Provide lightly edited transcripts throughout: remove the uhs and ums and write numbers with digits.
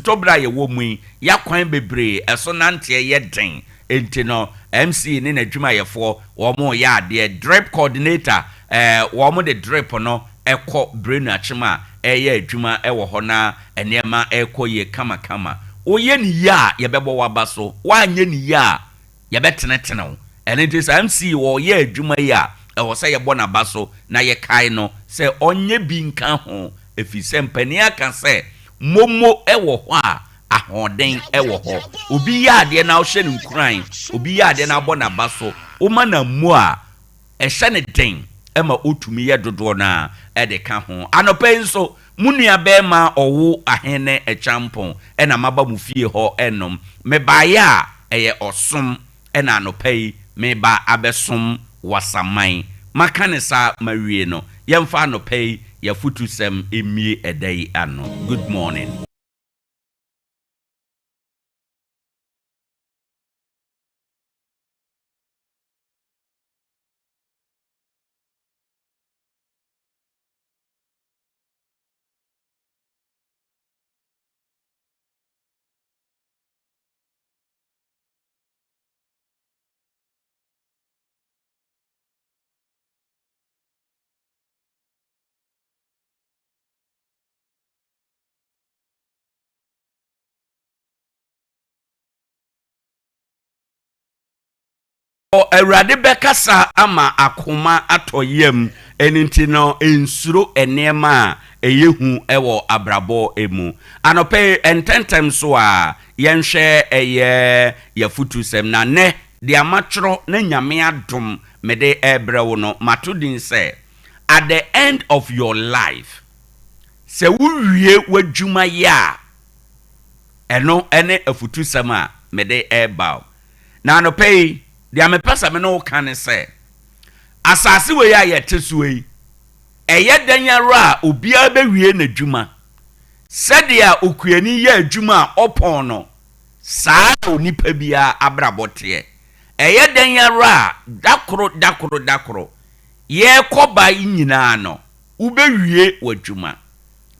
ntobra ye wo mu ya kwan bebre eso nante ye den enti no MC ne n'adwuma yefo wo mo ya de drip coordinator wo mo de drip no ekọ brain achima eye adwuma ewo ho na enema ekọ ye kama kama oye ni ya ye bebo waba so wanye ni ya ye betenetene wo ene nti sa MC wo ye adwuma ya ewo se ye bona baso na ye kai no se onye bi nka ho efise mpani aka se momo ewo ho a ahoden ewo ho obi ya ade na wo hye nkran obi ya ade na bona baso o ma na mu a ehye ne den ema otumi ye dodo na ede ka ho anope nso munua be ma Owoahene Acheampong ena maba mu fie ho enom me ba ya eye osom ena anope me ba abesom wasaman makanisa mawie no yemfa anope ya futusem emie edai ano. Good morning. Erade bekasa ama akoma atoyem eninti no ensuro enema eyehu ewo abrabo emu anope ententem so a yenhwe eye yafutusem na ne de amatro na nyame adom mede ebrewo no matodin say at the end of your life se wuwie wadwuma ya eno ene afutusem a mede eba na anope dia me pesa me no kan se asase we ya yetesuwe eye danyara obia bewie na dwuma sedia okuani ya adwuma opon no saa onipa bia abrabote eye danyara dakoro ye koba nyina no ubewie wadwuma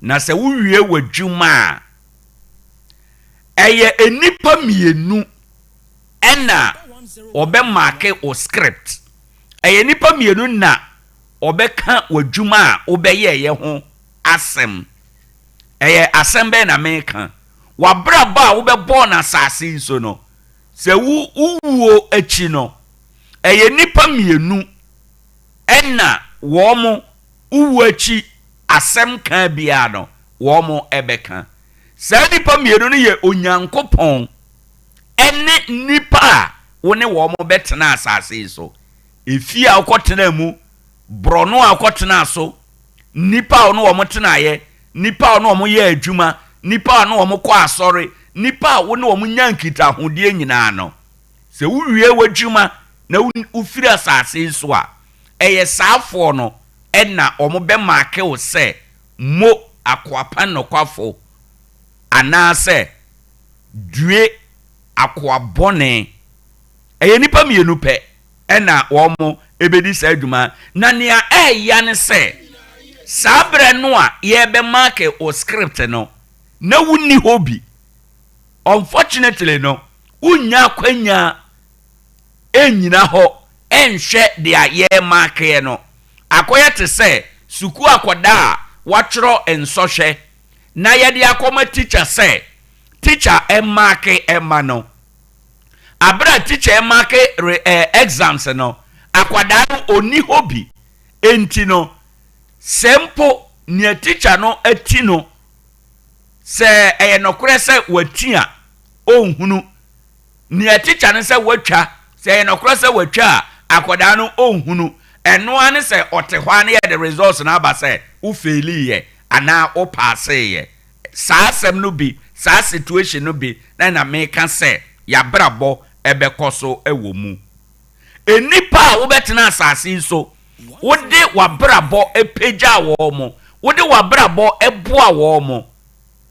na se wuwie wadwuma eye enipa mienu ena obe make o script eye nipa mienu na obe ka wadwuma a obeye ye ho asem eye asem be na meka wabraba a obe born asase so no se wuwo achi no eye nipa mienu ena wo mo uwo achi asem kan bia no wo mo ebeka se nipa mienu no ye onyankopon ene nipa wone wo mo betena asase so efia akotena mu brono akotena so nipa ono wo mo tena ye nipa ono wo mo ye adwuma nipa ono wo mo kwa asori nipa wone wo mo nyankita hodie nyina no se wuwie wadwuma na ufiri asase so a eye saafo no ena omo be maake wo se mo akwapa no kwafo ana se due akwa bone eye nipa mienu pe ena womo ebedi sa adwuma na nea eya ne se sabre no a ye be mark o script no na wuni hobi unfortunately no unya kwanya enyina ho enhwe de aye mark ye no akoye te se suku akoda watro ensohwe na ye de akoma teacher se teacher mark ema no abra teacher mark exams no akwada no oni hobi enti no sempo ne teacher no ati no se nokure se watia onhunu ne teacher no se watwa se nokure se watwa akwada no onhunu eno ane se otehwa ne the results na aba se u faili ye ana o pass ye saa asem no bi saa situation no bi na make se ya brabo ebekoso ewo mu enipa wo betena asase so wode wabrabo epeja wo mo wode wabrabo eboa wo mo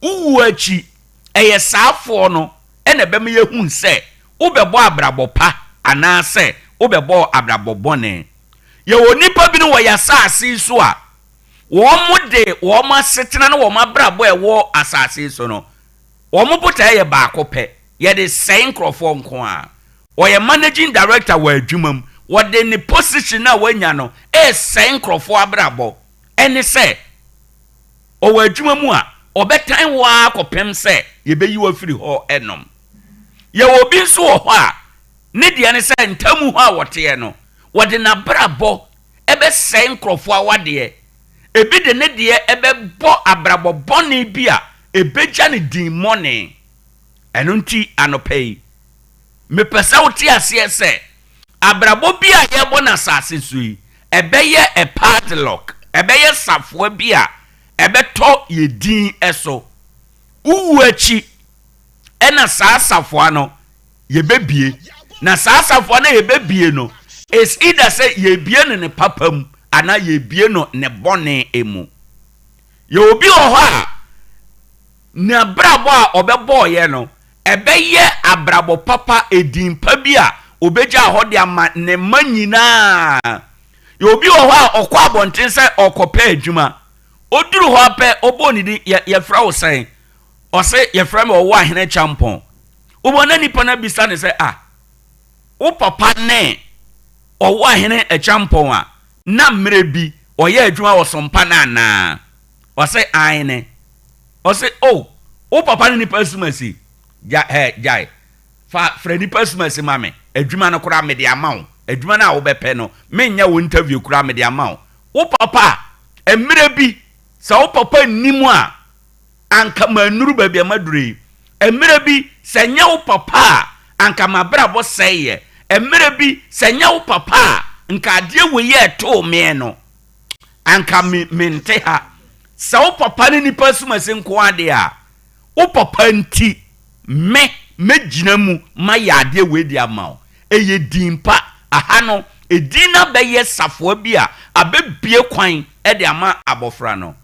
uwu achi eye saafo no ene bem ye hu se ubebo abrabo pa ana se ubebo abrabo bone ye wonipa bi no wo ya asase so a wo mo de wo ma setena no wo ma brabo ewo asase so no Omo bota ye baako pɛ. Ye de sɛn krofo nko a. Oye managing director wa adwumam. What de ne position na wanya no sɛn krofo abrabɔ. Ene sɛ owa adwuma mu a obetan wa akopem sɛ ye beyi wa firi ho enom. Ye obi nso wɔ hɔ a ne de ne sɛ ntamu hɔ a wɔte no wɔde na brabɔ ebe sɛn krofo awade ebi de ne de ebe bɔ abrabɔ bɔne bi a ebegya ne din mɔne ɛno nti anɔpɛyi mepɛsɛ wote aseɛ sɛ abrabɔ bi a yɛbɔ na sase so yi ɛbɛyɛ a padlock ɛbɛyɛ safoa bi a ɛbɛtɔ ye din ɛso uwu akyi ɛna saa safoa no yɛbɛbie na saa safoa no yɛbɛbie no is either sɛ yɛbie ne papa mu ana yɛbie no ne bɔne emu ye obi wɔ hɔ a na brabɔ a ɔbɛbɔ yɛ no ɛbɛyɛ abrabɔ papa edin pa bi a obegya hɔ de ama ne ma nyinaa ye obi wɔ hɔ a ɔkɔ abɔnten sɛ ɔkɔpɛ adwuma oduru hɔ apɛ ɔbɔ ne di yɛfrɛ wo sɛn ɔsɛ yɛfrɛ me Owoahene Acheampong obɔna nipa na bisa ne sɛ wo papa ne Owoahene Acheampong a na mmerɛ bi ɔyɛ adwuma wɔ Sompa na ana ɔsɛ aine ɔsɛ wo papa ne nipa sumasi jai fa frɛ nipa sumasi mame adwuma no kora me de ama wo adwuma na wo bɛpɛ no menya wo interview kora me de ama wo papa mmerɛ bi sɛ wo papa nnimu a anka manuru ba bia madure mmerɛ bi sɛ nya wo papa a anka mabrabɔ sɛye mmerɛ bi sɛ nya wo papa a nka ade wo ye to me no anka mente ha sɛ wo papa ne nipa sumase nko ade a wo papa nti megina mu ma ya ade we di ama wo eye dimpa aha no edina bɛyɛ safoa bi a abebie kwan de ama abofra no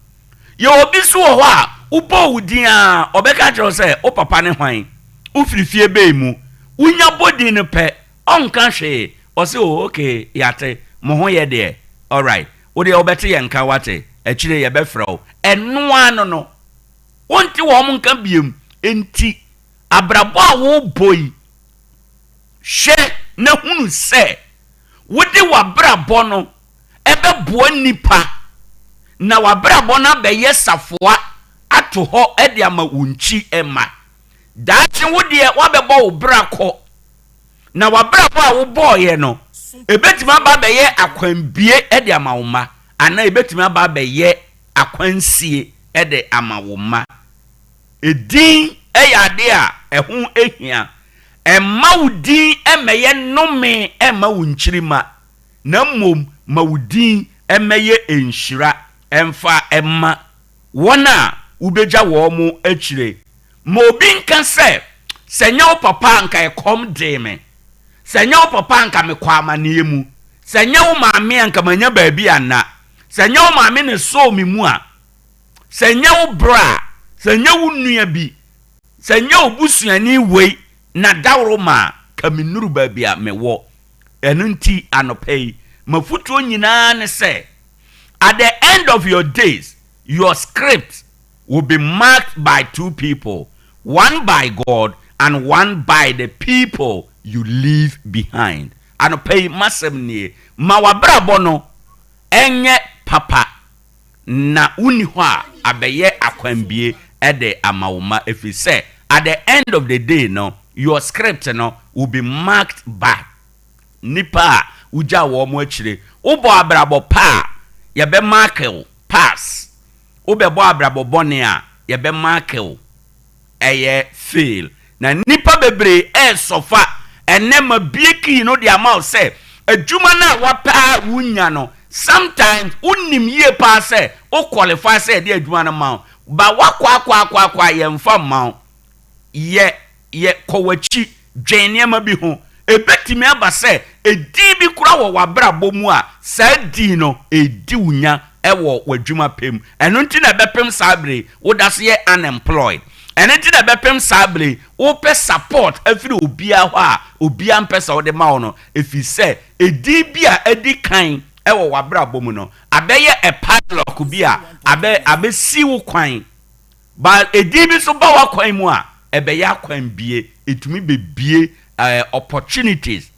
ye obi so wɔ hɔ a wobɔ wudin a ɔbɛka kyerɛ sɛ wo papa ne hwan wo firifie bɛɛ mu wonya bodin no pɛ ɔnka hwee ɔsɛ okay yate mo ho yɛ de all right wo de obɛte yɛ nka wate akyire yɛ bɛfrɛ wo ɛnoa no wonti wɔ mo nka biem enti abrabɔ a wo boy hwɛ na hunu sɛ wode wabrabɔ no ɛbɛboa nipa na wabrabɔ na bɛyɛ safoa ato hɔ ɛde ama wonchi ɛma daakye wo de wabɛbɔ wo brakɔ na wabrabɔ a wo bɔɔyɛ no ebetimi aba bɛyɛ akwanbie ɛde ama wo ma ana ebetimi aba bɛyɛ akwansie ɛde ama wo ma edin ɛyɛ ade a ɛho ehia ɛma wo din ɛmɛyɛ nnome ɛma wo nkyirima na mmom ma wo din ɛmɛyɛ enhyira ɛmfa ɛma wɔn a wobegya wɔ mo akyire ma obi nka sɛ sɛnya wo papa anka ɛkɔm de me sɛnya wo papa anka me kɔ amane mu sɛnya wo maame anka manya baabi ana sɛnya wo maame ne so me mu a sɛnya wo bra sɛnya wo nua bi sɛnya wo busuani wei na dawro ma ka menuru baabi a mewɔ ɛno nti anɔpɛyi mafutuo nyinaa ne sɛ at the end of your days your script will be marked by two people, one by God and one by the people you leave behind. Anɔpɛyi masɛm nie ma wabrabɔ no enye papa na uni hɔ a abɛyɛ akwanbie ɛde amawoma efisɛ at the end of the day no your script no will be marked by nipa uja wo mo akyire wobɔ abrabɔ pa yɛbɛ markel pass wobɛbɔ abrabɔ bɔne a yɛbɛ markel ɛyɛ fail na nipa bebre sofa enema bieki no de ama sɛ adwuma na wapa wunya no sometimes unim yie pa sɛ o qualify sɛ de adwuma no ma ba wakwa yɛmfa ma ye kɔwachi dwene ma bi ho ebetimi aba sɛ edi bi kura wɔ wabrabɔ mu a saa di no edi wunya ɛwɔ wadwuma pem ɛno nti na bɛpem sabre woda so yɛ unemployed ɛno nti na bɛpem sabre wo pɛ support afiri obia hɔ a obia mpɛ sɛ wode ma wo no efi sɛ edi bi a edi kan ɛwɔ wabrabɔ mu no abɛyɛ a padlock bi a abɛsi wo kwan ba edi bi so ba wa kwan mu a ebeya kwan bie etumi bebie opportunities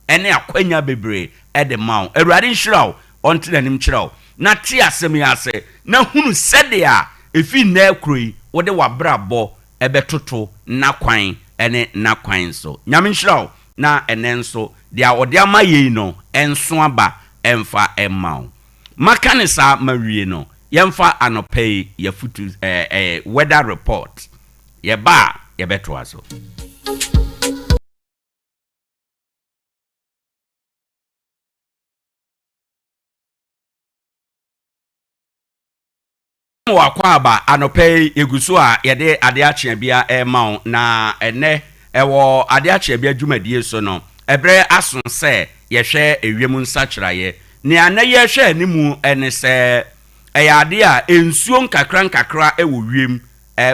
ene akwanya bebre de maw awurade nhyiraw onte nanim kyerɛw na te asɛm ya sɛ na hunu sɛde a efi na akuroi wo de wabrabɔ ebetoto na kwan ene na kwan so nyame nhyiraw na ene nso dia ode ama yei no enso aba emfa emaw maka ne sa mawie no yemfa anopei ya futu weather report yeba yebeto aso wakwaba anopei eguso a yede Ade Akye Abia emaw na ene ewo Ade Akye Abia dwumadie so no ebre aso se yehwe ewiem nsakyeraye ne ana yehwe animu ene se ade a ensuo nkakra ewo wiem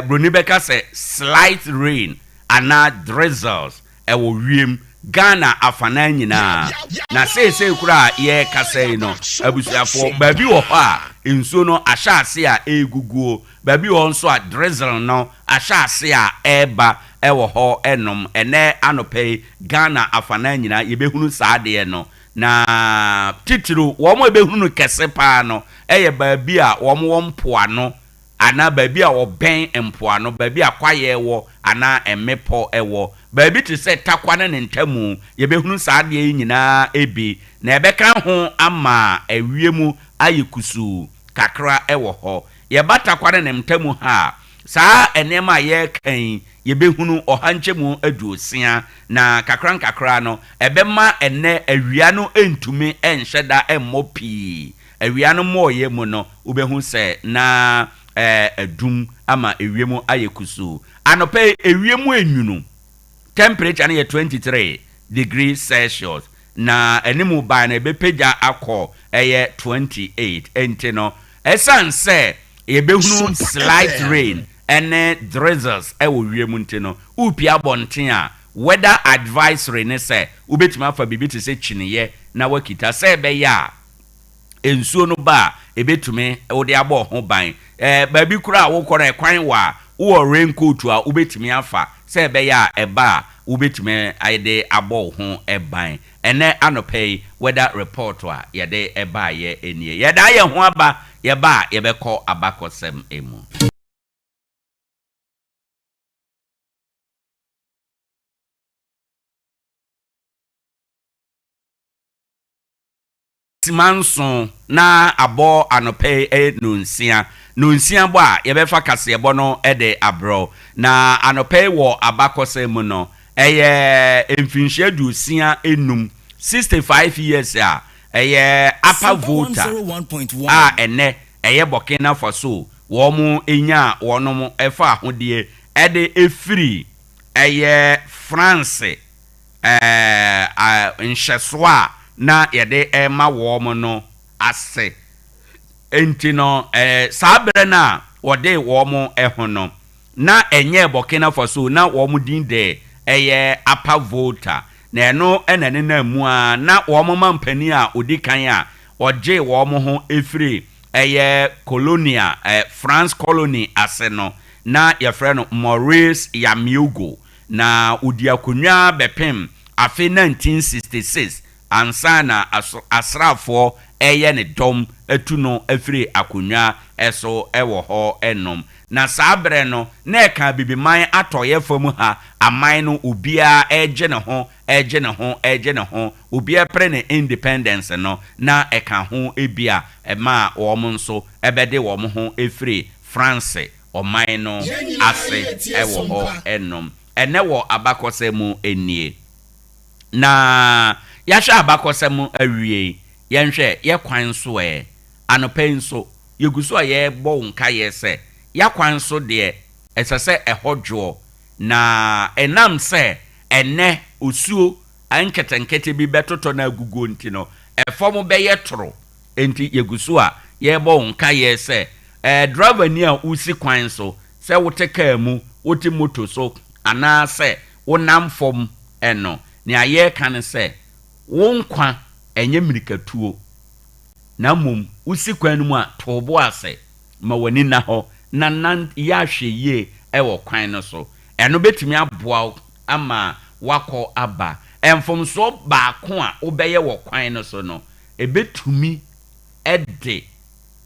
broni beka se slight rain ana drizzles ewo wiem Ghana afana nyina na sese kura ye kasei no abusuafo baabi wo ha ensuo no ahyase a eguguo baabi wo nso a drizzle no ahyase a eba ewo ho enom ene anopei Ghana afana nyina yebehunu saade no na titiro wo mo ebehunu kese pa no eye baabi a wo mo mpoano ana baabi a wo ben mpoano baabi a kwaye wo ana emepo ewo baabi te se Tarkwa ne ntamu yebehunu saade nyina ebi na ebeka ho ama ewiemu ayekusu kakra ewo ho yeba Tarkwa ne ntamu ha saa enema ye kan yebehunu ohanchemu aduosia na kakra no ebema ene awia no entumi enhyeda emmopi awia no moye mu no ubehu se na adum ama ewiemu ayekusu anope ewiemu enwunu temperature na 23 degrees Celsius na enimu ba na ebepeja akọ 28 enti no esanse yebehunu slight rain ene drizzles ewo wiemu nti no upia bonten a weather advisory ne se ubetima fa bibi te se chiniye na wakita se be ya ensuo no ba ebetume wo de abo ho ban baabi kura wo kora kwan wa wo raincoat a ubetimi afa se be ya eba ubetime aide abo ho eban ene anopei weather report a yede eba ye enie yeda ye ho aba ye ba ye beko abakosem emu manso na abo anope nunsia bo a yebefa kasebo no de abro na anope wo abakose mu no eye emfinhye dusia enum 65 years a eye upper voter 101.1 a ene eye Burkina Faso wo mu enya wonom efa ahode de efiri eye France nhyesoa na yede ema wo mo no ase enti no sabre na wode wo mo ehono na enye Burkina Faso na wo mo din de upper voter na eno enane na mu a na wo mo mampani a odikan a oje wo mo ho efiri colonia France colony ase no na yefre no Maurice Yamiogo na odiakonwa bepem afi 1966 ansana asrafo ne dom etuno afiri akonwa eso ewo ho enom na sabre no na eka bibiman atoye fam ha aman no obia eje ne ho obia pre ne independence no na eka ho ebia ema wo mo nso ebede wo mo ho efiri France oman no ase ewo ho enom ene wo abakosemu enie na yahwe abakosem awie yenhwe ye kwan so anopen so yeguso ye bo nka ye se ya kwan so de esese ehodwo na enam se ene osuo anketenkete bi betoto na agugo nti no efom be ye toro enti yeguso a ye bo nka ye se driver ni a usi kwan so se wote ka mu wote moto so ana se wonam fom eno ni aye kan se wonkwa enye mirikatuo na mum usi kwan mu a tobo ase ma wani na ho na nan ya hwe ye ewo kwan no so eno betumi aboa ama wakọ aba emfomso baako a obeye wo kwan no so no ebetumi ede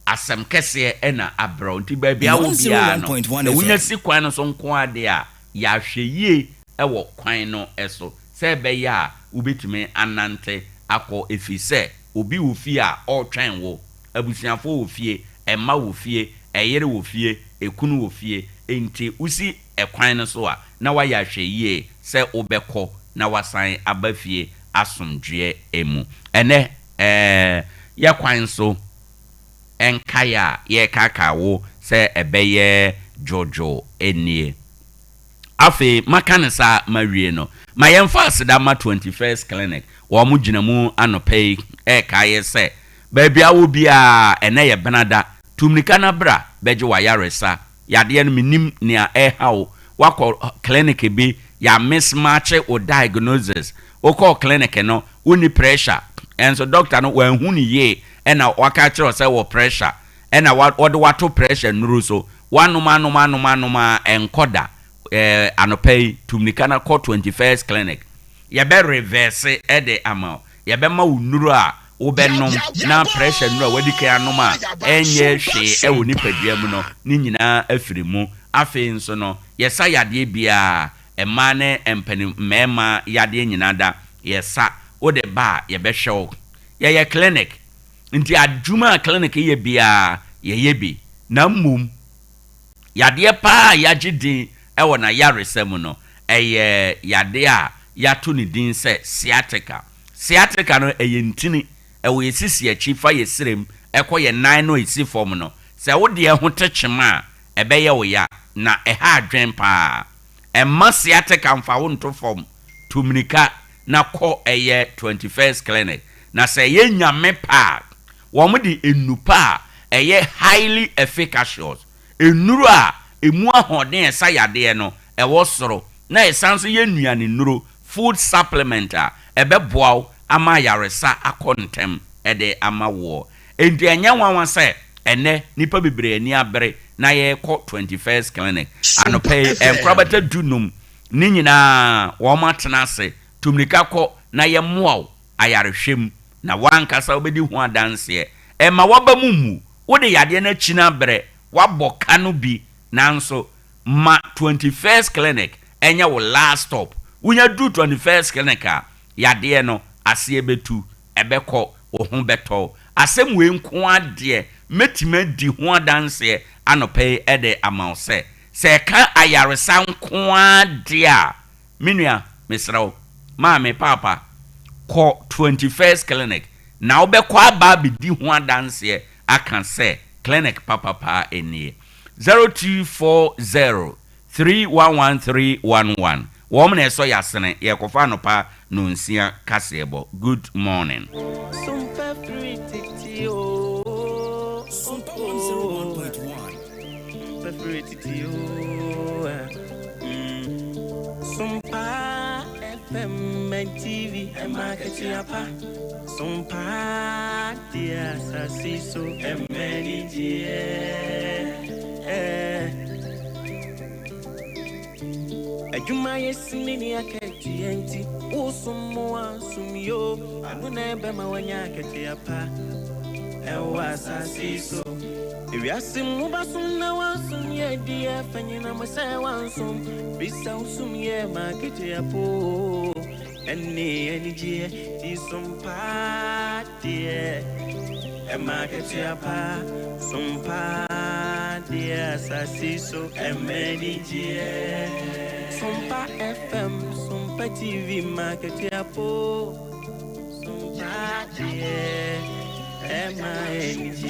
asem kese ena abro nti ba bia wo bia no wunya si kwan no so nko ade a ya hweyie ewo kwan no eso se be ya ubetumi anante akọ efise obi wo fie a otwen wo abusuafo wo fie emma wo fie eyere wo fie ekunu wo fie enti usi ekwan no so a na wa ya hweyie se obekọ na wasan abafie asomdwe emu ene ya kwan so enkaya ye kakawo se ebeye jojo enie afi makanisa mawie no mayemfa aseda ma 21st clinic wo mu ginamu anopei kaye se baabi awo bia ene ye benada tumnika na bra beje wa yaresa yade no minim nia hawo wakọ clinic bi ya mismatch o diagnosis o call clinic no uni pressure enso doctor no wan hu ni ye ena waka kire say wo pressure ena wode wato pressure nuru so wanuma enkoda anopei tumnika na call 21st clinic ye be reverse ede ama ye be ma unuru a wo be nom na pressure nuru a wadi kan anoma enye hwe e woni padua mu no ni nyina afiri mu afi nso no yesa yade bia emane empeni mema yade nyina da yesa ode ba ye be hwe ye clinic nti adwuma clinic ye bia ye bi na mum yade pa yagidin ewo na yaresem no eye yade a yato ni din se sciatica no eye ntini ewo yesisi achi fa yesrem ekoye nan no esi form no se wode ho techema ebe ye wo ya na eha adwen pa emma sciatica mfa wo nto form tumnika na ko eye 21st clinic na se ye nyame pa wo mo di enupa eye highly efficacious enuru a emu ahoden esa yade no ewo soro na esanso ye nuane nuru food supplement a ebe boaw ama yaresa akontem ede ama wo enti anya wanwa se ene nipa bebre ani abere na ye ko 21st clinic anopay enkrabata dunum ni nyina wo matena se tumnika ko na ye moaw ayarehwem na wankasa obedi ho adanse ma waba mumu wode yade na china bere waboka no bi nanso ma 21st clinic enya wo last stop unya do 21st clinic a yade no ase betu ebekọ ohun beto asem we nko ade metima di ho adanse anopay ede amause se ka ayaresa nko ade a menua mesrawo ma me papa ko 21st clinic na obekọ aba bi di ho adanse aka se clinic papa enie 0240 311 woman eso yasene ye kofa no pa no nsia kasebo. Good morning. Sompa 101.1 Sompa FM and TV and market yapa Sompa dia sasiso emeni Ajuma yesimini aketi enti usumwa sumyo anune bema wanya aketi apa ewa sasiso ewiasim mubasum na wansum ye dia fanyina masa wansum bisa usum ye maketi apo eni je ti Sompa die emaketi apa Sompa dia sasiso emeni je Sompa FM, Sompa TV, market apo, Sompa M-I-N-G.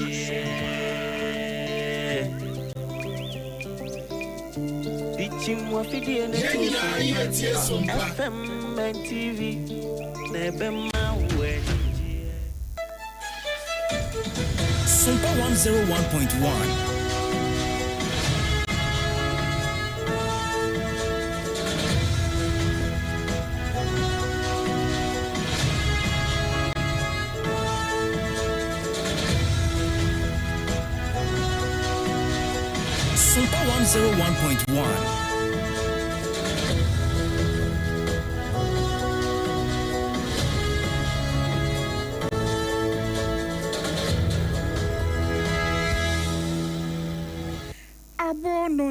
Teaching what we do in the FM and TV, never my way. Sompa 101.1 Sompa 101.1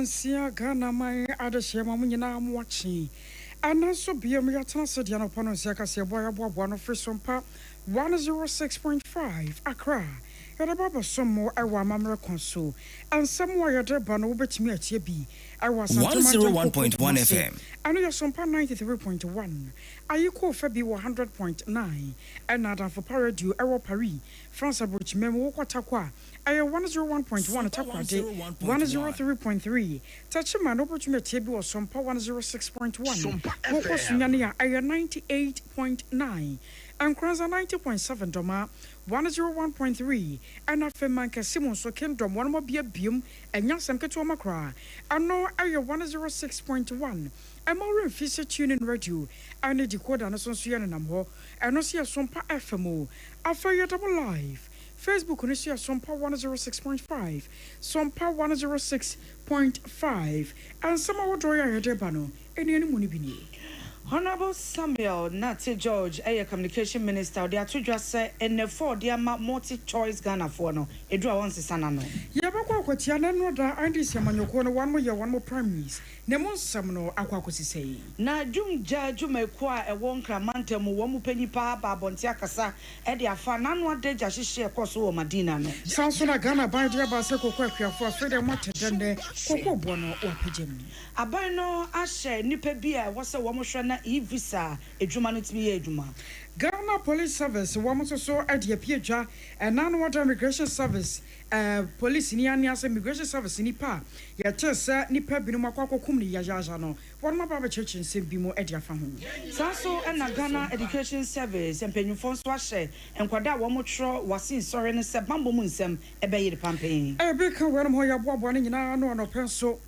Ponsia Ghana my other shame I'm watching. And also be a Miatan Sadian upon Zaka Boya Bob of Sompa 106.5 Accra. Yadababa some more I want Mamma Consul and somewhere there Bano bet me at Yebi. I was 101.1 FM. I know your Sompa 93.1. I you call Fabi 100.9 and Nada for Paradu Ewa Paris, France Abuch Memo Tarkwa. I 101.1 Tarkwa Day 103.3. Touchman opportunity or Sompa 106.1. Woko Sunyania I 98.9. And Kranza 90.7 Doma 101.3 and Afemanka Simon so Kingdom one more be a beam and Yansam Katuamakra. And no I 106.1. I'm more in Fisher tuning radio. I need decoder and Sonsian and Amho and no see a Sompa FMO. After double live. Facebook on see a Sompa 106.5, Sompa 106.5, and some of Droya Hedebano, any money bini. Honorable Samuel Nate George, a communication minister, they are to just say in the 4 dear multi-choice Ghana for no, a draw once a sanano. Yabako, what Yana no da Andy Samanoko, 1 more year, 1 more primaries. Nemo Samno, Aquacosi say. Na Jum Judge, you may acquire a one cramante, one penny papa, Bontiacasa, Eddie Afanan, one day just share Coso Madina. Sansona Ghana by dear Baseco Quakia for Freedom Martin, Coco Bono or Pigeon. Abano Ashe, Nipe Beer was a woman e-visa, a Jumanity Ejuma. Ghana Police Service, woman so Ade Akye Abia, and non-water immigration service, police in Yanias immigration service in Nipa. Yates, Nipa Binumakako Kumni Yajano, one more Baba Church in Simbimo Edia Famu. Sasso and Ghana Education Service and Penufon Swashe, and Quada Wamotro was in Soren and Sabambo Munsem, a bay the campaign. A big one more Bob one in no pencil.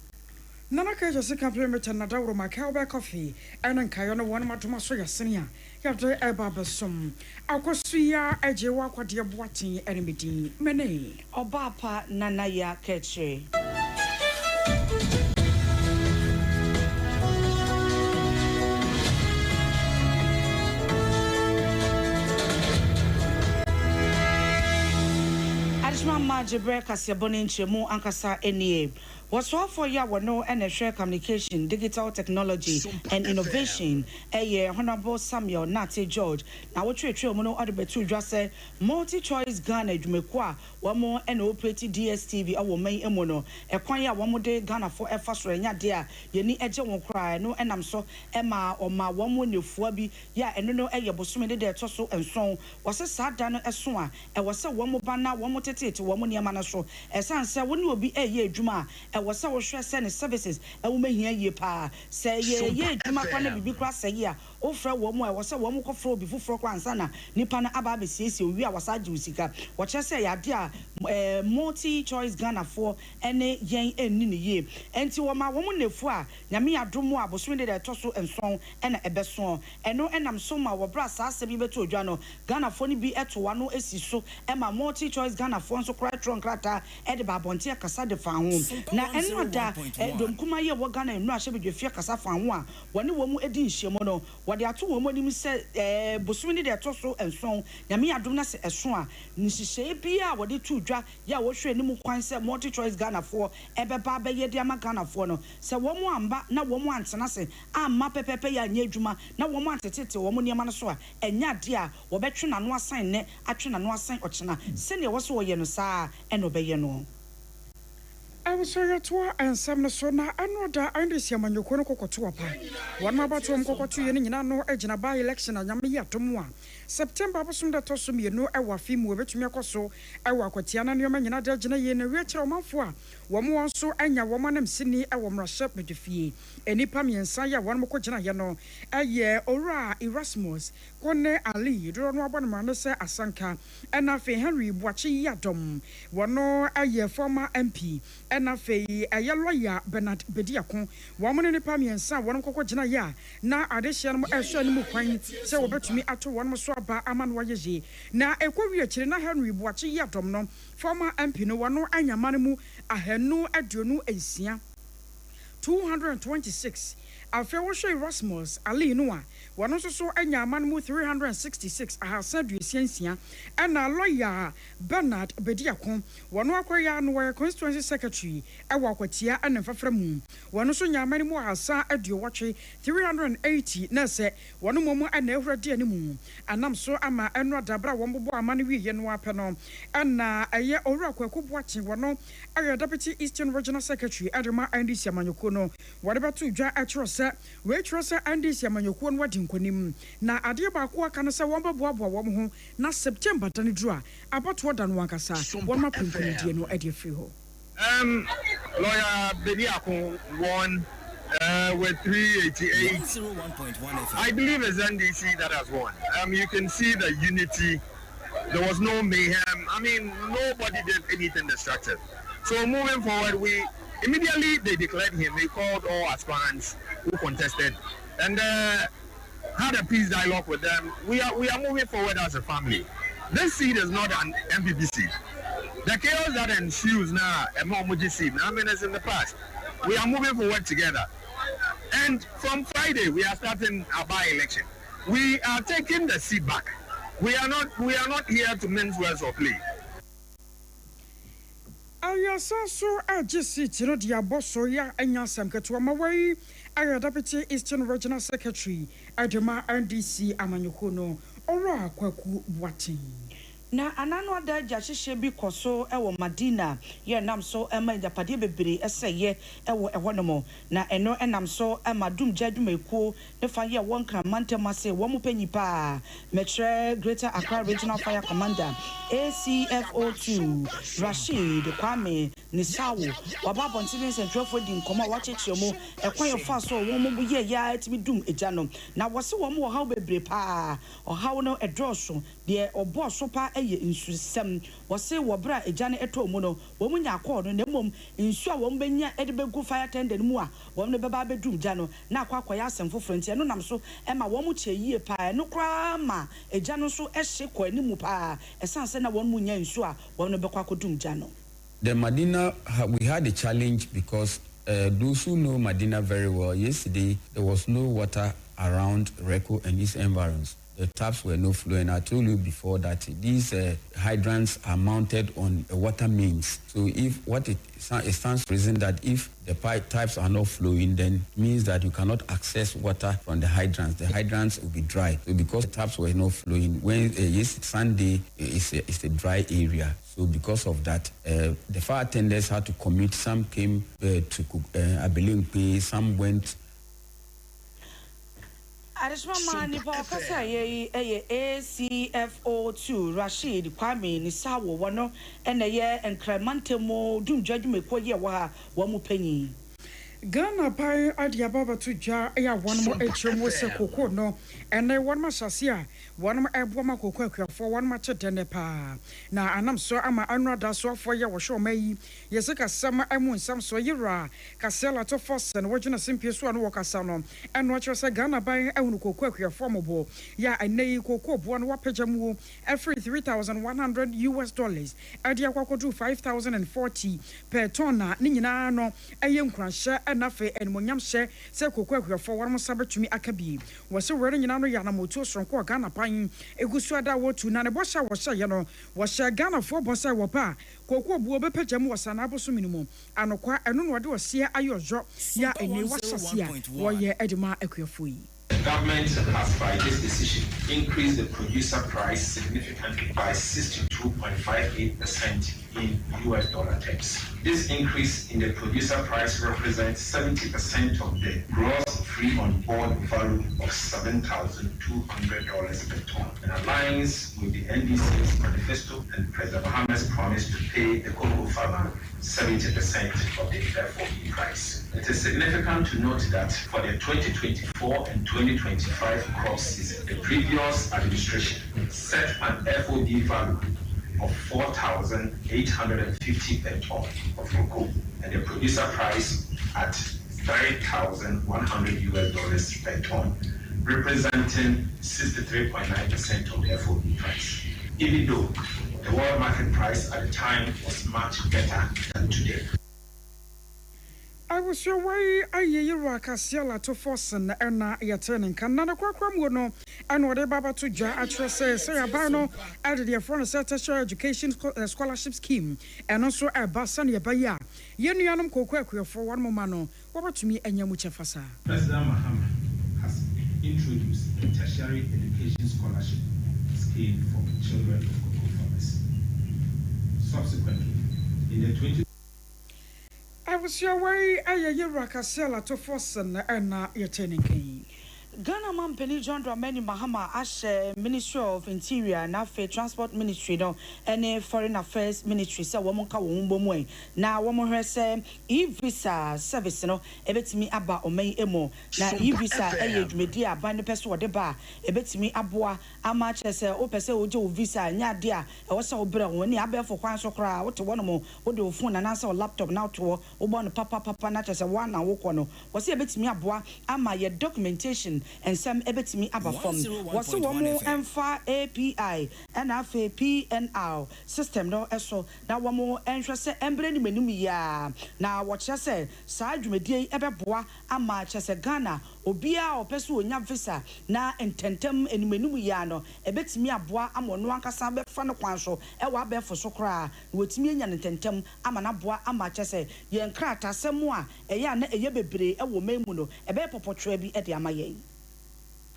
Nana Kaja second perimeter Nadaro Macao coffee, and Kayana one Matomasoya Senior. Yafter Ebabasum. Akosia Ejewa Quadia Boating enemy Mene. Obapa Nanaya Ketche. Adishma Jebreka Siabonin Chemu Ankasa Enie. Was for ya no and share communication, digital technology and innovation. Honorable Samuel Nate George. Now what you mono other betu just multi-choice Ghana Jumekwa, one more and operated DSTV our main emono. A quaya one more day Ghana for a fast renya dear. You need a won't cry, no and I'm so Emma or my one more new Fobi, ya and no air bosumide there tosso and so was a sad dano as soon. And was a one more banner, one more tete to one more near manaso. As I said, when you will be a year Juma. Was so sure send services and we may hear ye pa say ye Juma Kwana Bibi class say ya o fra wo mo was a wo mo kofro before for kwansana nipa na aba be siesie wi a wasa jusika what say ya dia multi choice Ghana for ene yen enni ne ye enti wo ma wo mo nefu a nyame adomo aboso de toso enson ena ebeso eno enam so ma wo bra sa ase bi beto odwa no Ghana for ni bi etowa no esi so e ma multi choice Ghana for so kra tron krata e de ba bonte akasa de fa ho na eno da dom kuma ye wo Ghana enu ahye bedwefia kasa fa ho a woni wo mu edi nhyiemo no wo de ato wo mu nim se boso ni de toso enson nyame adom na se eso a nhihye bia wo de tu dwa ya wo hwe ni mu kwan se multi choice Ghana for ebeba be ye de ama Ghana for no se wo mu amba na wo mu antena se amma pepepe ya nya adwuma na wo mu antetete wo mu niam na so a enya de a wo betwe na no asan ne atwe na no asan ochena se ne wo so wo ye no saa eno be ye no. I was sorry to and some sona and no da and this Yaman Yoko to apa. One more batom cocoa to no agent by election and Yamia Tomwa. September was that to me no our film which me so our Quatiana Yaman Jana in a retro mafua. One more so and ya woman and Sydney our Rashep with the fee. Any Pamian Saya one more Jana Yano a year ora Erasmus. Kone Ali, draw no one man say Asanka and Afe Henry Boachi Yadom. One no a year former MP. And Afe a lawyer Bernard Bediakon, woman in the Pamian San, one cocoa Jana ya. Na addition mu kwan se wo betumi ato won mo so aba amanwa yeje na ekwowie kire na Henry Boachi Yadom no former MP no wono anyamane mu ahanu aduonu ensia 226 afei wo hwe Erasmus Ali no a wono so anya aman mu 366 ahasaduesiansia na lawyer Bernard Bediakon wono akoya no were constituency secretary ewa akwatia na mfafra mu wono so nya aman mu ahasa aduowotwe 380 na se wono momu na ehurade animu anam so ama eno adabra wo mbobo aman wiye no apɛ no na eye owura kwaku boache wono aye deputy eastern regional secretary adema NDC amanyoko no wode beto dwa atro se we tro se NDC amanyoko no wadi nkonim na ade ba ko aka no se won beboaboa wo ho na September dan dru a abato da no wankasa won ma pinkonidie no ade free ho lawyer Bediakon won with 388. 101.1 FM. I believe it's NDC that has won. You can see the unity. There was no mayhem. I mean, nobody did anything destructive. So moving forward, we immediately they declared him. They called all aspirants who contested and had a peace dialogue with them. We are moving forward as a family. This seat is not an MPP seat. The chaos that ensues now, a Momuji seat. I mean, it's in the past. We are moving forward together. And from Friday, we are starting our by-election. We are taking the seat back. We are not here to mince words or play. Ayasa so ajisi tino dia boso ya anyasam ketwa mawai aya deputy eastern regional secretary adema NDC amanyoko no ora kwaku buatin na anano ada jahihye bi koso ewo Madina ye nam so ema japade bebre eseye ewo ehonomo na eno enam so ema dum jadumekuo ne fa ye won kramantemase wo mupanyi pa metre Greater Accra Regional Fire Commander ACFO2 Rashid Kwame Nisawo wababontin central for di nkoma wachechemo ekwan ye fa so wo mu ye ya etimi dum ejano na wose wo mu hawo bebre pa ohawo no edroso de obo so pa ye insusem wose wobra ejane eto mu no wo mu nya akọ no na mom insu a wo mbenya edebegu fire tender mu a wo no beba bedum ja no na akwa ya asem foforo nti no nam so ema wo mu cheyie pa no kra ma ejane so ehye kwa ni mu pa esanse na wo mu nya insu a wo no bekwa kodum ja no. The Madina, we had a challenge because those who know Madina very well, yesterday there was no water around Reko and its environs. The taps were not flowing. I told you before that these hydrants are mounted on water mains. So if it stands to reason that if the pipes are not flowing, then means that you cannot access water from the hydrants. The hydrants will be dry. So because the taps were not flowing, when Sunday is a dry area. So because of that, the fire attendants had to commute. Some came to Abilingpe, some went. Arishma ni pa kasa ye ACFO2 Rashid Kwame Nisawo wono ene ye enkremantemo dum jadwumeko ye wa mu panyi Ghana pai Ade Ababa to ja ya wonmo echemo se koko no ene wonma hyase a wonma eboma koko akuafo wonma chedene pa na anam so ama anrada so afo ye wo hwe omayi yese kasam amu nsam so yira kasela to force no wodwena simpie so no wokasa no eno kire se Ghana pai ehunu koko akuafo mobo ya enei koko bo no wapejamu every $3,100 Ade akwakodu $5,040 per ton na ni nyina no eye nkranhye nafe enmonyam hye se koko akuafo wonmo sabetumi akabi wose were nyina no ya na moto sonko Ghana pan egusu ada wotu na ne bosha wo hye no wo hye Ghana fo bosa wo pa koko buo bepejam wasana aboso minimum anokwa eno no de osie ayojo ya ene wasasia wo ye edema akuafo yi. The government has, by this decision, increased the producer price significantly by 62.58% in US dollar terms. This increase in the producer price represents 70% of the gross free on board value of $7,200 per ton, and aligns with the NDC's manifesto and President Mohammed's promise to pay the cocoa farmer 70% of the FOB price. It is significant to note that for the 2024 and 2025 crop season, the previous administration set an FOB value of $4,850 per ton of cocoa, and the producer price at $3,100 per ton, representing 63.9% of the FOB price. Even though the world market price at the time was much better than today. was your way. I hear Racasiala to Fossen and Yaturning Canana Quaquamuno and whatever Baba to Ja says, say Abano added their foreign tertiary education scholarship scheme and also a Basan Yabaya. Yenianum Kokwe for one momano. What to me and Yamucha Fasa? President Mahama has introduced a tertiary education scholarship scheme for children of cocoa farmers. Subsequently, in the 20 I was your way. I hear Racasiala to Fossen and Yaturning King. Ghana man Penny John Dramani Mahama Ashe Ministry of Interior na fe Transport Ministry no ene Foreign Affairs Ministry se wo monka wo mbomwe na wo mo hwese e-visa service no ebetimi aba omen emo na e-visa eye dwumedi aba ne pese wo de ba ebetimi aboa ama chese o pese wo je wo visa nya de a e wo se wo bere wo ni abefo kwan so kra wo te wo no mo wo de wo phone na se wo laptop na to wo bo no papa na chese wo na wo kɔ no wo se ebetimi aboa ama ye documentation and some ebetimi aba form was womo emfa API and afa PNR system no eso na womo enhwe se embre ni menum ya na wo kyese saa dwumedie ebeboa ama kyese Ghana obia opese onya visa na ententem enmenum ya no ebetimi aboa amono ankasa befa no kwan so e wa befo so kra wotimi enya ententem ama na boa ama kyese ye nkrata semu a eya na eye bebre e wo memu no ebe popotwe bi e de ama yen.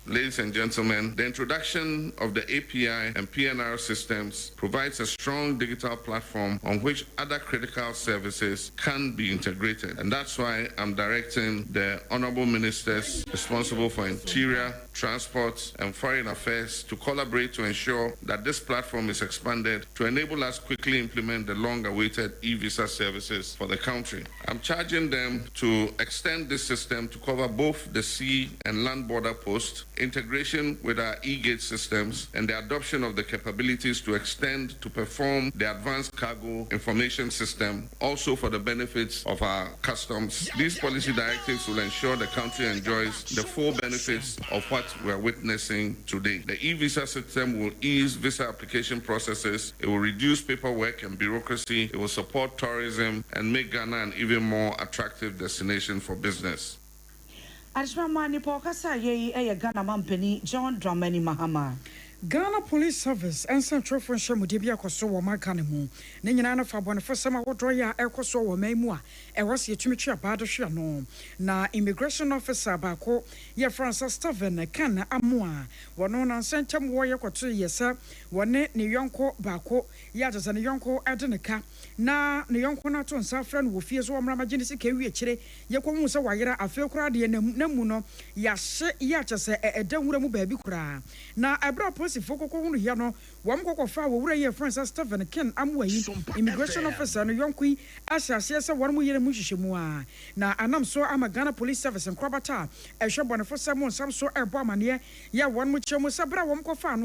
Ladies and gentlemen, the introduction of the API and PNR systems provides a strong digital platform on which other critical services can be integrated. And that's why I'm directing the honorable ministers responsible for Interior, Transport, and Foreign Affairs to collaborate to ensure that this platform is expanded to enable us quickly implement the long-awaited e-visa services for the country. I'm charging them to extend this system to cover both the sea and land border posts, integration with our e-gate systems, and the adoption of the capabilities to extend to perform the advanced cargo information system, also for the benefits of our customs. These policy directives will ensure the country enjoys the full benefits of what we are witnessing today. The e-visa system will ease visa application processes, it will reduce paperwork and bureaucracy, it will support tourism, and make Ghana an even more attractive destination for business. Ajmani Pokasa ye Ghana Mampeni John Dramani Mahama. Ghana Police Service and Central French Mudibia Koso wa Makanemu. Nina for Bonifasama Wodroya Ekoso wa Memua. E was ye Tumichi Abadosha no. Na immigration officer Bako ye Francis Steven Ken Amua. Wanona Centum Warrior Kotu yesa. Wane ni Yonko Bako Yadas and Yonko Adeneka. Na ni Yonko Naton Safran Wofis wa Mramajinisi Kewi Chile. Yakomusa Wayera a few crowd ye Nemuno. Yashe Yachase a Demuramu baby cra. Na Abra Pussy Foko Yano, Wamko Fa, Wure Francis Stephen Ken Amway, immigration officer and Yonkui, Asha says one year Mushimua. Now, and I'm so I'm a Ghana Police Service and Krabata, a shop on for someone, some so a bomania, ya one which Musabra Wamko fan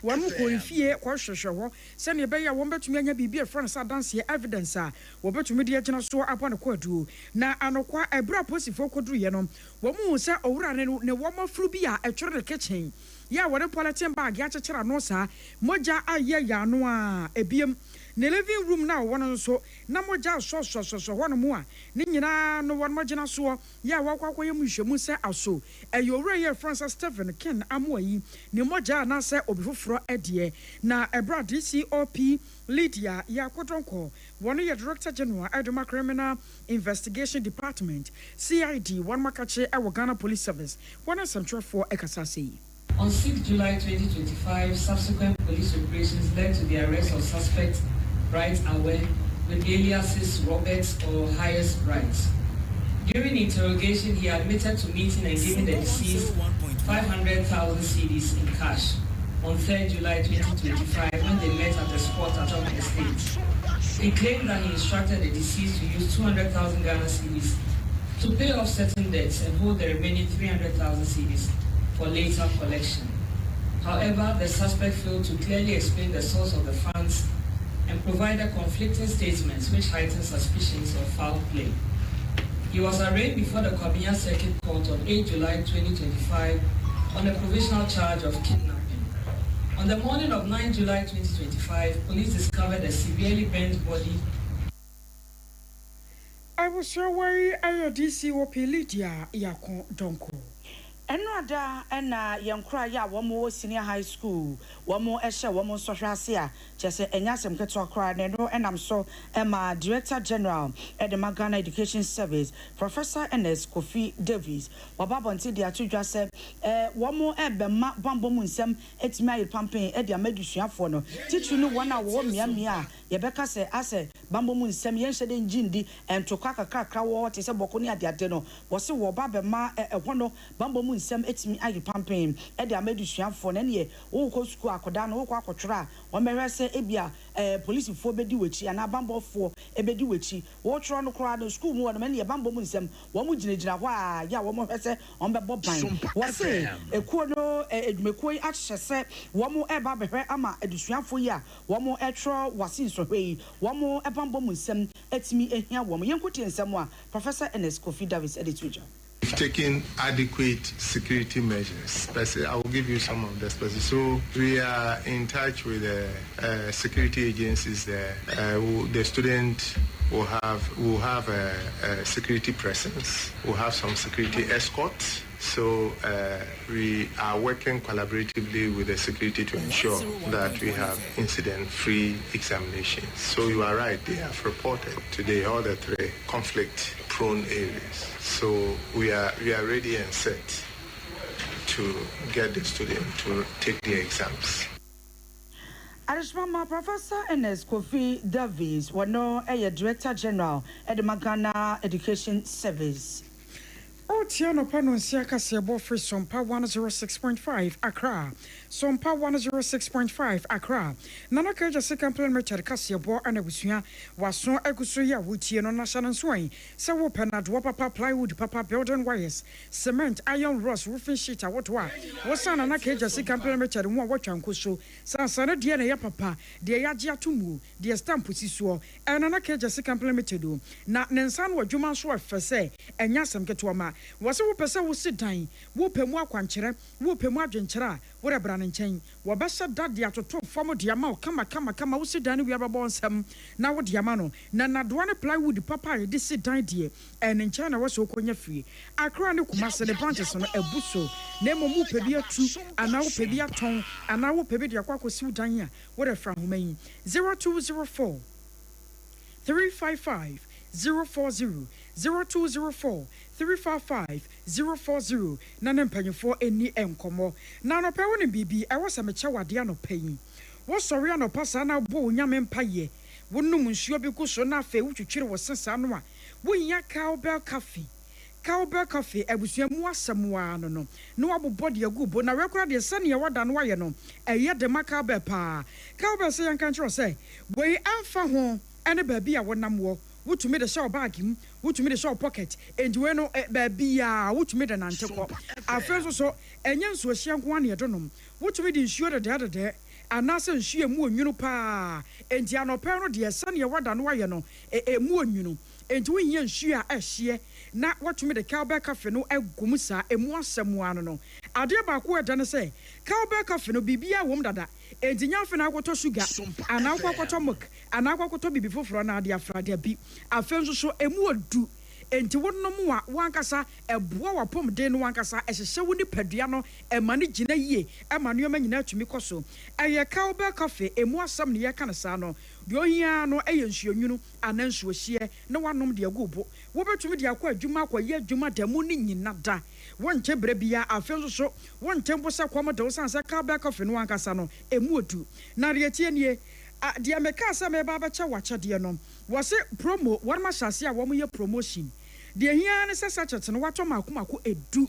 one who fear, Quasha show, send your bay a woman to me be a friend, dance here evidence, what to media general so upon a quadru. Now, I know quite a bra pussy Foko Druyanum, Wamu sa ora ne woman frubia a children kitchen. Ya wade politin bag ya chechera no sa moja aye ya no a ebiem ne living room na won so na moja so won mu a ne nyina no won mogina so ya wakwakoye mu hwemu se aso eyowre ye Francis Stephen Ken amoyi ne moja na se obifoforo ede na ebra DCOP Lydia Yakodonko one ye Director General Edema Criminal Investigation Department CID one makache e Ghana Police Service one central for ekasasi. On 6 July 2025, subsequent police operations led to the arrest of suspect Bright Awe with aliases Roberts or Highest Bright. During interrogation, he admitted to meeting and giving the deceased 500,000 cedis in cash on 3 July 2025 when they met at the spot at Owoahene Estate. He claimed that he instructed the deceased to use 200,000 Ghana cedis to pay off certain debts and hold the remaining 300,000 cedis for later collection. However, the suspect failed to clearly explain the source of the funds and provided conflicting statements which heightened suspicions of foul play. He was arraigned before the Kwabena Circuit Court on 8 July 2025 on a provisional charge of kidnapping. On the morning of 9 July 2025, police discovered a severely burnt body. I was your way a DC or Lydia Yako Donko. Enrada ena yankra ya womo senior high school womo ehye womo sohwase a chese enyasem keto akra ne no enam so ema director general at the Ghana Education Service Professor Ernest Kofi Davis wababonti dia tudwa se womo ebema bambo mu nsem etimi ayi pampen e dia madusuafo no titru no wona wo miamia yebeka se ase bambo mu nsem yenhede njindi entoka kakra wo te se boko ne ade no wo se wo babema ehwono bambo mu nsem etimi ayi pampen e dia madusuafo na ne wo ko school akoda no wo ko akotwra wo mehwese ebia police fo bedi wechi ana bambo fo ebedi wechi wo tro no kra no school mu wo na ne bambo mu nsem wo mu ginagina hɔ a ya wo mehwese on be boban wo se ekuo no edumekuo yi ahyese wo mu eba behwe ama adusuafo yi a wo mu etro wase nsohwei wo mu ebambo mu nsem etimi ehia wo mu yenkotie nsem a Professor Ernest Kofi Davis edituja taking adequate security measures. I will give you some of the specifics. So we are in touch with the security agencies there. The student will have a security presence. We'll have some security escorts. So we are working collaboratively with the security to ensure that we have incident-free examinations. So you are right, they have reported today all the three conflict-prone areas. So we are ready and set to get the student to take the exams. Arishmama Professor Ernest Kofi Davis, wano Director General at the Ghana Education Service. Oh, Tiano Panonsia Kasiabo free Sompa 106.5 Accra. Sompa 106.5 Accra. Nana Kaja second plan Richard Kasiabo and Abusia was so Agusuya Wutiano National Swing. So Penad Wapapa plywood, Papa building wires, cement, iron rods, roofing sheet, what was Nana Kaja second plan Richard and what Chankuso, Sansana Diana Papa, the Yajia Tumu, the Stampusiswo, and Nana Kaja second plan Metedu. Not Nansan what Juman Sword for say, and Yasam Ketuama. Was a person who sit down, whoop him walk one chair, whoop him out and chera, what a brand and chain. What best that dia to talk from Diamo, come, who sit down, we have a born some. Now what Diamano, Nana Duana plywood, Papa, this sit down, dear, and in China was so conya free. I cry no master the branches on a busso, Nemo mu pebia two, and now pebia tongue, and now pebia quaco Sudania, what a from main 0204 355 040 0204 355 040 Nanem penny for any encomo. Nano pewin bibi, I was a mechawadiano paying. What sorry no passana bo yamen paye. Wouldn't sure because so na fe which you was sanwa. When ya cowbell coffee. Cowbell coffee, I was your more someone no. No abu body a good, but na record the sunny what than why no. A yet the macabell pa. Cowbell say and can't say. Way alpha home and a baby I want no which made a show bag him, which made a show pocket, and you know baby which made an antipop. Our friends also, and young so she one year donum, which made insure the other day, and now since she a moon, you know, pa, and Tiano Perro, dear son, your what and why you know, a moon, you know, and doing young she as she, not what made a cowbell coffee, no, a gumusa, a more someone, no. I dear back where done say, cowbell coffee, no, be a woman that. And the young to sugar, and I walk to milk, and I walk to be before Franadia Friday be. I felt so a more do. And to one no more, one cassa, a boa pom den one cassa, as a sewing pediano, and money gina ye, and manuman to me coso. A cowbell coffee, a more some near canasano. Yo no ayensu you know, and then so she, no one nom dear go. What to me, dear quite Juma, ye Juma de Muni nada. One tebrebia, I felt so, one tempo sa commodore, and a cowbell coffee, one casano, a mutu. Narietienne, dear Mecasa, me baba chawacha dianom. Was it promo, one must say a woman your promotion. Dear Yan is such a what Makumaku a do.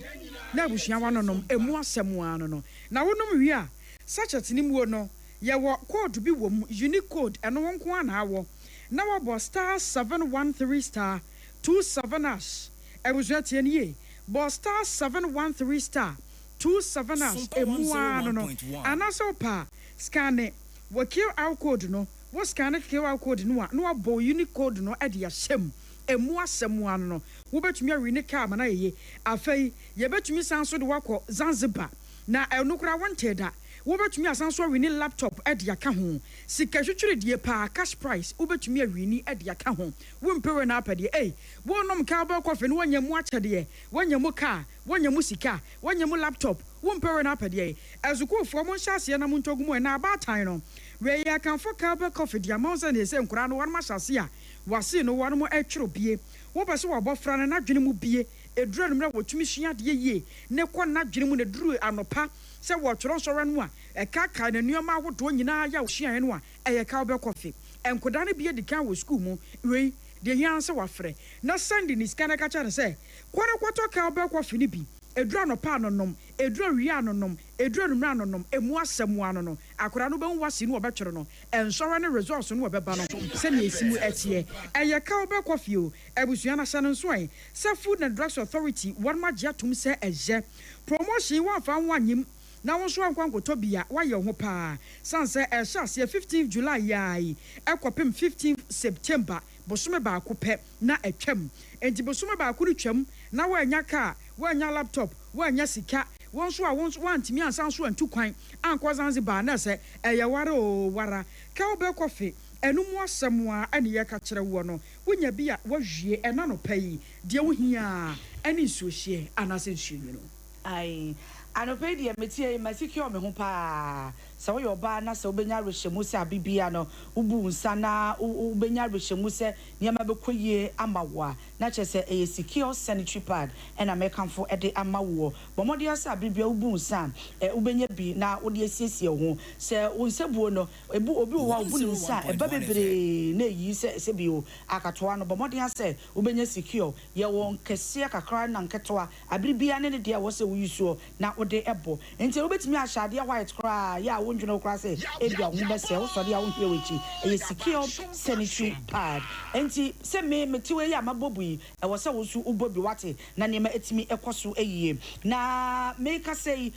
Now we shall one on a more someone. Now, we are such a tinimo. Ya what code to be unique code and 1 hour. Now about star 713 star 27 ash. I was at ye. But star 713 star 27 ash. A one no. And also pa scan it. What kill our code no. What scan it kill our code no. No boy unique code no at your shame. A more someone no. Who bet me a rene cam and I ye. A fay ye bet me sound so the walk Zanzibar. Now I look I wanted that. wobetumi asanso wini laptop e de aka ho sika hwetwere de pa cash price wobetumi awini e de aka ho wompewe na apede wonom ka ba kofe no wanyam achede wanyam ka wanyam sika wanyam laptop wompewe na apede azukufo mo hyase na montogumo na abatan no we ya kan fo ka ba kofe de amonza na ese nkura no wan mahyase a wase no wan mo etwero bie wo bese wo bofra na dwene mu bie eduru no mra wotumi hia de ye ne kɔ na dwene mu na duru anopa se wo tworo sɔre no a ɛkaka na nneɛma ahodo nyinaa ya wo hia no a ɛyɛ ka wo kofe enkoda no bie de kan wo school mu we de hia se wafrɛ na send ni scan ka cha ne se kwara kwato ka wo kofe ni bi eduru anopa anonom eduru wi anonom eduru no anonom emu asɛmu anono akora no be wase no obɛtwere no ensɔre ne resource no obɛba no se ne esimu etie ɛyɛ ka wo kofe o abusua na hyɛ no nso ɛ se Food and Drugs Authority wɔn ma gye atum se ɛyɛ promotion wa fa ho anyim na won so ankwankoto bia wa ye ho pa sanse ɛhyɛ 15th July yai ɛkɔpem 15th September bosome ba akopɛ na atwam enti bosome ba akuru twam na wa anya ka wa anya laptop wa anya sika won so a won antimi ansan so antu kwan ankɔ Zanzibar na sɛ ɛyɛ wara o wara ka wo be kofe enu mu asɛm a ane yɛ ka kyerɛ wo no wonya bi a wahwie ɛna no pɛyi deɛ wo hia ane nsuohye anase nsuo no ai anope dia metie masiki me ho pa sa wo yoba na sa obenya rehemu se abibia no ubu nsa na ubenya rehemu se niam abekoyie amawa na chese secure sanitary pad ena mekanfo ede amawo bomode asa abibia ubu nsa ubenya bi na wode asiesie ho se wonsebuo no ebu obi wo ubu nsa eba bebre na yi se bio akatoa no bomode asa ubenya secure ye won kese kakra na nketoa abibia ne de wo se wo yusuo na ode ebo enti obetimi ahade white kra ya wondweno kra se ebia ho bese wo sori a wo hwe wechi secure sanitary pad enti se me metiwe ya mabobu yi e wo se wo su ubobi wate na nema etimi ekoso eyie na make say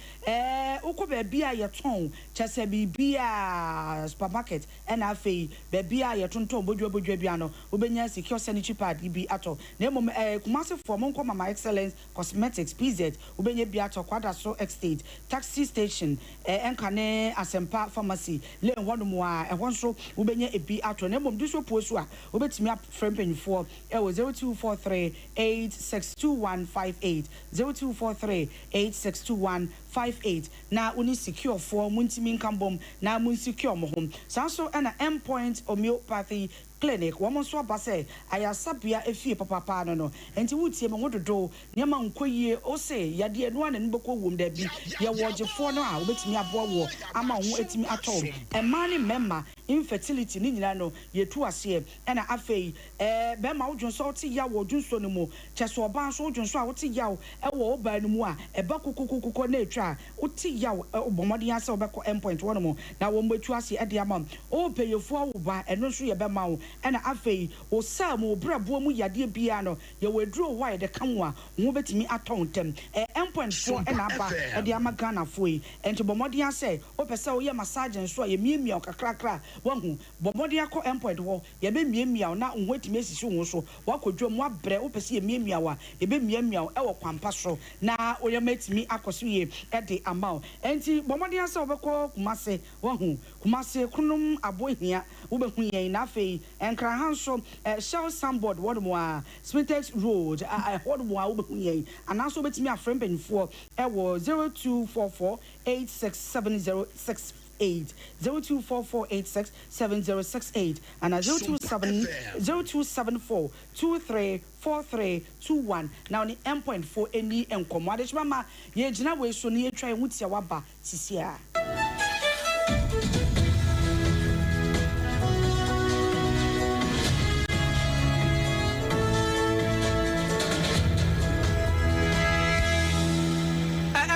ukoba bia ye ton chese bibia supermarket na afei bia ye tonton bodwa bia no obenya secure sanitary pad bi ato na mom kumase for monko mama excellence cosmetics PZ obenya bia ato kwada so estate taxi station enkane asempa pharmacy le nwonom a ehonso obenya ebi ato na mom diso posu a obetimi afrempenfo e wo 0243862158 0243862158 na uni secure for muntimi nkambom na mun secure mo hom sanso na endpoint homeopathy clinic woman so abase ayasabia efie papa no enti wutie me wododo nyama nkoyie o se yade enu ana nbekọ wom da bi ye wojefo no a obetimi aboa wo ama ho etimi atọ emani memma infertility ni nyina no yetu ase na afei be ma wodwonso oti ya wodwonso no mu cheso oba so wodwonso a oti ya wo oba no mu a eba kokokoko na etwa oti ya obomode ya se obekọ endpoint wo no mu na wo mbetu ase de ama o peyefo wo ba eno so ye be ma wo ena afei o samu brabo mu yade bia no ye wedro why de kanwa wo betimi atontem endpoint for ena aba de ama Ghana foi enti bomode ya se o pese o ye massage nso ye miemia kakrakra wahu bomode ya ko endpoint ho ye be miemia na wo etimi asisi wo so wakodwo mu abre o pese ye miemia wa ye be miemia e wo kwampa so na o ye metimi akoso ye de ama enti bomode ya se obekọ kumase wahu kumase kunum abohia wo behu yen na afei enkra hanso shell sandboard wodmo Smiths Road wodmo wo behu yen anaso betimi afrempenfo e wo 0244867068 0244867068 and 0274234321 now ni endpoint for any enkomo adechama ye gina we so ni etwa ehutia waba sisia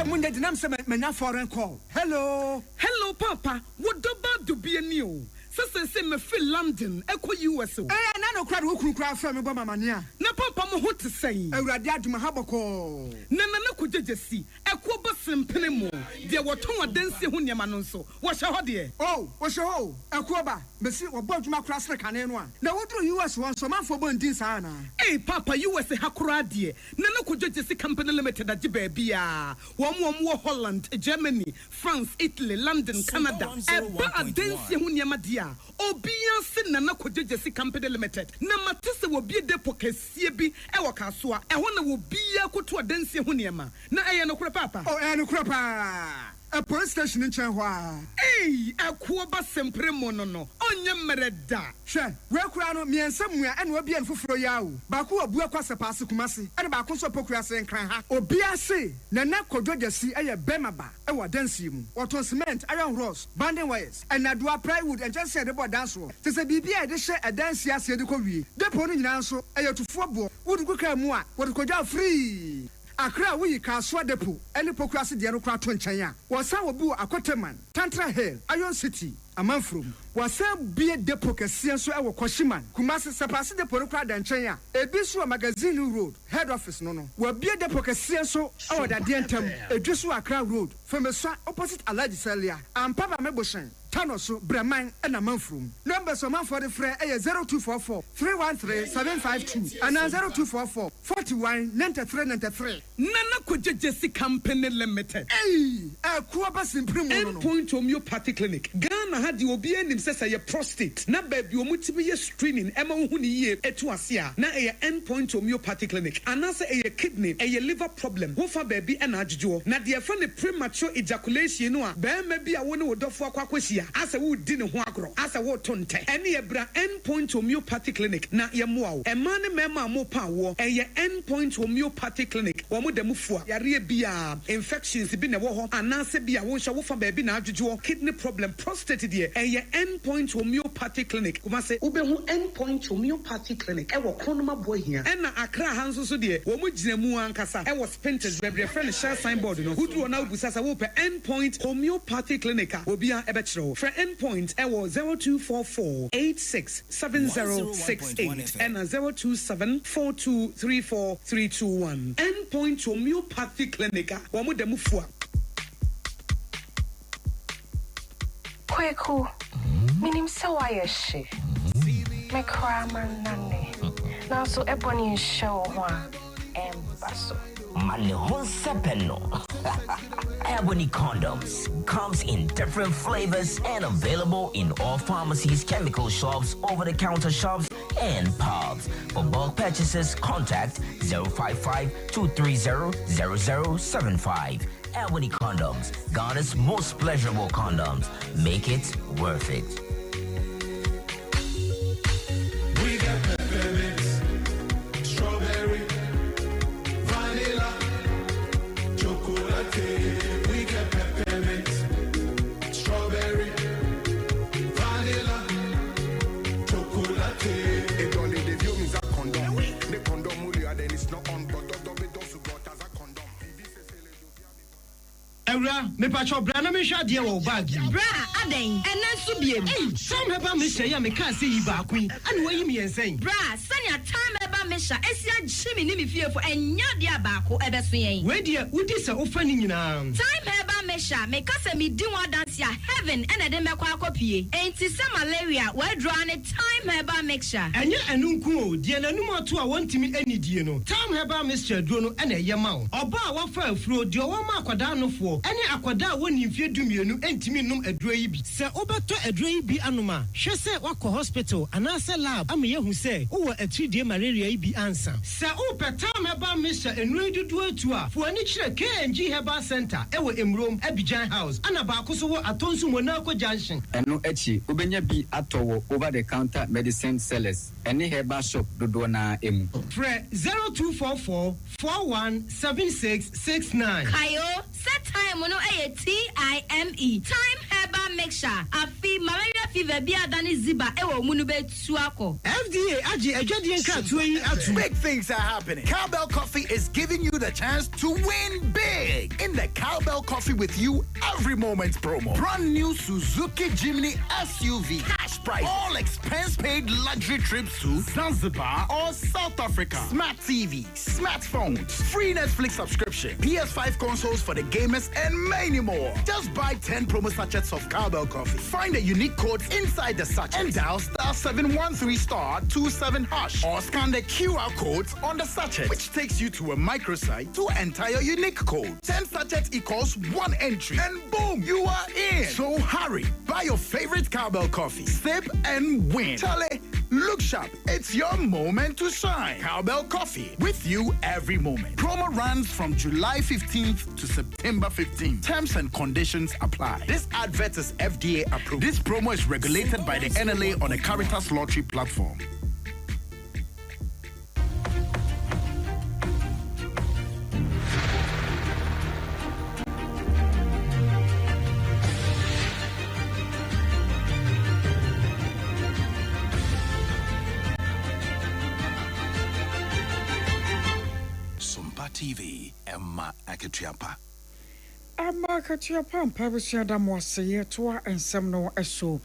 Munde dinam se menya foreign call. Hello papa, what do be new? Se me feel London, eko US. Na no crowd wo kura from me ba mamania. Na papa mo ho te sei. Awurade aduma haboko. Na ko jejesi, eko ba simpene mo de woton adansi ho niam no nso wo hye ho de oh wo hye ho akuoba besi wo bodwuma kura sere kane no a na wodru US won so manfo bondin saa na eh papa US hakura de na no kojojesi company limited age ba bia wo Holland, Germany, France, Italy, London, Canada eba adansi ho niam de a obia se na kojojesi company limited na matese wo bie depo kasie bi e wo kasoa e ho na wo bia koto adansi ho niam na eye no kura papa oh no kura pa a police station in Chanhua. Hey, a kuoba sempre monono. Onye mereda. She, we kura no me somewhere and we be en fufuro yawo. Baku abua kwasa pass kumase. And baku so pokura se nkran ha. Obia se na kodojesi eye bemaba e wa dance mu. Waton cement, iron rods, banding wires, and adua plywood and just said about dance roll. Te se bibia e de she a dance ya se de ko wie. Depo no nyina so eye tufo bo. Wo du ka mu a, wo ko free. Akra we Kaswa Depo, any pokrasi de Anokra Tonchaya, was our boo Akoteman, Tantra Hill, Iron City, a man from, was some beer depo Kasian so our Koshiman, Kumasi Sapasi de Porokra dan Chaya, a Biswa Magazine Road, head office no, were beer depo Kasian so our Dientum, a Joshua Accra Road, from a opposite Aladi Celia, and Papa Meboshan. Tanoso, Breman, and a month room. Numbers of man for the fray 0244 313 752 and 0244 41 93 93. Nana Kojesi Company Limited. Hey, a Kuabas in Endpoint Homeopathy Clinic. Ghana had the Obian himself a prostate. Na baby, Omutibi screening, Emma Huni, Etuasia, na a Endpoint Homeopathy Clinic. Anasa a kidney, a liver problem. Wofa baby and Ajo. Na dear friend premature ejaculation, no, bear maybe I want to do for Quaquasia. As a wood dinner huagro, as a wood tonte, any ebra endpoint homeopathy clinic, na yamuao, a man mema mo power, a endpoint homeopathy clinic, or mudemufua, yaria bia, infections been a war, and nasa bia won't show for baby na juju, kidney problem, prostate dear, a endpoint homeopathy clinic, umase ubehu endpoint homeopathy clinic, I will conoma boy here, and Accra Hanso so dear, Womujinemu Ankasa, I was painted, baby, friend, share signboard, who do now Busasa Wope endpoint homeopathy clinic, will be a betro. For endpoint, I was 0244 867068 and 027 4234 321. Endpoint homeopathy clinic. Wamu demufua. Kweku, minim sawa yeshe. Me kraman nane. Now so ebony show one embasso. Malihonsepeno. Ebony condoms comes in different flavors and available in all pharmacies, chemical shops, over-the-counter shops, and pubs. For bulk purchases, contact 055-230-0075. Ebony condoms, Ghana's most pleasurable condoms. Make it worth it. We got peppermint, strawberry, vanilla, chocolate. We got peppermint, strawberry, vanilla, chocolate. It only the view means a condom. The condom will then it's not on, but don't as a condom. Ewra, me pacho bra na me hwa de wo bag. Bra, aden, enen so biem. Some heba me hye ya me ka se yi ba kwin. Ane wayi me yensen. Bra, sanya time heba me hya, esia gyimi ni me fiefo enya de abako ebeso yen. We de udi se ofa ni nyina. Time heba me hya, me ka se me di one dance ya heaven ene de mekwa akopie. Enti se malaria, we draw ne time heba mixture. Enye enu nku o, de nanum ato a wontimi anidie no. Time heba mixture duro no ene ye ma wo. Oba a wafa afuro de wo ma akwada no fo. Ene akwada woni mfie dumienu entimi num aduro yi bi. Se obeto aduro yi bi anoma, hwe se wakọ hospital anase lab am ye hu se wo atridie malaria yi bi ansa. Se o petam heba mixture enu dudu atu a, fo ani kire KNG Herbal Center ewo Emrom Abidjan House. Ana ba akoso wo atonsu Monaco Junction. Eno echi obenya bi atowo over the counter medicine sellers. Ene herbal shop dodo na emu. Fre 0244 417669. Kayo, set time no TIME. Time herbal mixture. Afi malaria fever bi adani ziba ewo munu betu ako. FDA aji ejadi enka tuyi atu. Big things are happening. Cowbell Coffee is giving you the chance to win big in the Cowbell Coffee with You Every Moment promo. Brand new Suzuki Jimny SUV. cash prize. All expense-paid luxury trips to Zanzibar or South Africa. Smart TVs, smartphones, free Netflix subscription, PS5 consoles for the gamers, and many more. Just buy 10 promo sachets of Cowbell Coffee. Find the unique codes inside the sachet and dial *713*27# or scan the QR codes on the sachet, which takes you to a microsite to enter your unique code. 10 sachets equals 1 entry, and boom, you are in. So hurry, buy your favorite Cowbell Coffee, sip and win. Charlie, look sharp. It's your moment to shine. Cowbell Coffee, with you every moment. Promo runs from July 15th to September 15th. Terms and conditions apply. This advert is FDA approved. This promo is regulated by the NLA on a Caritas Lottery platform. Sompa TV, Ade Akye Abia. Ade Akye Abia pabusha da mwase toa ensem no eso.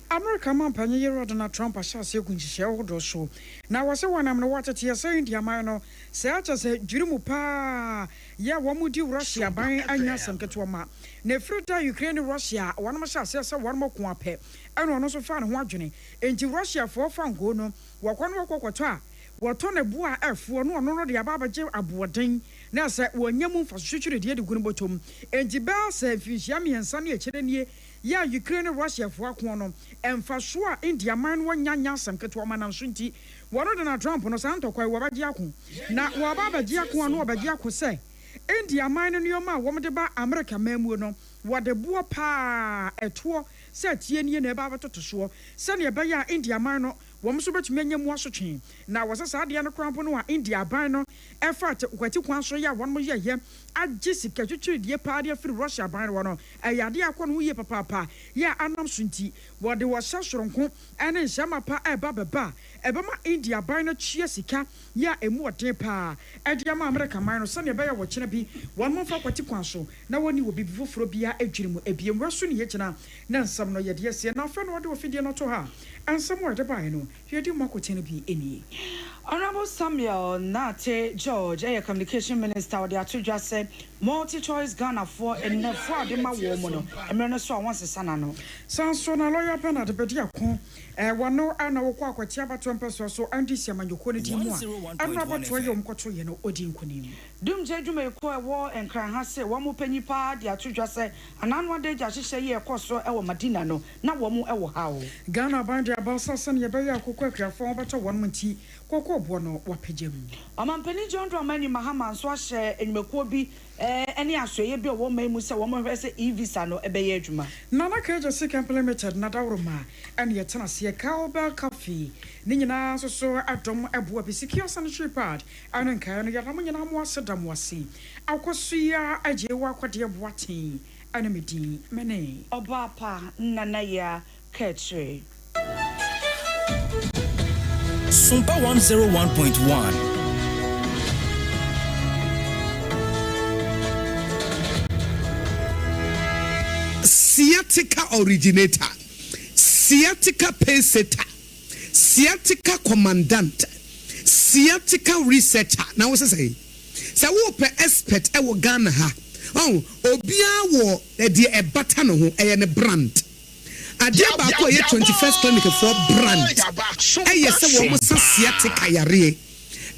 America man panye Donald Trump ashase gunjihye odo so. Na wase wanam no watete yesa India man no se acha se jurimu pa ya wamudi Russia ban anya samketo ma. Na frida Ukraine Russia wanam ashase se wanam ko apɛ. Eno no so fa ne ho adwene. Enti Russia for fan go no wakwan wakɔkɔtɔ a wato ne bua F1 no no de ababaje aboden na se wonyamu mfasotwetwe de de gunu botom enti ba se fihia miensa ne ekere nie ya Ukraine Russia fo akon no emfaso a India man wonyanya samketo ma nanso nti wono Donald Trump no santokwa wabaje akon na wababaje akon no wabaje akon se India man no yoma wo mde ba America mamu no wade buo pa eto se tie nie na ba batoto so se ne ba ya India man no wo mso betumi anyam asotwe na wosasa ade no krampo no a India ban no effort kwati kwan so ya won mo ye agye sika twetwe die pa de free Russia ban no ayade akọ no ye papa ya anam sunti wode wo sasronko ene nhyama pa eba beba ebema India ban no chie sika ya emu ode pa ade ama America man no se ne be ya wo kene bi won mo fa kwati kwan so na woni wo bibi foforo bia adwirimu ebiem waso ne ye kina na nsam no ye de se na fa no wode wo fidie no to ha ansam wo de ban no yedi makotene bi eni. Honorable Samuel Nate George, Communication Minister, the Atudra said multi-choice Ghana for and for the Mawomono. And when I saw once a sanano. Sansona lawyer Penna the Bediacon, one no Anna Wakwa Tiaba Trumpers or so anti Siaman Yokoni more. And Robert William Cotoyano Odin Kunim. Doom Jedume Koa War and Kranhase, one more penny pa, the Atudra said, and on one day Jashisha ye Cosso Ewa Madina no, not one more Ewa how. Ghana Bandia Balsasan Yabaya Kuka for about 1 month. Koko bono wapejem. Amampeni John Dramani Mahama so share in Mekobi any aswe bi wo mai musa wo mo hwese e-visa no ebeye adwuma. Nana Kaja Sik implemented na dawroma and ye tena se Cowbell Coffee. Ni nyina so adom eboa bi secure sanitary pad anu nkai no yadam nyina mo asedam wase. Akoso ya agye wa kwade boaten anu medi mene. Oba pa nana ya Ketre. Sompa 101.1. Sciatica originator, sciatica paysetter, sciatica commandant, sciatica researcher. Now what's say? Say wo pe expert e wo Ghana ha. Oh, obia wo e de bata no ho e ne brand. Ade Akye Abia 21st clinic for brand. Yes, say wo so sciatica yare.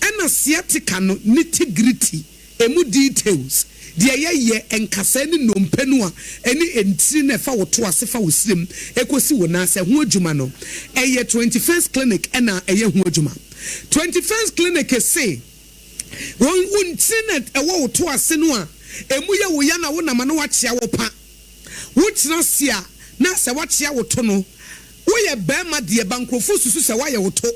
And sciatica no nitty-gritty, emu details. Dia ye enkasa ni nompe no a eni entiri na fa woto ase fa wosirem ekosi wona se ho adwuma no eye 21st clinic ena eye ho adwuma 21st clinic say won untinet ewo woto ase no a emu ye wo ya na wo na ma no wa chia wo pa wo tira sia na se wa chia woto no wo ye ba ma de bankrofo susu se wa ye woto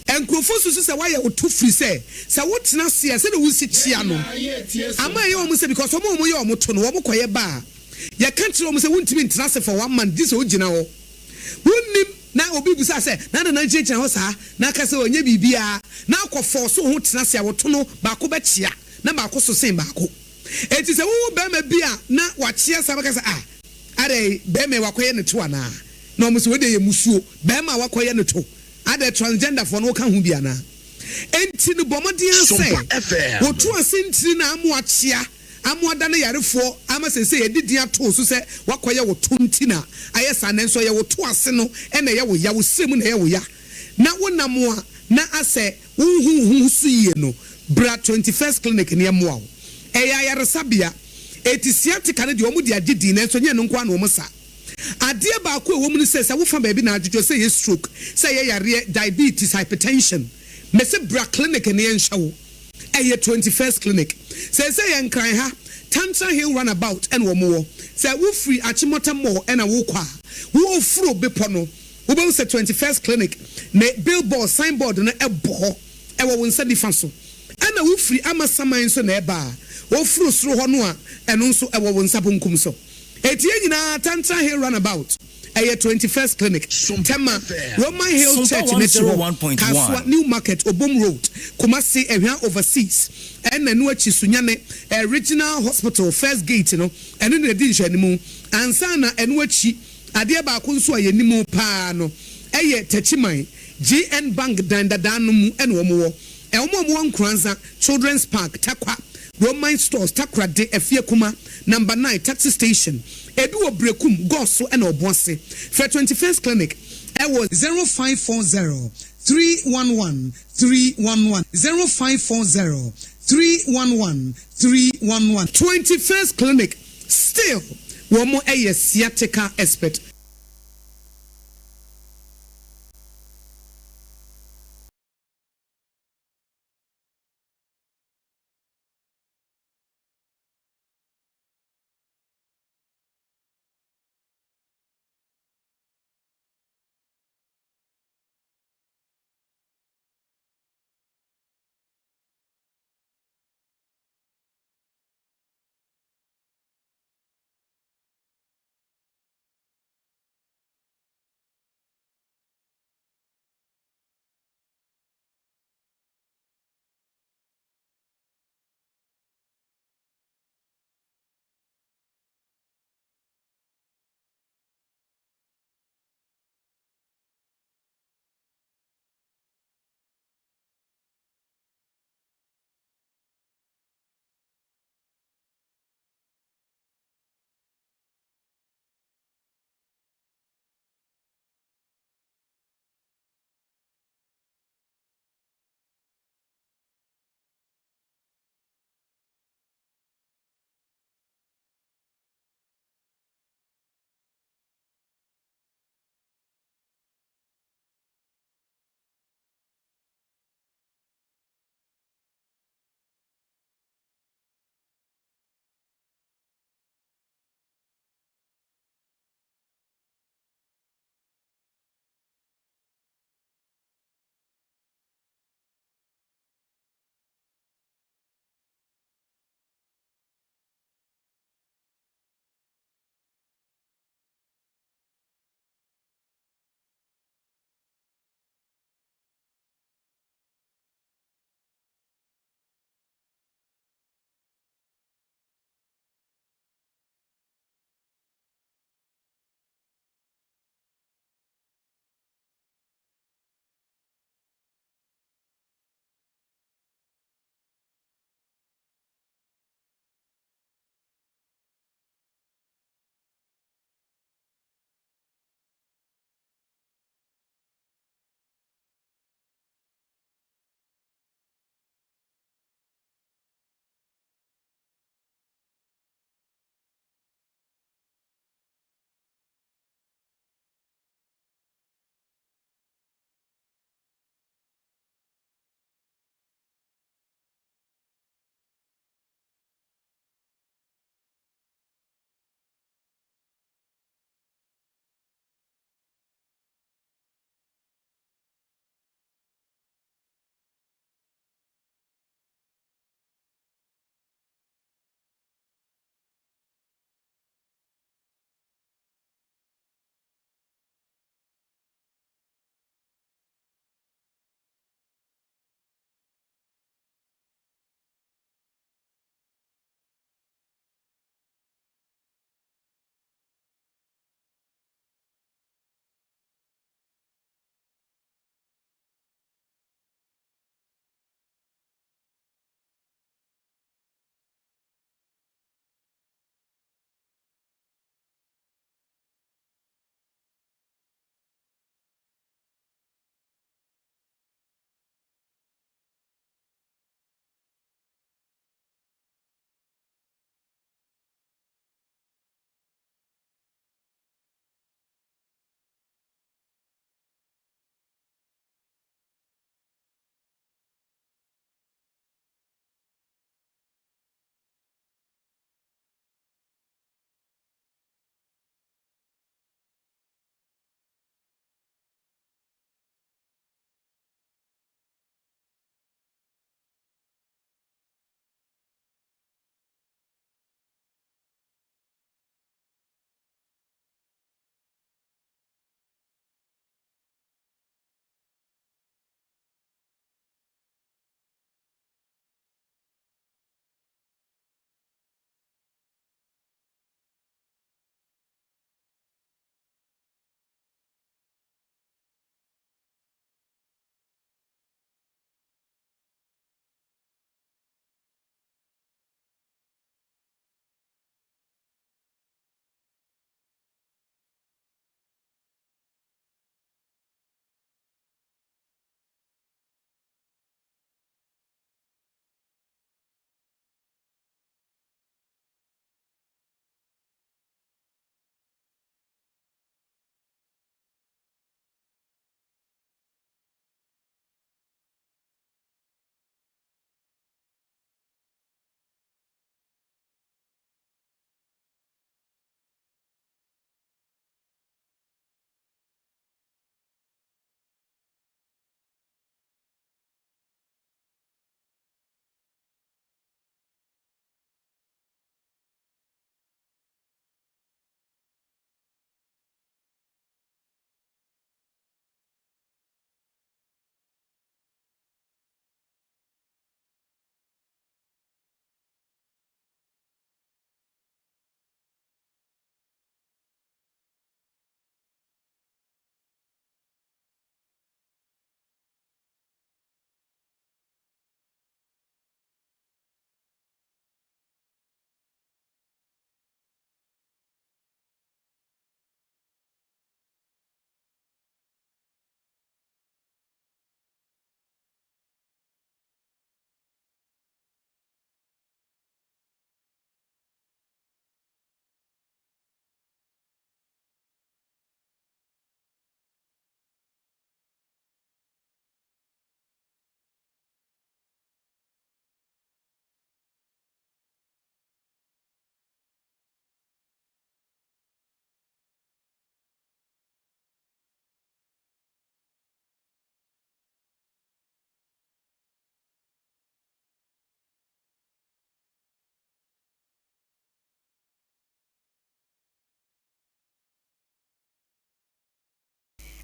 enkrofo susu se wa ye woto free se wo tira sia se de wo si chia no ama ye omo se because omo ye omo to no omo koye ba ye kan tire omo se wontimi ntira se for 1 month this o gina ho wonnim na obi busa se na na nchechira ho sa na ka se onye bibia na akofo so ho tira se woto no ba ko ba chia na ba ko so sen ba ko enti se wo ba ma bia na wa chia sa ba ka se are be me wa koye ne to ana na omo se we dey musuo be ma wakoye no to ade transgender for no ka hu bia na enti no bomoden say wotu asentiri na amoachia amoada na yarefo ama sese yedidi ato so se wakoye wo tonti na ayesa na nso ye wo to ase no e na ye wo ya wo semu na ye wo ya na wonamo a na ase hu suye no bra 21st clinic ne mo awo eya yaresabia etisiatika ne de omo de agidi na nso nye no nkwa na omo sa ade ba ko ewo mu ne se wo fa ba bi na adwo se ye stroke se ye yare diabetes hypertension me se bra clinic ne nhyawo eye 21st clinic se ye nkran ha Tantra Hill runabout and womo se wo free Achimota Mall and a wo kwa wo ofuro bepo no wo be se 21st clinic ne billboard signboard na ebo e wo nsa difa so ana wo free amasaman so na eba wo furu soro ho no a eno nso e wo nsa bonkum so etie nyina Tantra Hill runabout eye 21st clinic Tema Roman Hill Church Kaswa New Market Obom Road Kumasi ehwa overseas and na no achi sunyane regional hospital first gate no eno na di nhwanimu ansa na eno achi ade ba ko nso ayenimu pa no eye tachiman GN Bank dandadanu mu eno omo omo nkranza Children's Park Tarkwa Roman Stores Takra de Efie Kuma number 9 taxi station ebi wo brekum goso and obonse for 21st clinic I was 0540 311 311 0540 311 311 21st clinic still one more a sciatica expert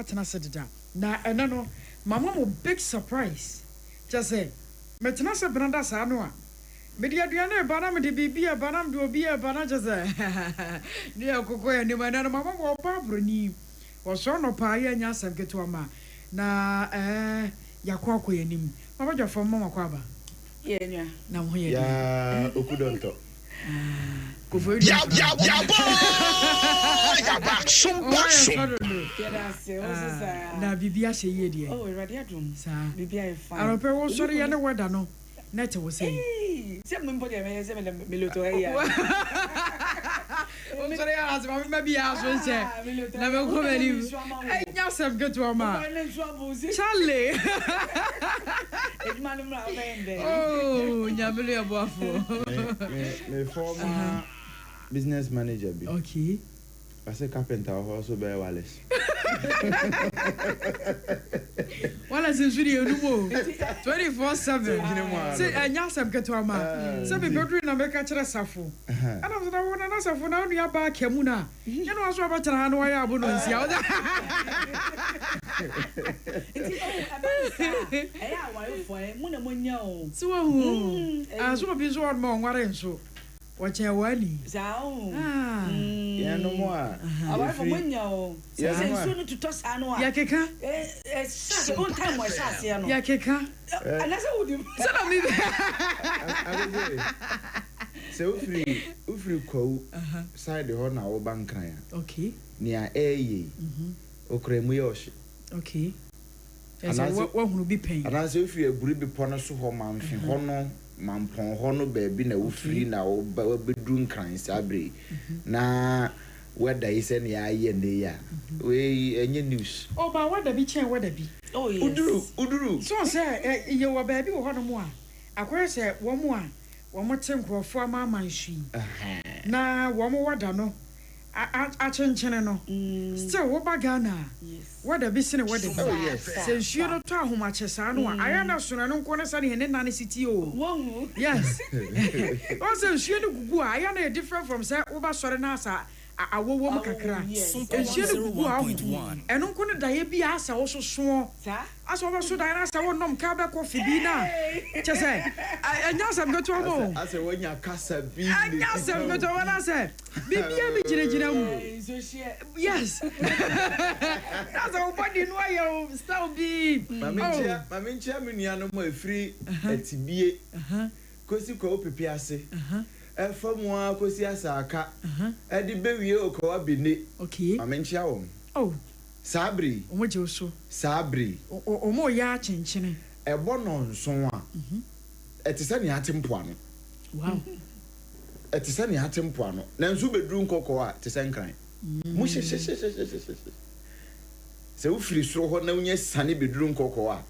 atena se deda na eno no mama mo big surprise just say metena se benada sa no a medi aduane ba na medi bibia ba na medi obi ba na just ni akoko ya ni mana no mama mo pa broni wo so no pa ya nya asem keto ama na yakwa akọ yanim mama jafo mama kwa ba ye nya na mo ye ya okudonto Ya Sompa. Na bibia se ye de. Oh, ready adum. Sa. Bibia e fine. Aro pe wo sori ya na weda no. Na te wo say. Se mo mpo de me se me loto ya. O sori ya as ma bia so se. Na me ko me ni. Ai nya sem geto ma. Charlie. Ejuma no mra bende. Oh, nya me le boafo. Me former business manager be. Okay. I say carpenter also be Wallace. Wallace is really no more. 24/7. Say anya sam keto ama. Say be bedroom na make kire safo. Ana so na wona na safo na nua ba kemu na. Ye no aso ba kire ha no ya abo no nsia. Eya wa yo fo e mu na mo nya o. So hu. Aso bi so on mo nware nso. Wache wani. Zao. Ya no mo a. Aba fo mo nya o. Se so no tuto sa no a. Ya keka. Se on time mo sa se no. Ya keka. Ana se wo dim. Se na mi. Se ufri ko side ho na wo bankran ya. Okay. Ni a eye. Okra mu yoshi. Okay. Esa wo hunu bi pen. Ana se ufri eguri bi pono so ho manfi ho no mampon ho no baabi na ufri na wo bedu nkran sabre na weda ise na ya ye ne ya we enye news o ba weda bi chen weda bi oh yes uduru so say ye wo baabi wo ho no mo a akwere se wo mo a wo mo te nkrofo ama manhwi na wo mo weda no a chenchene no still wo ba Ghana weda bi sene weda bi se nsuo no to ahoma chesa no a aya na sona no nko na sa ne na ne city o yes o se nsuo no gugu a aya na different from say wo ba sore na asa awowo mu kakra nsuo no gugu a eno nko ne daye bi asa wo soso asa wo so daye na asa wo nom ka be kofi bi na chese anya sam goto mo asa wo nya kasa bi anya sam goto wona se bibia bi jina mu yes that's our body no ayo still be mami nchia me nua no mo afiri atibie kosi ko opipi ase famu a kosi asaka edi bewie okowa bene okay mami nchia wo oh sabri omo je oso sabri omo ya chenchene ebo no nson a etise ne atempo ano wow etise ne atempo ano na nso bedru nkoko a tese nkran mu she se ufiri soro ho na unya sane bedru nkoko a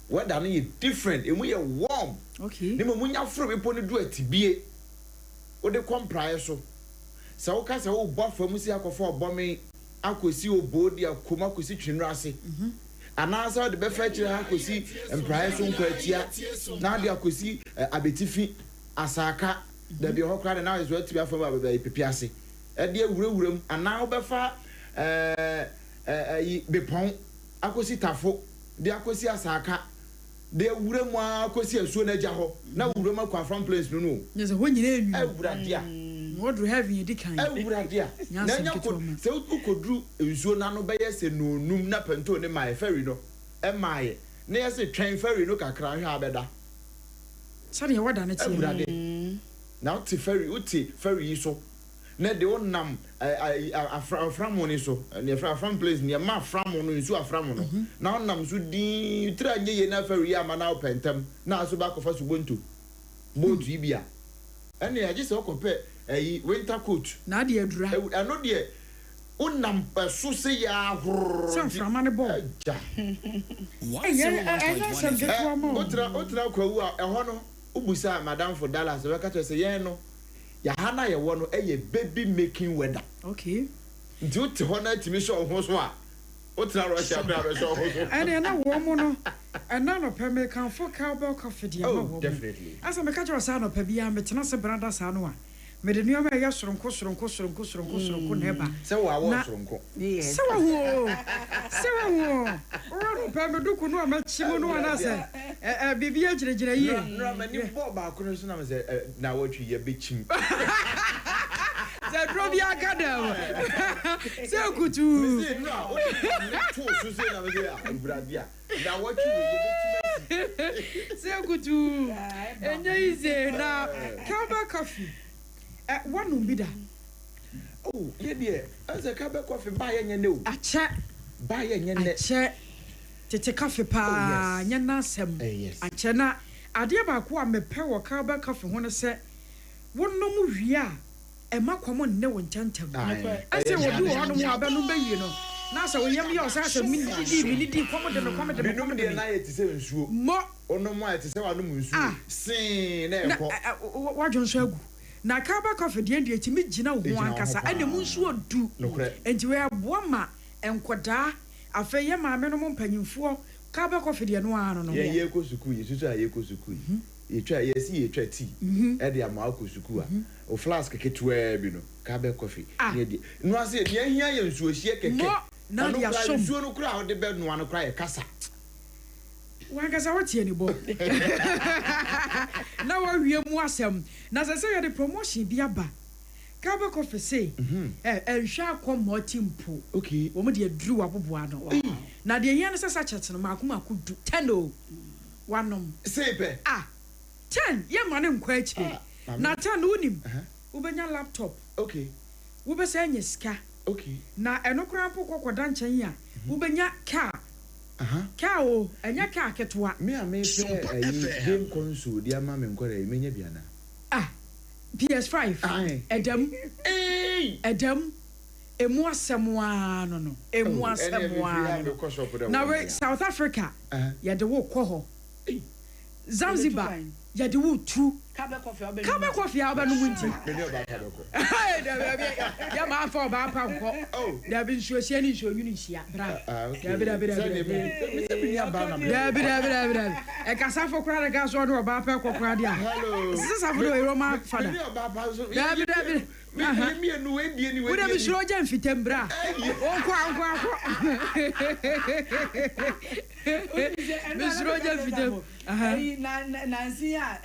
weda no ye different emu ye warm okay ne mu nya fro bepo ne du atibie o de komprae so se wo ka se wo bo afamu si akofo obomi akosi obodi akoma akosi twinru ase anasa de be fa kire akosi emprae so nkwatia na de akosi abetifi asaka da bi ho kra na zo atibi afamu ababa pipi ase e de awurawuram ana wo be fa yi bepon akosi tafo de akosi asaka de awuramu akosi asuo na gya ho na awuramu akwa from place no yes ho nyina enu awuradia what do have you dikan awuradia na nya ko se ukodru nsuo na no be yese no num na pento ne mai ferry no e mai na yese twen ferry no kakra hwa abeda sare wada na tie awurade na uti ferry yi so na de onam aframo ni so ne afram place ne ma aframo no nsu aframo no na onam so din tra nye ye na ferry ya ma na opentem na aso ba kofa so bonto boat yi bia And I just compare a winter coat. Nadia Dra. I know dear. Unam so say ya. Some from an ball. Otra kwa a hono ubusa madam for Dallas we ka to say ye no ya hana ye wo no baby making weather. Okay. Do to hono timi show ho so a otra Russia bra show ho so. And na wo mo no and na no pe me kan for cowbell coffee dia ma wo. Definitely. Asa me ka jo sa no pe bia me tena se branda sa no a. Me de nuoma ya soronko na eba. Se wo awo soronko. Yes. Se wo ro pe me duku no ma chimo no na se bibia giregyina yi. No mani bo ba ko no so na me se na watwi ye be chim. Se drobi akadam. Se kutu. Me se no o to so se na me se abrabia. Na watwi ye be chim. Se kutu. Enye ize na Kaba coffee. One umbida. Oh, yeah, dear. As a cup of coffee, buy a new. A chat. Buy a chat. Take coffee pa. Yana sem. Yes. A chena. Adia bakwa me pewa kaba coffee when I say. One no movia. A maquamon no enchanted. I say, what do one more balloon, you know. Now, so we have your size of minute, comment and comment. The number the night is 7 shoe. More or no more to 7 sing. What John Show? Na Kaba coffee the end to meet Gina Wankasa and the moon should do. And to wear Wama and Quada, a fair minimum penny for Kaba coffee the one. Yeah, Kosuku, you Kosuku. You try, yes, you try tea. Eddie Amalco Sukua. Or flask a kit where you know, Kaba coffee. No, I said, yeah, you so she can go. Now, you are so crowd the bed, no one cry a casa. Wankasa what any boy. Now we are more some. Now I say the promotion be aba. Kaba coffee say, and shall come more timpo. Okay, woman dear drew up one. Now the young such a Makuma could do 10 one say 10 young man in quite. Now 10 unim. Ubenya laptop. Okay. Ube say yes car. Okay. Now enocrampo coco dancing Ubenya car. Cow, and your car ketwa. Me, I may say a game console, dear mamma, and Korea, many Biana. PS5. Adam. A more someone, a more someone. Now, we're South Africa. Ya the walk coho. Zanzibar. Ya the wood too. Kaba coffee, Alban Winter. Ya ma for Bapa. Oh, there have been sure any show Unisia. A casa for crowd gas order of Bapa Cradia. Hello, this is a Roma father. Would have been sure Jan Fitembra. Miss Roger Fitem. Nancy, a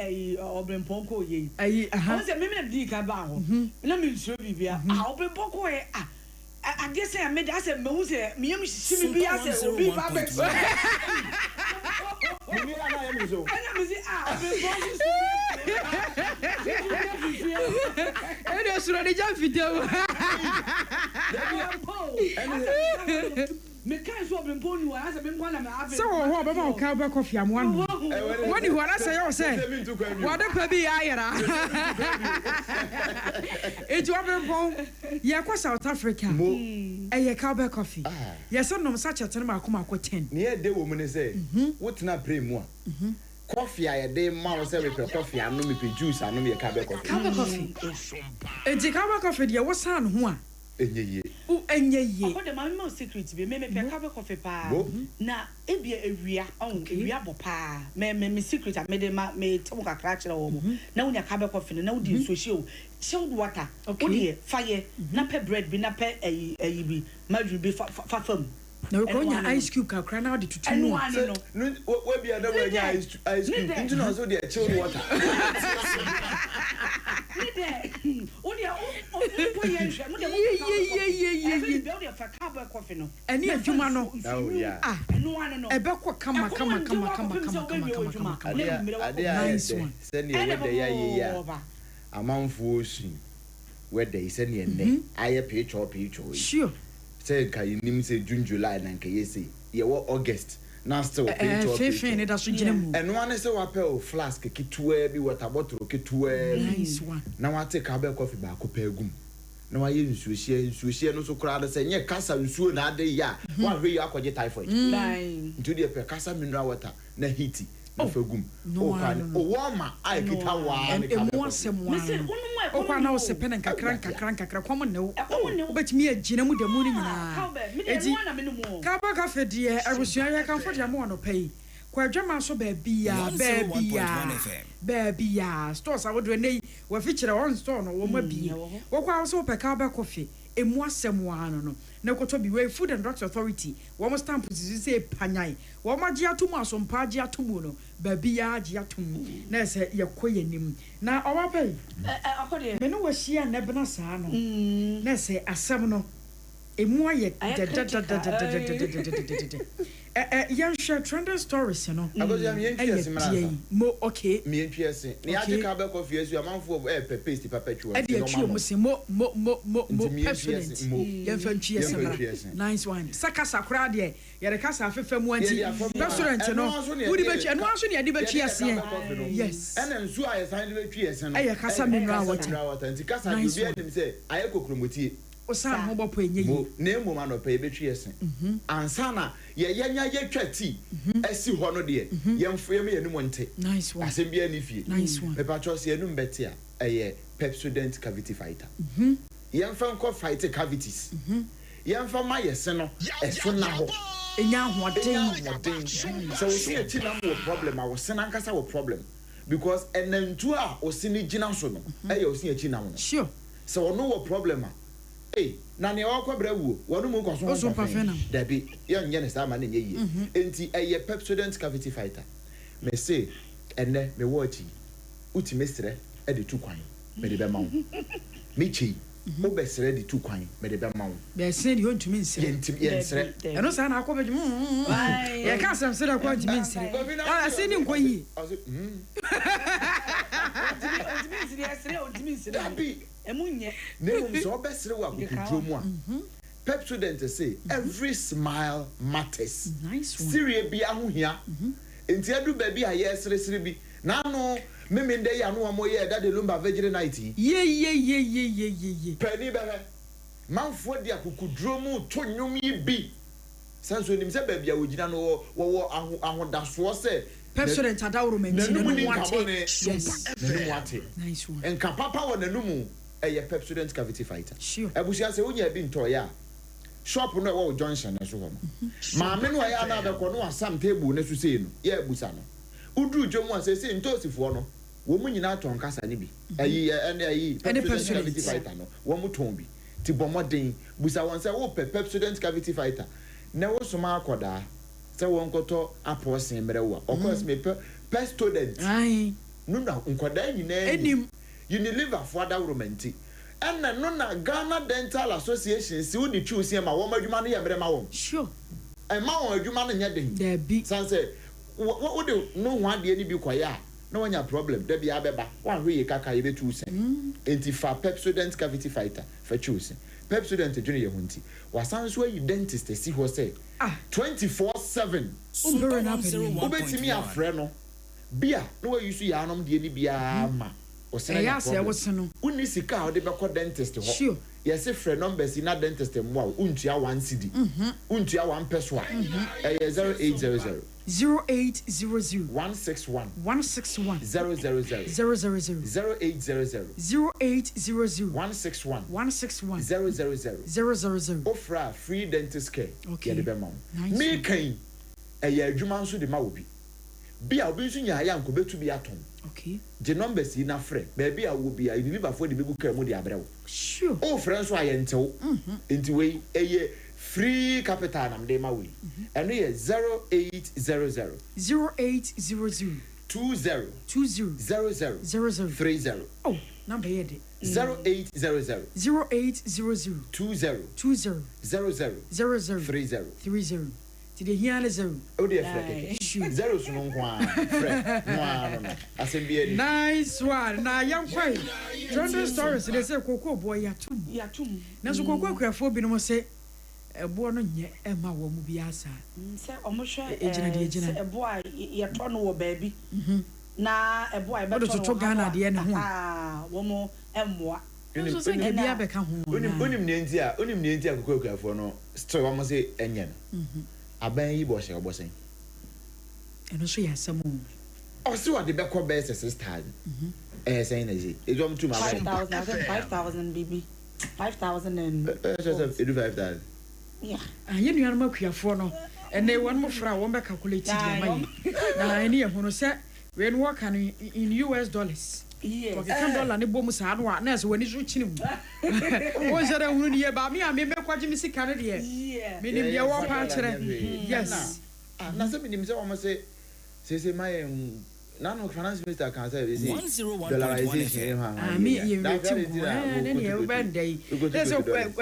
Ponko ye. I said, Mimmy Dick about. Let me show you. I'll be Boko. I guess I made us a mose. Me, she be as a be fabric. And that's what I just video. So, what about Cowboy Coffee? I'm one. What do you want to say? I say, what a baby I it's your phone. Yeah, South Africa. A Cowboy Coffee. Yes, I'm not such a time. I'll come out with 10. Near the woman is say, what's not pray more? Coffee, I a day mouse every coffee. I know me juice. I know me a Cowboy Coffee. Cowboy Coffee. It's a Cowboy Coffee. There was son who. The mamma secret be me Kaba coffee pa. Na ebia ewia on ewia bopa. Me secret I made me toka cracher o. Na unya Kaba coffee na udi so show. Chilled water. Okay. Fire. Na pe bread be na pe bi. Madri be fa fam. Na we konya ice cube kakra na odi tutu no. No we be ada we ice cube. Into no so dey chilled water. And yeah, Jumano. Oh, yeah. No one. A backward come. Nice one. Send you a month for where they send you a page or page. Sure. Say, can you name say June, July, and can you say, yeah, what August? na still pay to fefin da so gina mu and one is a wapel flask ketua bi water bottle ketua nice one na wa take abel coffee ba ko pagum na wa ye nsuohie no so kura da say nye kasa nsuo na ade ya wa hwe ya akɔgye typhoid nti de pe kasa mineral water na heat na fagum o kan o woma ai kita wa ne ka emu asɛm o kwa na o se pen nkakra kwam ne wo obetimi agina mu da mu ni nyina edi ka ba ka fe die abusua ya kan fo dia mo no pay kwa dwama so ba bia stores awodo nei wa feature on store no wo ma bia wo kwa so pe ka ba coffee emu asɛm wa no na koto bi we Food and Drugs Authority wo mo stamp say panyan wo ma gye atum asompa gye atum no ba bia gye atum na se ye koyenim na owa pay akode me no wa hia na bena saa no na se asɛm no emu aye yan share trending stories no agoja mi entwiase mara mo okay mi entwiase ni ade ka be coffee asu amanfo paste perpetual e dey twi mo se mo president yan fa ntwiase mara nice one saka sakura de ye kasa afefa mu anti restaurant no wudi be twi no anso ne ade be twiase yes ena nsu aye san de be twiase no e kasa mineral water anti kasa de bi anim se aye kokromotie osan ho bopo enye yi na emu ma no pe betwi esen ansa na ye yenya ye twati asi ho no de yemfo me yenu monte nice one asem bia ni fie nice one me patros yenu mbete a eye Pepsodent cavity fighter yemfa nko fight cavities yemfa ma yese no eso na ho enya hoden so we see a tina mo problem a wo sena nkasa wo problem because enantu a o sini gina so no eye o sini achi na mo sure so no wo problem a na ne wakobra wuo wonu mu nkoso so pafena dabi ye nye ne sama ne nye yi enti eye Pepsodent cavity fighter me say enne me watchi uti mesre e de tu kwan me de be ma wo me chi o be sre de tu kwan me de be ma wo be sre de ontumi nsre ye nsre eno sa na akobra ye ka sam sre ko ontumi nsre se ni nko yi ontumi nsre dabi emunye ne so obesere wa kudromu a Pepsodent say every smile matters nice one sirie bi ahohia enti adu ba bi a yesere bi na no memende ya no mo ye da de lumba vegere night ye pani bebe manfo dia kudromu to nwom yi bi sanso nim se ba bia wogina no wo ahodaso se Pepsodent adawro manti no wate yes nanu wate nice one enka papa wo nanumu eye Pepsodent cavity fighter sure abusia se wonya bi ntoya shop no wo junction na so ho ma me no ya na be ko no asam table na so sei no ye abusa no udru dwom a se ntosifo no wo mu nyina ton kasa ne bi ayi Pepsodent cavity fighter no wo mu ton bi ti bomoden busa won se wo Pepsodent cavity fighter na wo soma akoda se wo nkoto aposen mrewa of course me Pepsodent ai no na nkoda nyina enim Unilever for that romantic and no na Ghana Dental Association si udi choose ma wo madwuma no ye brema wo sure e ma wo adwuma no nya den there be sanse wo de no ho ade ni bi koya na wonya problem da bia beba wan hwe ye kaka ye betu sen enti fa Pepsodent cavity fighter fa choose Pepsodent dwene ye hunti wasanso ayi dentist si ho say 24/7 ubetimi afre no bia no wa yusu ya anom de ni bia ma ya se woseno uni sika o de be ko dentist ho sure yes frɛ numbers na dentist mo a untua 1 cd untua 1 peso a 0800 0800 161 161 000 000 0800 0800 161 161 000 ofra free dentist care okay de be ma me kan adwuma nso de ma wo bi bia obi nso nya ya nko betu bi atom okay the numbers na frɛ baby a wo bia Unilever for the bebu ka mu de abrewo sure o frɛ nso ayentew enti we eye free capital nam de ma we eno ye 0800 0800 20 00 30 oh number here de 0800 0800 20 00 30 the here is zero. Oh dear, zero so no nice one. Na young quite. Trending stories they say Coco boy yatum. Yatum. Na so Coco kwafo bi no say ebo no nye ema wo mu bi asa se omohwe ejina ebo a ye to no wo baabi na ebo a be to no Ghana de ne ho wo mo emmoa so se ke bia be ka ho onim ne ntia kokokuafo no still wo mo se enye no aban yi bo hye obosen eno so ya samu o se wo de be ko be 6,000 saying na ji e jom tu ma 5,000 BB 5,000 and 5,000 yeah anye nuan makuafo no ene won mo fra won be calculate the money na ene ye hono se we no work in US dollars yes okay $10 ne bom sa no na se wani so chini mu won sere hunu ne ba me be kwaje mi sika ne de yeah me nim de wo pa kire yes na se me nim se wo mo se my no finance minister can say is dollarization me you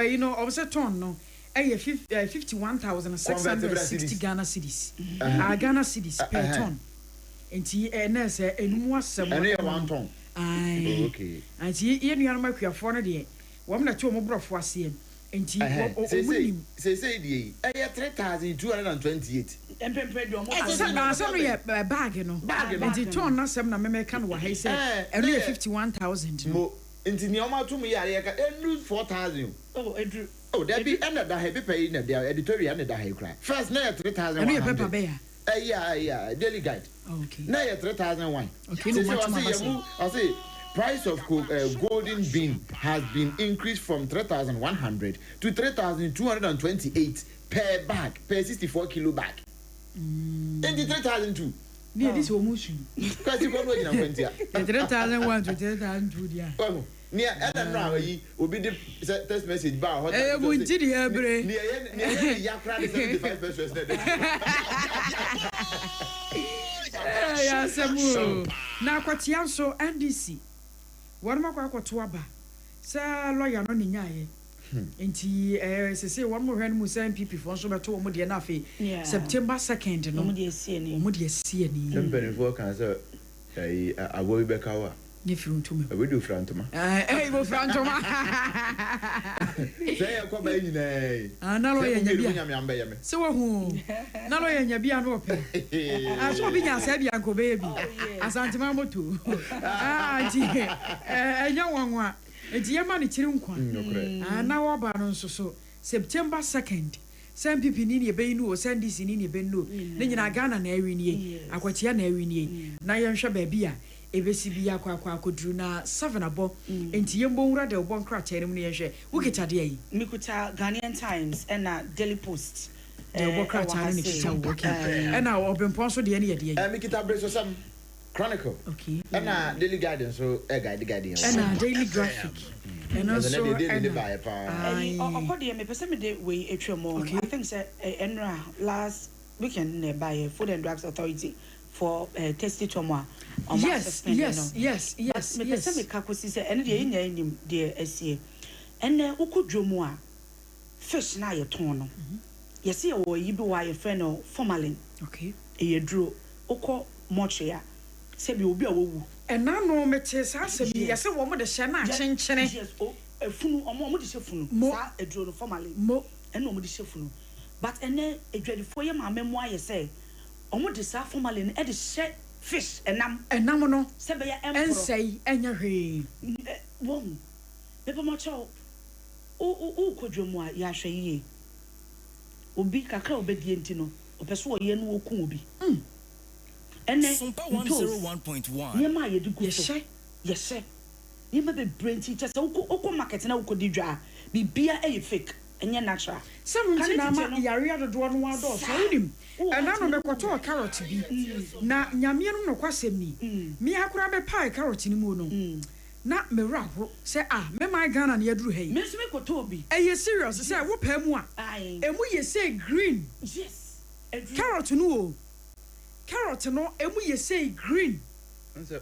you know of se ton no 51,660 Ghana cedis Ghana cedis per ton enti na se enum asem and 1 ton okay enti ye nuan makuafo no de wo na che mo brofo ase enti say die 3,228 empempe do mo asa no ye bag no enti ton na sem na me ka no wa hai say enu ye 51,000 mo enti ni o ma tum ye are ka enu 4,000 edru there be end that heavy pay na there editorial na that high cry first na 3,000 enu ye paper be yeah daily guide okay na 3,001 okay no much I say price of golden bean has been increased from 3,100 to 3,228 per bag per 64 kilo bag. 3,002. Yeah, this almost. Because you go to 3,001 to 3,002 dia. Well, near and now he will be the test message bar. Eh, we did here bre. Near Yakra 75 pesos. Yeah, Samu. Na kwatia so NDC. Wọ́n mọ̀ kọ́ to aba sẹ́ lọ́ọ̀yà no nìyàyẹ nti sese wọ́n mọ̀ hwẹ́ no mu sẹ́ MPP fọ́n so bẹ́ẹ̀ to wọ́n di ẹ̀ náà fẹ́ September 2nd no wọ́n di esi ẹni. Sẹ́mpẹ̀rẹ̀ fọ́ kan sẹ́ àwọ̀ ibẹ̀ ká wà. Nye firantuma. Ebi do firantuma. Bo firantuma. Sẹ́ yẹ kọ́ bẹ́ẹ̀ nyinaa. Na lọ́ọ̀yà nyabia. Sẹ́ wọ́n hu na lọ́ọ̀yà nyabia no ọ̀pẹ. Aso obi nya sẹ́ bi anko bẹ́ẹ̀ bi. Asantima moto. Nti enya wanwa. Nti yema ne kiri nkwa. Na woba no nso so September 2nd. Some people ni ebe inu o send this ni ebe no. Ne nyina Ghana na ewi nie. Akwatia na ewi nie. Na yenhwe ba bia ebesi bia akoduru na 7 abo enti yembo nwura de obon kra chanim ne yenhwe wukita de ayi mikuta Ghanaian Times and Daily Post de obon kra chanim ne kita okay and obempo so de ne ye de ayi mikita breso sam Chronicle okay and Daily Guardian so guide and Daily Graphic and also okode me pese me de we etwemo I think say enra last weekend ne buy Food and Drugs Authority for testing tomorrow. Yes. Me pese me kakosi say ene de nya enim de asie ene ukudwomu a fish na ye ton no yesi ye wo yi bi wa ye friend no formalin okay e duro ukọ mochia se bi obi a wowu ena no mete sa se bi yesi wo mo de hye na chenchene yes efunu omo de hye funu sa eduro no formalin ene omo de hye funu but ene edwadifo ye ma memo aye say omo de sa formalin e de hye fish enam no se be ya ensei enya hwe won bebe mo cho o kodwomu a ya hwe yiye obi kakra obedie ntino opeso ye no okun obi ene Sompa 101.1 yema ye du go yes yema be brain teacher se okọ market na okodi dwa bibia e fake enye natural some na ma yare adodo no ado so unim ena no me kwoto carrot bi na nyame no kwasem ni mi akura be pie carrot ni mu no na me rahoro se me my Ghana na yaduru hey me so me kwoto bi eye serious se wo pa mu a emu ye say green yes carrot no emu ye say green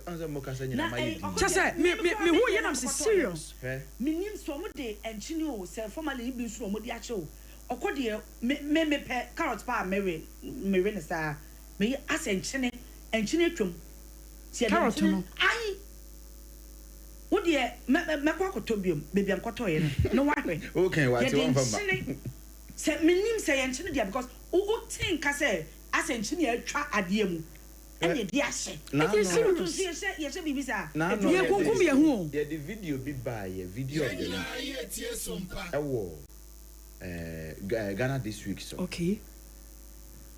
anza mokasa nyina mai just say me who ye na say serious me nim so mo de enchini o se formally bi so mo de ache o okode me pe carrot pa me ne sa me ase enchini twom se carrot no ai wo de me kwa koto biom bebi ankoto ye no wa hwe okay wa ti won fama Say minim say enchine dia because o think say as enchine ya twa ade mu. Ene dia hye. It is serious. Ye say bibi sa. Ye kunkum ye hu. Ye the video bi ba ye video of the Sompa. Ghana this week so. Okay.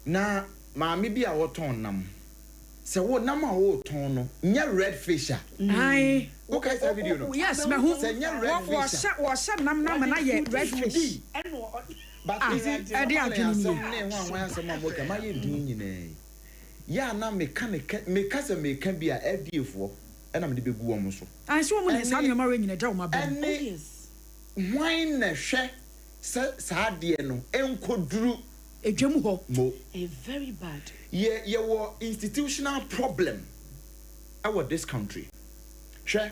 Na maami bi a woton nam. Se wo nam a wo ton no, nya red fish a. Aye. Okay, say video no. Yes, me hu. Se nya red fish. Wo nam na ye red fish. But is it Ade Akye ni ho asem am ka ma ye din nyina. Ya na mechanic me ka bi a FDF e na me de begu wo mo so. An so mo na sa me ma we nyina ja wo ma ba. Yes. Wine na hwe sa de no enkoduru edwam ho. Mo. A very bad. Ye were institutional problem our this country. Hwe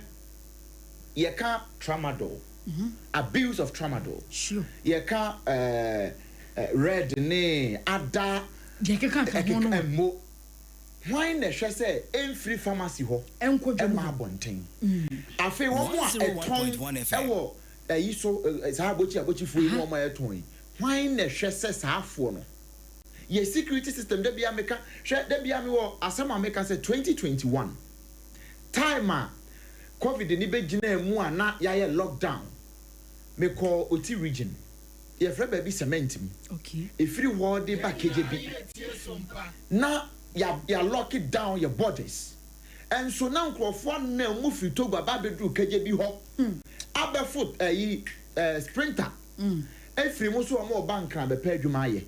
ye ka tramadol. Abuse of tramadol. Sure. Ye ka red ne ada ye ka mo. Why na hwe say free pharmacy ho enkodwam ma bonten. Afi wo mo a eton ewo yi so sa abochi fu yi mo ma eton. Why na hwe say sa afo no. Ye security system de bia meka hwe de bia me wo asema meka say 2021 time COVID ni be gina mu a na ya ye lockdown me call Oti region ye fra ba bi cement mi okay efiri wo de ba KJB na ya lock it down your borders and so now nkrofo na mu fi Togo ba bedru KJB ho abafoot sprinter efiri mu so o bank na be pa adwuma aye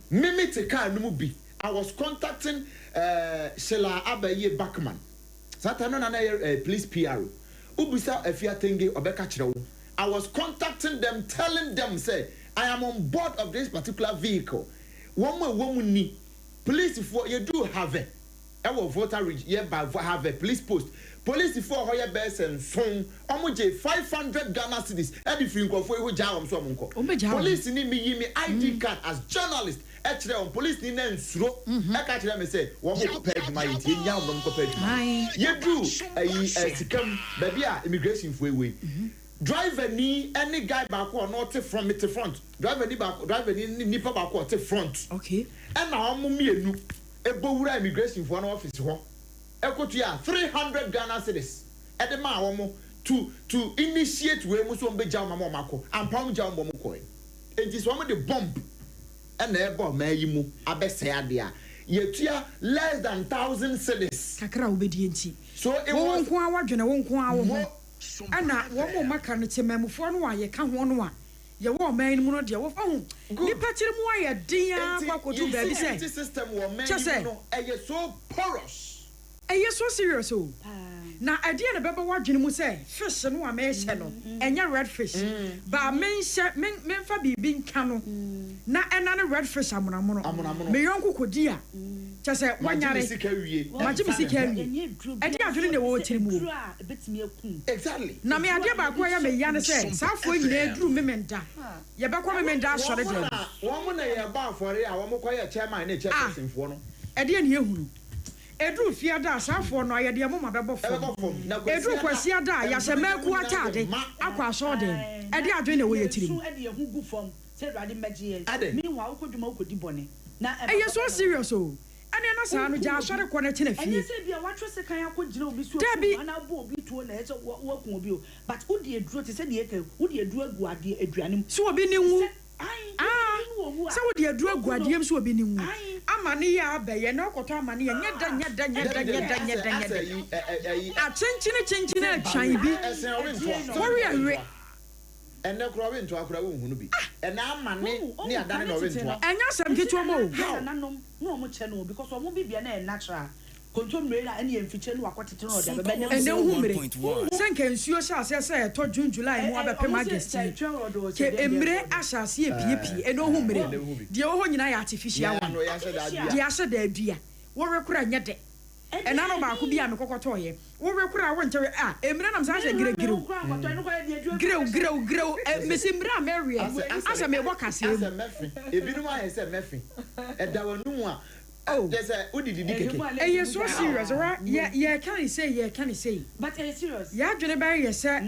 mimi te car no mu bi I was contacting Sheila Abaye Backman Satano na police PR ubisa afia tenge obeka kire wo I was contacting them telling them say I am on board of this particular vehicle one more ni police for you do have it our voter ridge ye by have a police post police for hoye best and son omoje 500 Ghana cedis e di free nkofo e ho ja am so monko police ni me yi me ID card as journalist e kire on police ni na nsuro e ka kire me say wo mo page my tie nya wo mo page my ye do sikam ba bia immigration for we driver ni any guy back or not from it front driver ni nipa back or front okay and na omo mienu ebowura immigration for no office ho ekotu ya 300 Ghana cedis e de ma wo to initiate we mu so mbeja ma mo mako ampam ja mo ko enti so mo de bomb e na e bo ma yi mu abese ade a yetua less than 1,000 cedis kakra obedi enti so e won ko awadwene won ko awo ho ana wo mo maka no temamufo no aye ka ho no a ye wo man mu no de wo fa ho nipa kire mu aye din akwakotu ba bi say system wo man mu no e so porous e so serious o na ade na beba wadwene mu say fish no a me hye no enya red fish ba men fa bibi nka no na ena no red fish amonamono me yonko kodi a chese wanyare majimi sika wi ade adwene ne wo tiri mu exactly na me ade ba ko ya me ya ne say safo nyina duru memenda ye be ko memenda asore de wo mo na ye ba afore a wo mo ko ye chairman na chairperson fo no ade ne ehuru edru fiada asafo no ayede mo mabebo fo edru kwasiada ya se meku atade akwa so de ade adwene ne wo ye tiri mu ade ye hugu fom se rade meje meanwhile ukoduma ukodi bone na e so serious o ane na sa no ja asore ko na kine fie ene se bia watwe se kan akogina obi so ana bo obi tuo na ezo wo kun obi o but udi eduro te se de eke udi eduro agu ade aduane so obi ni wu so udi eduro agu ade so obi ni wu amane ya abaye na okoto amane ya nyeda a chinchine atwan bi worry awe ene kro we nto akora wo hunu bi ene amane ni adane no we nto enya sam ketu mo nanom no mo che no because omo bibia na natural kontomre na ene emfiche no akotete no de be nya ene humre senke nsuo sha se to June July mu abepe majesty ke emre ashase epie ene humre de wo ho nyina ya artificial one de ashe da adua wo rekura nyede ena no ba ko bia me kokoto ye wo rekura wo nche emre nam sa se grew mesimbra mary asa me bokase ebinu aye se mefi edawanu a there's a udidi keke you so serious right yeah can you say but are serious ya dwene ba ye say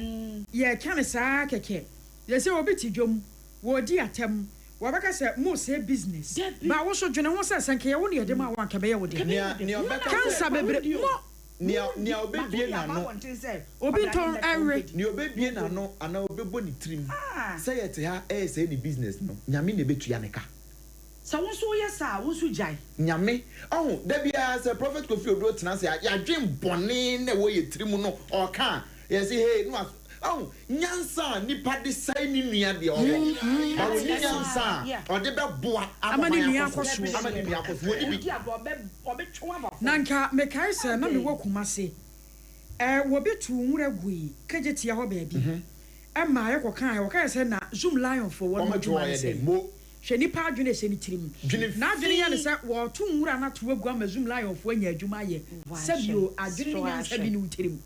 yeah can say keke ye say obi tidwom wo di atem wabaka say mo say business ba wo so dwene ho say sanke ye wo ne yede ma wanka be ye wo de cancer bebre mo nia obebie na no obi ton enre ni obebie na no ana obebo ni trim say yet ha say ni business no nyame na betua ne ka sa wo so ye sa wo so jai nyame oh da bia say prophet Kofi Oduro tena say ya dwen bone na wo ye trim no o ka ye say hey no oh nyansa nipa de sai ni nua de o ba wo nyansa o de be boa amani nua akoso wo ni bi nanka me kai say na me wakuma se wo betu nwura gui kajetia ho ba bi ma ye kokan wo kai say na zoom lion for one more say hwe nipa adwene se ni tirim na adwene ya ne say wo to nwura na to wagu ama zoom lion for anya adwuma ye sabio adwene ya sabi ni tirim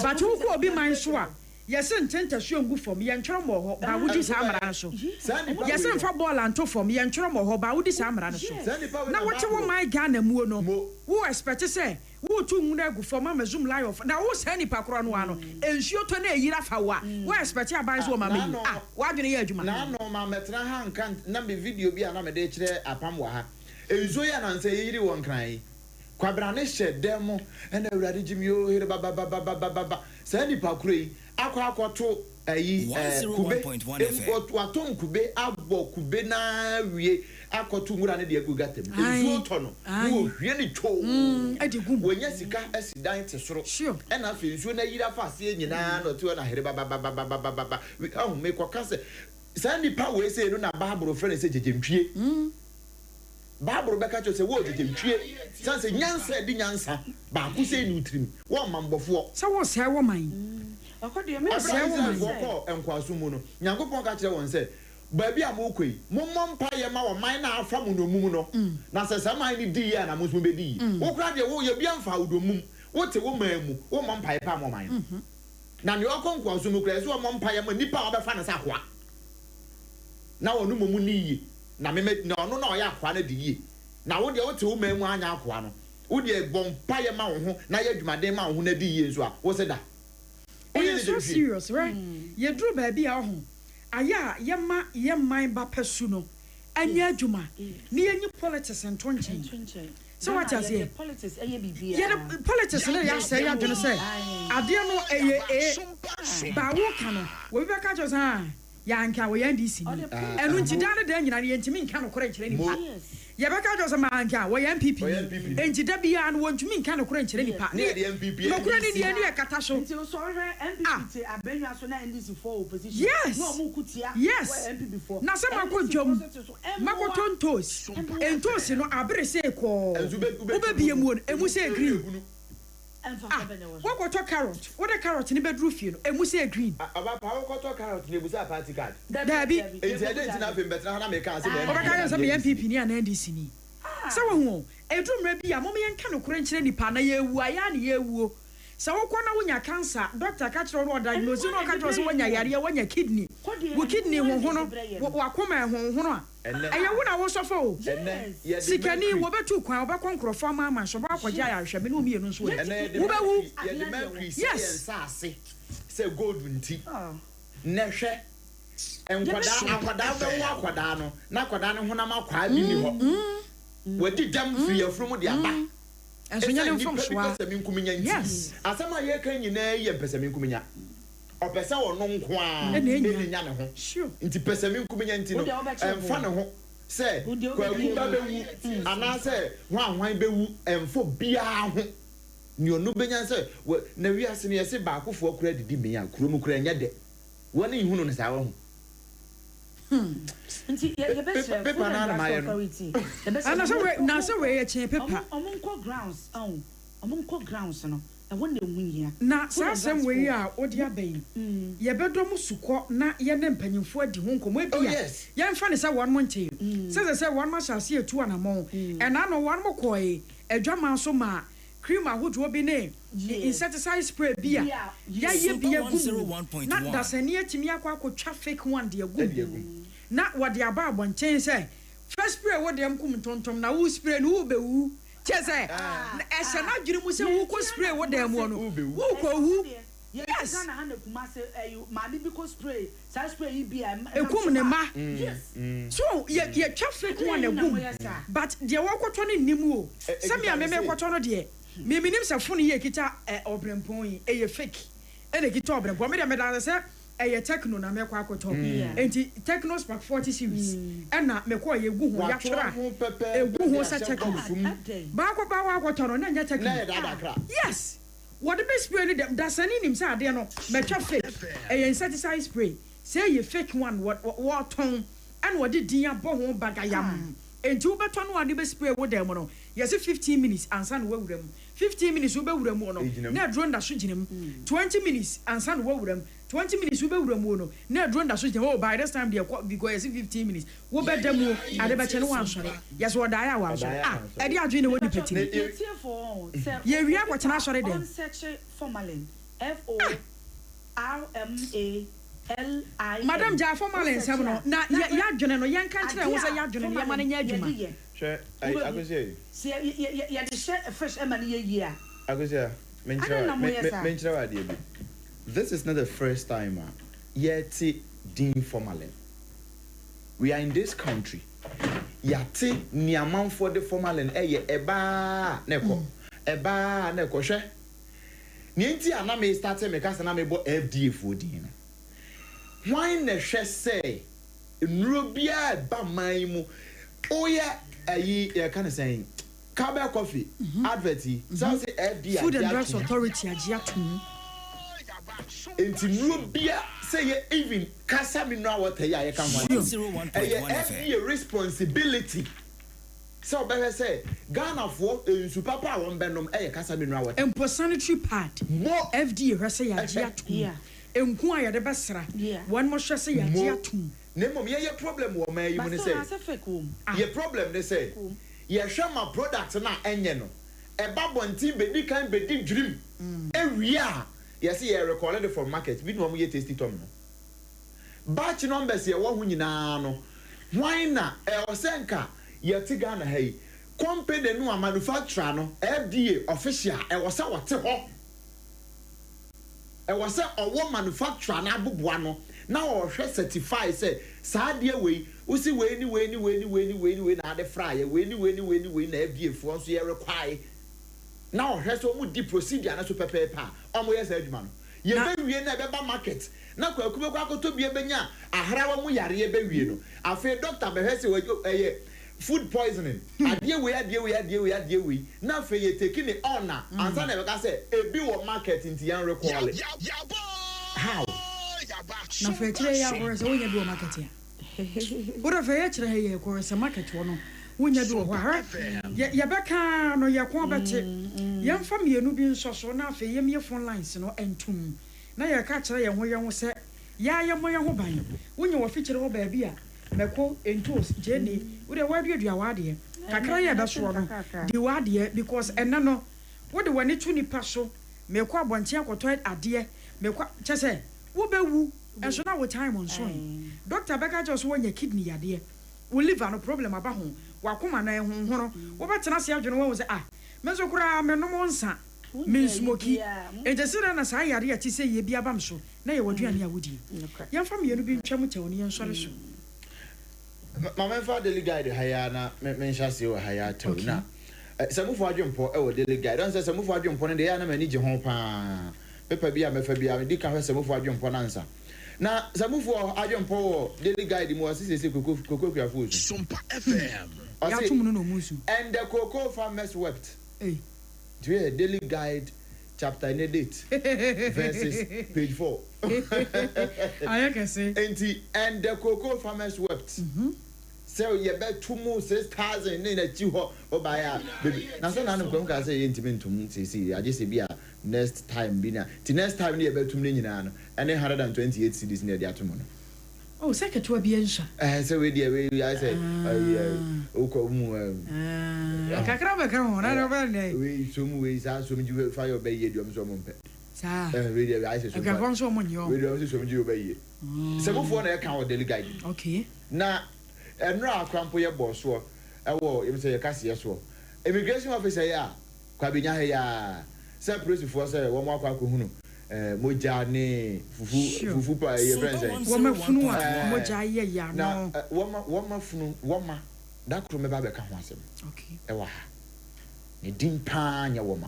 but who ko obi man so a yesen tenta so ngu fom ye ntwero mo ho ba wudi sa amara so yesen fa ball anto fom ye ntwero mo ho ba wudi sa amara so na wo che wo my Ghana muo no wo expect say wo tu nwuna gu fom ama zoom live na wo sa ni pakro no ano ensuo to na eyira fa wa wo expect aban so ma me wa dwene ye adwuma na no ma metra ha nkan na me video bi na me de kire apam wa ha ensuo ya na nse yiri won kran kwabra ne hye demo na awurade jimi o here ba sa ni pakro yi akwakoto ayi kube waton kube abo kube na wie akoto ngura ne de agugatem ezu otono wo hwie ne two adigum wonya sika asidan te soro e na afi nsuo na yira fa ase nyina no to na here ba we oh me kwakase sandi pa we say no na babro friend say jejemtwie babro beka cho say wo jejemtwie sanse nyansa di nyansa ba ku say ni utrim wo mambofo sa wo say wo man akode me say wo man wo enkwaso mu no nyankopon ka kire won say baabi a mo koi mo mompa ye ma wo man na afa mu no mum no na se man ni di ya na mo so be di wo kra de wo ye bia mfa wo do mum wo te wo man mu wo mompa ye pa mo man na ne okonkwaso mu kra so wo mompa ye ma nipa wo be fa na sa kwa na wo no mu ni yi na me na ono na o ya kwa na di yi na wo de wo te wo man mu anya kwa no wo de bompa ye ma wo ho na ye adwumaden ma wo ho na di yi so a wo se da it's so serious right ye drew baby a ho aya ye man ba pesu no anya adwuma ni yenyi politics entonchen so what I say politics eye bibia ye politics na ya say ya dwene say ade no eye ba wo ka no wo bi ka jo say ya anka wo yan DC ni enu ntida da nyina ne yentimi nka no kore nkire ni pa ye be ka jo say ma anka wo yan PP entida bia no wontumi nka no kore nkire ni pa no kore ni de ni e kata so nti so hwe MPP te abenwa so na NDC for opposition no mu kutia MP before na se makodwom makotontos entos no abere se ko obebie mu emu se green what to carrot what the carrot ni bedroom fie no emu se green aba pa what to carrot ni busa party card da bi enti ade na fem betra na me kan se o ba ka se me MPP ni na NDC ni se wo hu edumra bi a mo me yanka no kore nkire nipa na ye wu aya na ye wuo se wo kwa na wonya cancer doctor ka kire no diagnose no ka kire so wonya yare wonya kidney wo kidney ho no wa koma ho no a eye wo na wo sofo o sikani wo betu kwan wo be konkrofo ama so ba akwaja ya hwe me no mienu nso wo be wu yes say gold nti na hwe enkwada be wo akwada no na akwada no honam akwa bi ni ho wadi dam free afrum de aba enso nya ne fom soa yes asama ye kan nyina ye mpesami nkuminya opesa wo no nko a enya ne ho nti pesami nkuminya nti no emfa ne ho se kwa kuba bewu ana se hwan bewu emfo bia ho ni onu benya se na wiase ne yese ba akofo akura didi me ya kuro mu kura nya de woni ihunu ne sa wo nti ye bese paper na na maye no na so we ye che paper omonko grounds omonko grounds no e won na emunya na sasem we a odi aban ye bedom suko na ye ne mpanyimfo adi ho nkomo ebia ye mfa ne se won mo nche se won ma shase etu anamo e na no won mo koe adwama so ma cream ahodo bi ne insecticide spray bia ya ye bia gu na da se ne atimi akwa fake one de gu na wode aba abonchen se first spray wo de amkum tontom na wo spray no wo bewu chese e se na dwiri mu se wo ko spray wo de mu no wo ko wu Yes. Ghana hand the kumase you mani because spray. Sa spray be ekum ne ma. Yes. So ye twa fake one egum. But de wakoto ne nim o. Se me ameme koto no de. Me minim se funu ye kita obrempon yi eye fake. Ene kita obrempon me de me da se eye techno na me kwa akoto. Enti techno spark 40 series. Ena me ko ye gu ho ya twra. Egu ho sa techno. Ba ko ba wa akoto no na nya techno. Yes. What the best spray them that's any him say ade no metwa fake e insecticide spray say you fake one what ton and what did dia bo ho bagayam enti wo beto no ade be spray wo dem no yes 15 minutes ansa no wawuram 15 minutes wo bewuram no na drone da so ginem 20 minutes ansa no wawuram 20 minutes wo bewuram no na drone da so ginem oh by this time they because yes 15 minutes wo bedam ade be che no wan sore yes wo da ya wan sore e dey adwene wo di peti ye wi akwachana sore dem formalin FORMALI Madam ja formalin sem no na ya adwene no yan kan kire wo say ya adwene no ya ma nya adwuma sure I go say ya de share fresh emani ye a I go say menchira wa de bi this is not the first time yet din formalin we are in this country yate niaman for the formalin eba neko hwe nienti ana me start me kasa na me bo FDA for din why na hwe say nrobia ba man mu oya ayi ya kan say Carber coffee advert so say FDA Food and Drugs Authority agiatum enti nrobia say even kasa me no water ya kan one 101.1 FDA responsibility so better say Ghana for papa won benom kasa me no water empo sanitary pad more FDA hwese ya agiatum enku a yade besra one mo hwese ya agiatum Nemo ye problem wo man you mun say ye problem they say ye hwe ma product na enye no e ba bonti bedi kan bedi dream e a ye say ye recall it from market bi no mo ye tasty tom no batch numbers ye wo hu nyina no why na e osenka ye tiga na hey company no a manufacturer no FDA official e wo say wote ho e wo say owo manufacturer na aboboa no now or certify say sadia we usi we ni na de fry we ni na FDA for so ye require now hwe so mu di procedure na so pepepa omo yes adwuma no ye be wie na be ba market na kwa kubekwa akoto bie benya ahrawa mu yare ye be wie no afi doctor be hwe se we food poisoning adie we na fe ye taking it on na ansa na be ka say ebi wo market nti yan require how na fe kire ya ko se wonya bi o market ya ora fe ya kire he ko se market wo no wonya bi o ha ya beka no ya ko bete ya mfa mienu bi nsoso na fe ye mie phone lines no entum na ya ka kire ye ho se ya mo ye ho ban wonya wo fi kire ho ba bi a meko entos jeni we dey wadua wade kakra ya da so no di wade because enna no wo de wani tu nipa so meko abonte akoto ade meko chese wo bewu enso na wo time on so doctor beka just wonya kidney yade wo liver no problem aba ho wakoma na ehunhoro wo betena se adwene wo say mezo kura menom nsa min smoky ejesira na sa yare ya ti se ye bia bam so na ye waduane a wodi yamfa me yenu bi ntwam tewo ne yensore so mama fa daily guide haya na men shase wo haya tewo na samufo adwempo e wo daily guide don say samufo adwempo ne de ya na mani je ho pa pepa bia mefa bia di ka hwe samufo adwempo na nsa na samufo adwempo wo daily guide mu asise kokoko kuafo Sompa FM ya tumunu no musu and the cocoa farmers wept do you daily guide chapter in date verses page 4 I can say and the cocoa farmers wept so ye bet 6,000 in a chiho obaya baby na so na no ka say intimentum say I just say bia next time bina the next time ye bet tum nyina no and 128 cedis na dia tum no oh second wa bia nsha so we dey we I say oko mu kakra be kan ho na no be nei we so mu we sa so mu ji fire be ye duam so mo mpe sa we dey I say so ka kon so mo nyo we dey so mu ji be ye se mo fo na e kan o daily guide okay na enra akrampo ye boso ewo yem say ye kase ye so immigration officer ya kwa binya he ya se police for say wo mo akwa ko hunu moja ne fufu pa ye friends wo mafunu a moja ye ya no wo mafunu wo ma da kro me ba be ka ho asem okay e wa ha ne din pa nya wo ma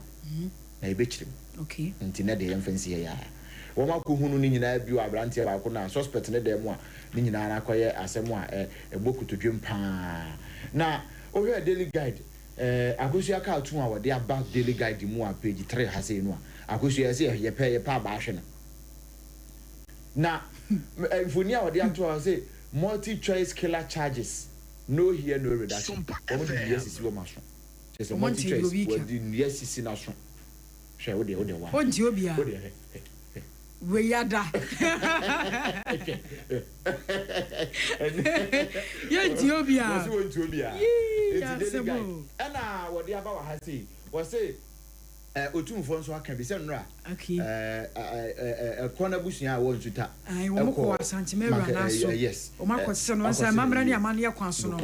na ebe chirim okay nti na de ye mfansi ye ya wo ma ko hunu ni nyina bi wa abrantie ba ko na suspect ne de mu a ni nyina na koye asem a ebokutodwem pa na o hwe daily guide akosu aka atu a wode aba daily guide mu a page 3 ha sei no a akosu ya sei ye pa ba hwe na mfoni a wode ato a sei multi choice killer charges no here no reduction o mo yes si wo maso say multi choice wo di yes si na so hwe wo de wa o ndi obi a we yada ye ndi obi a wo ndi obi a ana wode aba wa ha sei wo say otumfo nso aka bi se nra okay kona busua a won suta ai wo ko asantimera na so o makotse no nsa mamra ne amane yakwan so no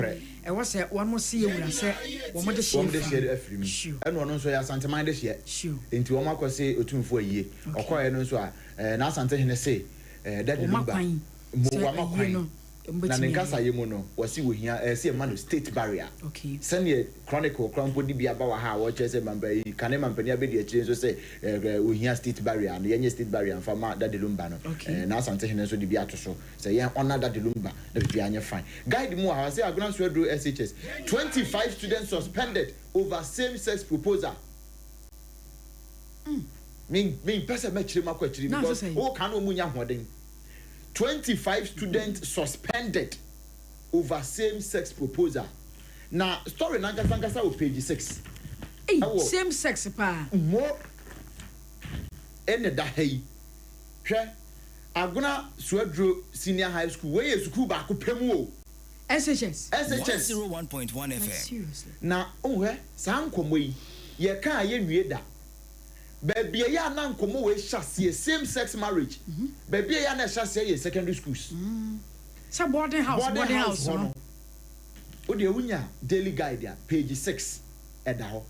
e wo se won mo se ewura se wo mo de share afrim eno no nso ya asantiman de share enti wo makose otumfo ayie okoye no nso a na asante hene se dade lumba mo wa makwan na nkasa yemu no wasi wohia se ma no state barrier okay sene chronicle crampo di bia ba wa ha wo chese mamba yi kane mampani abedi akire so se wohia state barrier no yenye state barrier fa ma dade lumba no na asante hene so di bia to so se yen honor dade lumba na bia anya fine guide mu ha say aguna so do SHS 25 students suspended over same sex proposal me pesa me chire makwa chire because o kan o munya hoden 25 students suspended over same-sex proposal. Now, story Nankasa on page 6. Hey, same-sex pa. More ene da hey. Hwe aguna Swedro Senior High School where is school ba ko pemu o. SHS 101.1 FM. Seriously. Na ohwe san komo yi ye kan ye nwie da. Baby ya na nkomo we hyase same sex marriage. Baby ya na hyase ye secondary schools. So boarding house no. O de wunya daily guide ya page 6 eda ho.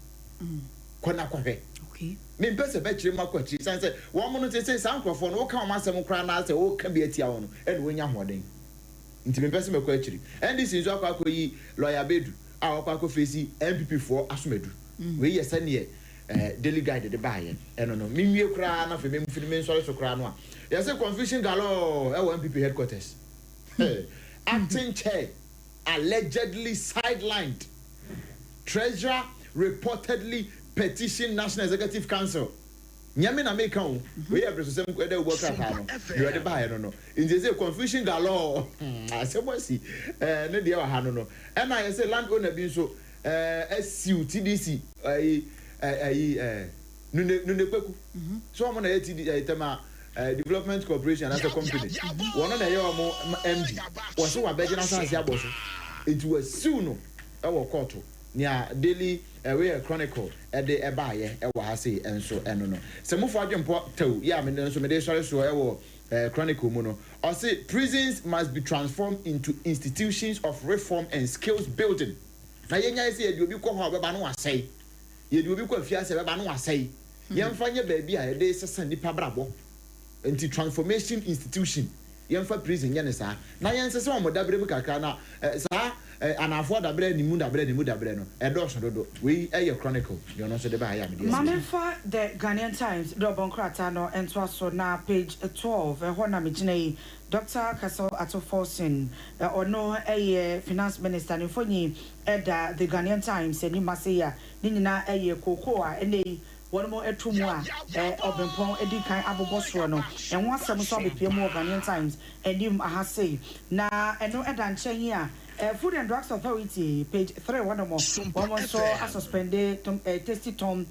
Kona kwahwe. Okay. Me mpese be kire makwachi san say wo mo no say san kwafo no wo kan o masem kra na say wo ka bi atia wo no e no wonya hoden. Nti me mpese mekwa akiri. And this is akwa akoyi lawyer Bedu a akwa akofesi MPP for Asomadu. We ye sane daily guide the buy eno no minwie kra na fe memfiri men sori so kra no a ya say confusion galore MPP headquarters acting chair allegedly sidelined treasurer reportedly petition National Executive Council nyame na make on we have resem ko dey work out no you dey buy no in say confusion galore asebosi ne dey wa ha no e na say land owner bi so SU TDC nune kweku so mo na yeti tema development corporation as a company wono na ye omo MD wo so wa beje na sanse aboso enti wa siu no e wo court nia daily we chronicle e de e ba ye e wa ha sei enso eno no se mo fo adwempo taw ya me nso me de sori so e wo chronicle mu no o say prisons must be transformed into institutions of reform and skills building na yenya ise e di obi ko ho beba no asai ye di obi ko afia se beba no asai yemfa nye ba bi a ye de sesa nipa brabo enti transformation institution yemfa prison nye ne sa na yense se mo dabre bu kakra na sa anafo dabre ni mu dabre no e do so dodo we e chronicle you know so de ba ya me Mamemfa the Ghanaian Times do bonkrata no ento so na page 12 ho na me gine Dr. Kasol Atoforsen ono finance minister ni fonyi eda the Ghanaian Times ni maseya ni nyina kokoa ene one more etumu a obempon edikan abobosro no enwo asem so abepie mu Ghanaian Times enim ahase na eno eda nchen a Food and Drugs Authority page 3 one more so suspended tasty tom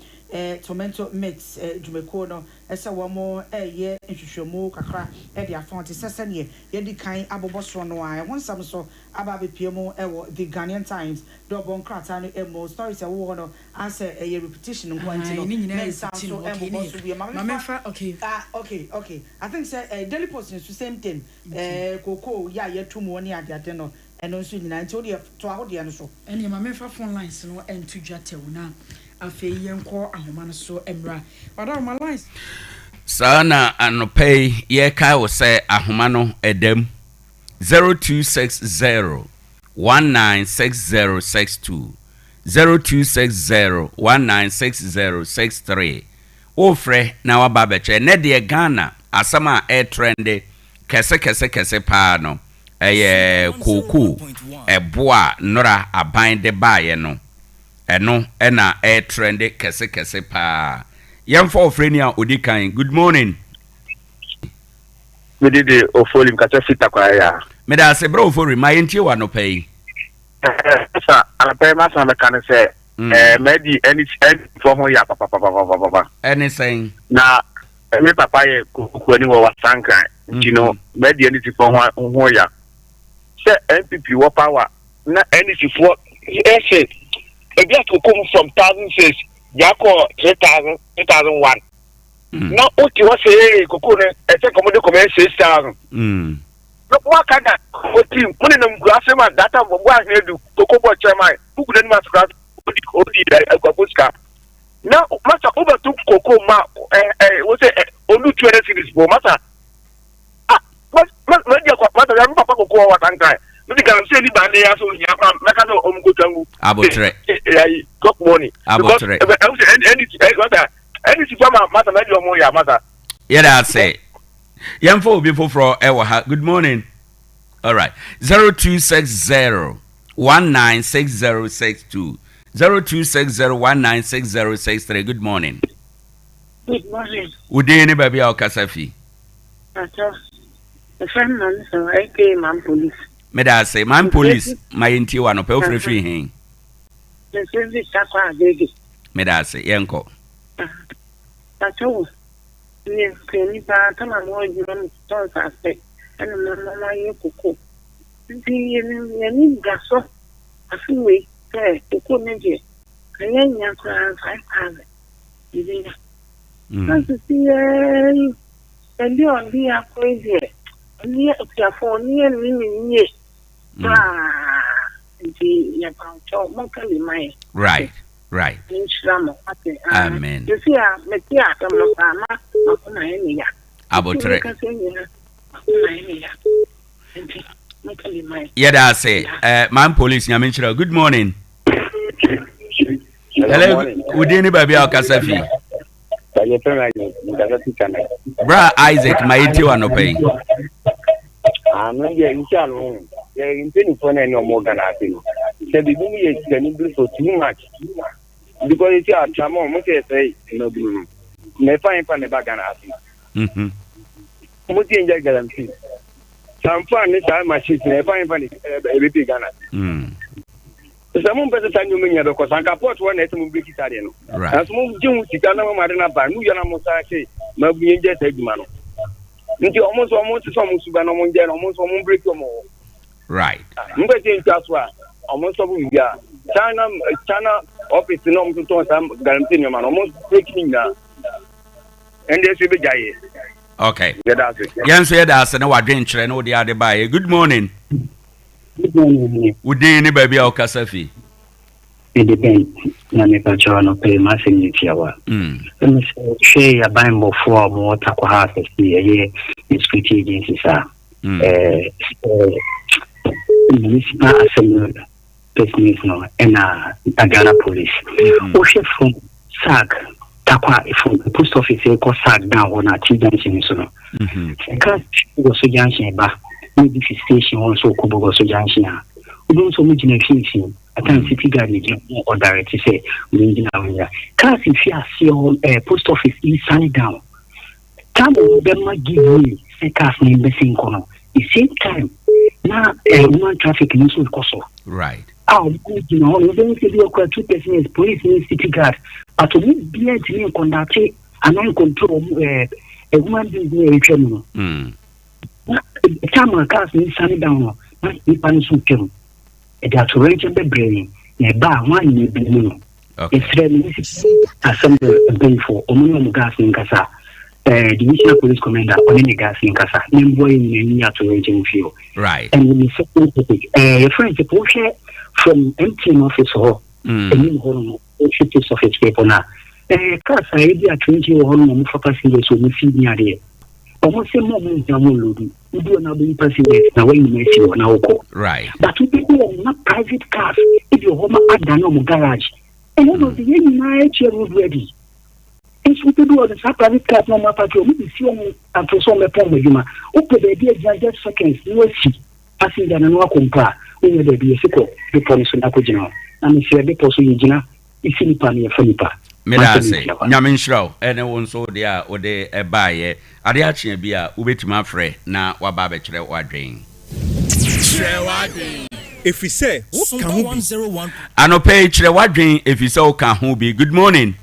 tomato mix jumeko no ese wo mo ye nhwehwemu kakra de afonte sesene ye di kan abobosro no a won sam so aba bepie mu the Ghanaian Times do bon krata no emo stories e wo no ase ye repetition nko anti no na sam so emo bi mama okay okay I think say Daily Post is the same thing koko ya ye tumu oni ade no eno nso nyina nti odi to ahode no so ene mama fa phone lines no entu dwatew na afei yenko ahoma no so emra but my lines Sana anope ye kai wo say ahoma no edem 0260 196062 0260 196063 ofre na waba beche ne de Ghana asama air trend kese pa no koku eboa nora aban de baye no eno na air trend kese pa yamfo ofrenia odikan. Good morning. We did the Ofolim Catafita Kwaya. Meda se bro for my entio wa no pay. Sir, I pay my son can say maybe any for ya papa. Anything. Na me papa ye ku ni wa sanka. You know, maybe anything for ya. Say MPP wa power. Na anything for say e get to come from 1006 Yako 2001. Now, what you say, Kokune, I think I'm going to come 6,000. No, what can I put him? Put in grass and data of what I do. Cocoa Chairman, who couldn't mask grass, now, Master over took Cocoa, what's it? Only 2 cities for Master. But Master, I'm Papa Cocoa, what I'm trying. Maybe I'm saying about the answer, Macano, Omgutangu. Abotre. Got money. Abotre. Anything from my mother, your mother. Yeah, that's it. Yamfo before for Ewa. Good morning. All right. 0260 196062 0260 196063. Good morning. Good morning. Udini baby au kasafi. The friend man, so I pay man police. Meda say man police my inti wa no pe ofre free hin. The service Takwa Abia. Meda say yenko. That's all. Yes, can you come and watch you on the aspect and Mama Yoko. You need gas off a few weeks there to come in here. And then you have 5,000. That's to see, and you are here crazy. Near your phone, near me. Right. Amen. You see, Abotre. Yeah, that's it. Man police, Nyamenchira. Good morning. Hello, Udini baby au kasafi. Bra Isaac, my iti wa no pay. Yeah, in penny for any more than I think. The beginning can do so too much. Because it's a chamon, what say, no, may find the back and I think. What you enjoy guarantee? Some fun is my ship, may find funny, a big gunner. Someone better than you mean, because I can put one at Mubiki Italian. As move June, Chicano, Marina, Banuya, Mosaki, Mabi, and Jet Egmano. Into almost some Subanomon, almost one break or more. Right. I'm going to tell you almost of India. China office no to talk some guarantee man almost breaking now. And they should be jay. Okay. Yes, that's no adventure no the other by. Good morning. Good morning. Udini baby au kasafi. It depends. Na me pacho no pay massive yawa. Share ya Bible for more Tarkwa house here security agencies are. Municipal assembly business no and Ghana police. Also from SAG Tarkwa from the post office call SAG down on a T junction so no. Because go so junction ba maybe station also ko go so junction. We don't so much in a I can city guard or directly say we now. Cause if you see your post office inside down. Come on, them might give me say cars name the same corner. The same time now human traffic news will cost. Right. You know, we don't say you are 2 persons police and city guard. But to me be a team conduct and non control a woman being a criminal. Time cars inside down. Not be punished with them. They are to range the brain. They bar one you be. It's really assembly for Ominium gas in Casa. Divisional Police Commander Owoahene gas in Casa. Name boy in a near to ranging field. Right. And when you say, friends, the Porsche from MTN office or a new home, 50 office paper now. cars I did 20 or 100 for passengers who may see near there. Almost a moment, Yamulu, we do not be passengers now when you may see on our call. Right. But people are not private cars if your home at the garage. And all of the night you're ready. And so people do the private cars no matter what you see and for some upon you. Open the idea just seconds, no see. Passenger and no compare. When you be a sequel, the police on Apogino. And if you're the person you know, it's in Pania Felipa. Medase, Nyaminshrow, and one so there or de a buyer. Ade Akye Abia, ubetuma frɛ na waba bɛkyerɛ wadwen. If we say, what can we 101. Anope kyerɛ wadwen if you say o kan ho bi. Good morning.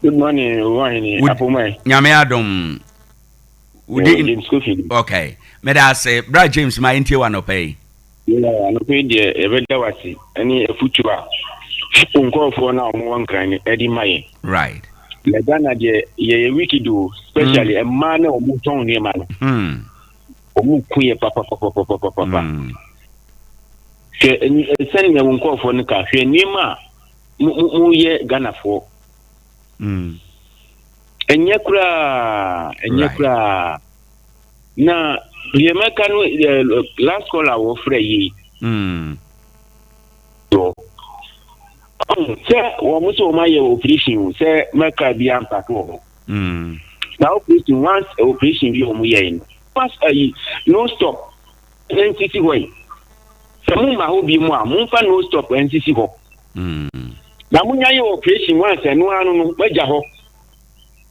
Good morning, Owoahene Acheampong. Nyame adom. Okay. Medase, Bra James my intie wanope. Yeah, anope de ebeda wasi. Ani efutua. Unkofo na omo nkran edi maye. Right. Le Ghana de ye wiki do especially a man omo ton ne man. Omo kuye papa. Ke sen ne unkofo ne ka hwe nima mu ye Ghana fo. Enye kura na ye meka no last call our free yi. So say wo so ma ye operation say meka bi ampack wo. Now operation once operation bi o mu ye pass no stop NCC way. So mu ma ho bi mu a mu fa no stop NCC ho. Na mu nya ye operation once enu anu no maja ho.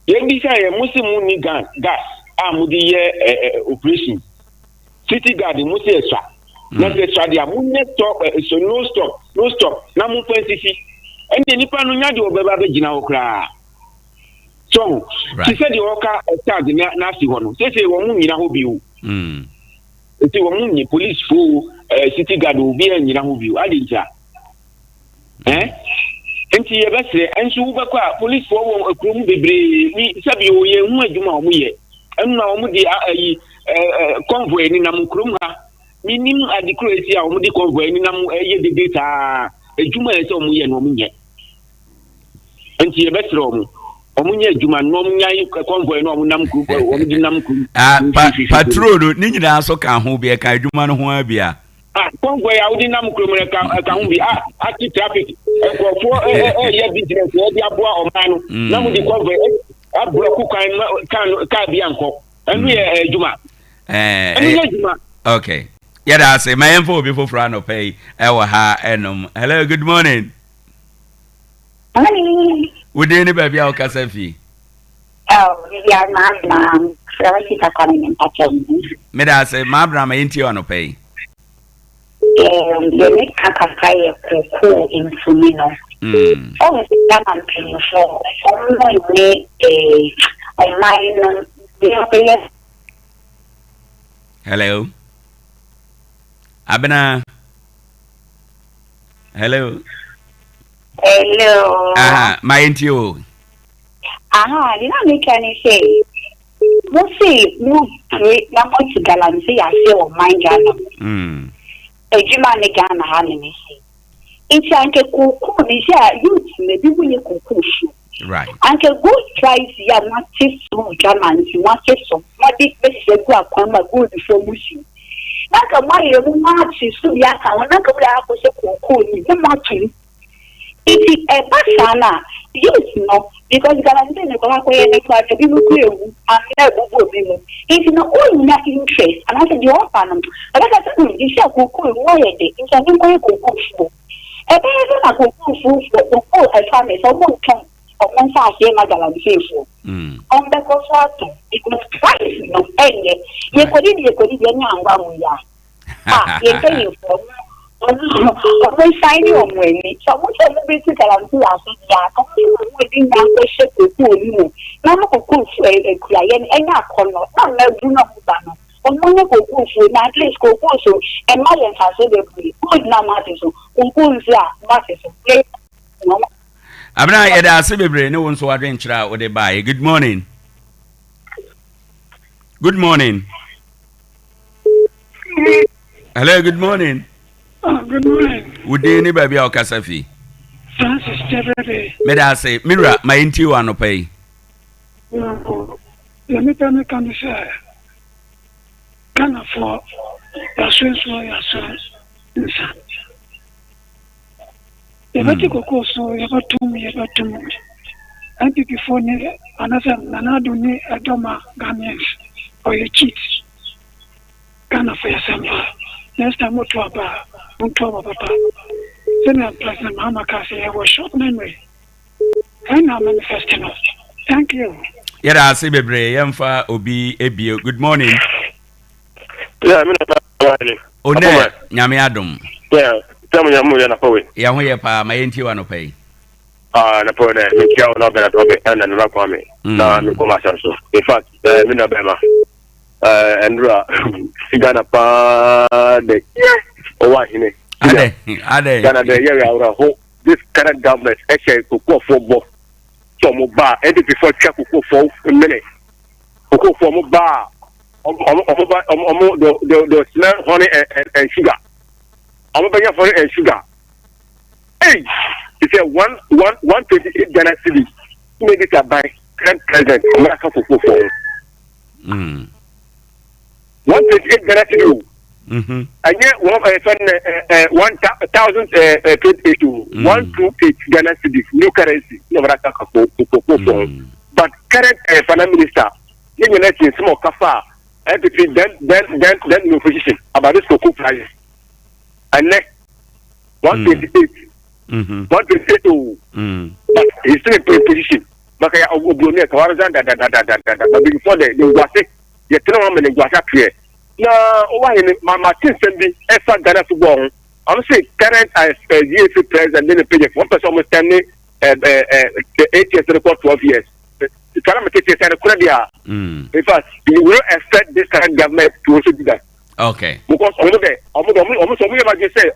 Ye bi say ye musimu ni gas mu di ye operation. City guard mu say extra. Na say extra dia mu ne stop so no stop. Na mu NCC. Ende nipa no nya de obeba be gina wo kra. So, she said the worker start na si ho no. Say wo mu nyina ho biu. Eti wo mu ni police fo city guard obi nyina ho biu. Adinja. Enti ye besre enso wo bakwa police fo wo akrom bebre ni sabi o ye hu adwuma o mu ye. Enu na o mu di convoy ni na mu krom ha. Minim adequacy a o mu di convoy ni na mu ye de data adwuma ye se o mu ye no mu ye. Enti ye besre o mu omunye adwuma no omunya convoy no omunam group omudinam group patrol no ni nyina so ka ho bi e ka adwuma no ho abia convoy awudinam group ka ho bi anti traffic for ye business e dia boa omano na mu di convoy ablock kan bia nko enu ye adwuma enu adwuma. Okay, yada say my info obi foforo no pay e wo ha enom. Hello, good morning. Morning. Would any baby out Casafi? Oh, yeah, ma'am. Florida coming in Patrick. Meda say, Mabra, my into on pay. The make a fire cool in Sumino. Oh, I'm paying for only a mine. Hello, Abena. Hello. Hello. My into you. You know me can say. Mo say mo pray na mo ti galanse ya se o mind Ghana. Ejuma ne Ghana ha ne me say. It's anke kuku ni sha youth me bi wuni kuku shu. Right. Anke go price ya na ti so Ghana nti wa se so. Ma di be se go akwan ma go di so mushi. Na ka ma ye mo ma ti so ya ka na ka bla ko se kuku ni mo tu. It's a basana, yes, no, because Galante and the people who are never moving. It's not all in that interest, and I said, you are panel. But I said, you shall go cool, why a day, it's a new way to go for. A person I go for the whole family, so one come of one side here, my Galante for. On the cost, it was price, no, and you could young one. Ah, you're paying for. When signing on when so much of the basic and two are within the ship to you. Now, cook a client and not corner, not do not banner. On one of the at least go also, and my has said, good now, Martin, Martin. Abna Eda Sibibre, no one so adventure or they buy. Good morning. Good morning. Hello, good morning. Good morning. Would any baby or Casafi? Francis Meda say Mira my inti wa no pay. Let me tell you can say Ghana for your son. The vertical course so you got to me. And before another Nanado ne Adoma Ghanaians or you cheat. Ghana for your son. Next time what to about Papa. Then President Mahama Kasi have a short memory. And now manifesting us. Thank you. Yada say bebre yemfa obi ebie. Good morning. Yeah, me One nyame adom. Yeah, tell me na powe. Ya ho ye pa ma yenti wa no pay. Na powe na me kia na be na to be and na kwa me. Na me ko ma so. In fact, me na be ma. Andra sigana pa de. Owoahene. Ade. Ghana the area ho this current government actually to go for bo. So mo ba and before check ko for a minute. Ko for mo ba. The smell honey and sugar. I'm going for and sugar. Hey, it's a 128 Ghana city. Maybe it buy current president. America for 128 Ghana city. And yet 1,028 Ghana cities, new currency. But current finance minister, you know, small kafa. Then no position about this cocoa price. And next 128. 128 but he's still in position. But I will go near but before the was it, you tell him in was up here. No, my team send me effort Ghana football. I'm saying current as GFC president then the pay 1 person almost 10 8 years record 12 years. In fact, you will expect this current government to also do that. Okay. Because almost say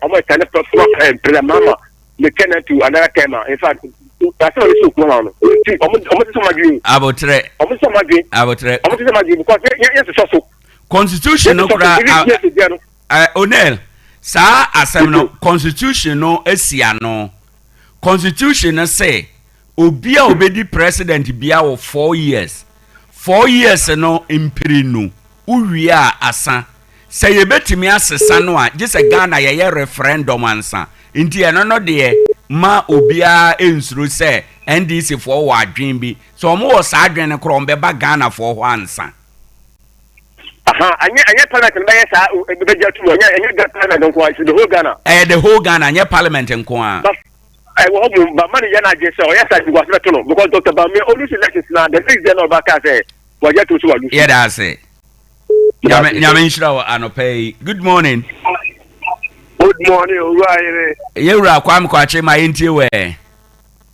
almost kind of President Mama the Kenya to another camera. In fact, that's not so cool. Almost because yes, so constitution no Onel sa asem no constitution no esia no constitution no say obi a obedi president bia wo 4 years no impiri no uwia asa say yebetimi asesa no a je se Ghana ye referendum ansa nti eno no de ma obia ensuro say NDC for wa adwen bi so omo wo sa adwen ne kro mbeba Ghana for ho ansa anya parliament na yesa be jatu anya Ghana don ko the whole Ghana the whole Ghana anya parliament nko a I will but money yana just so yes I was not know because Dr. Bami only elections now the next day no back say we get to lose. Yeah, that's it. Nyame nshira anope. Good morning. Good morning, Owoahene. Yewura kwam kwache ma yenti we.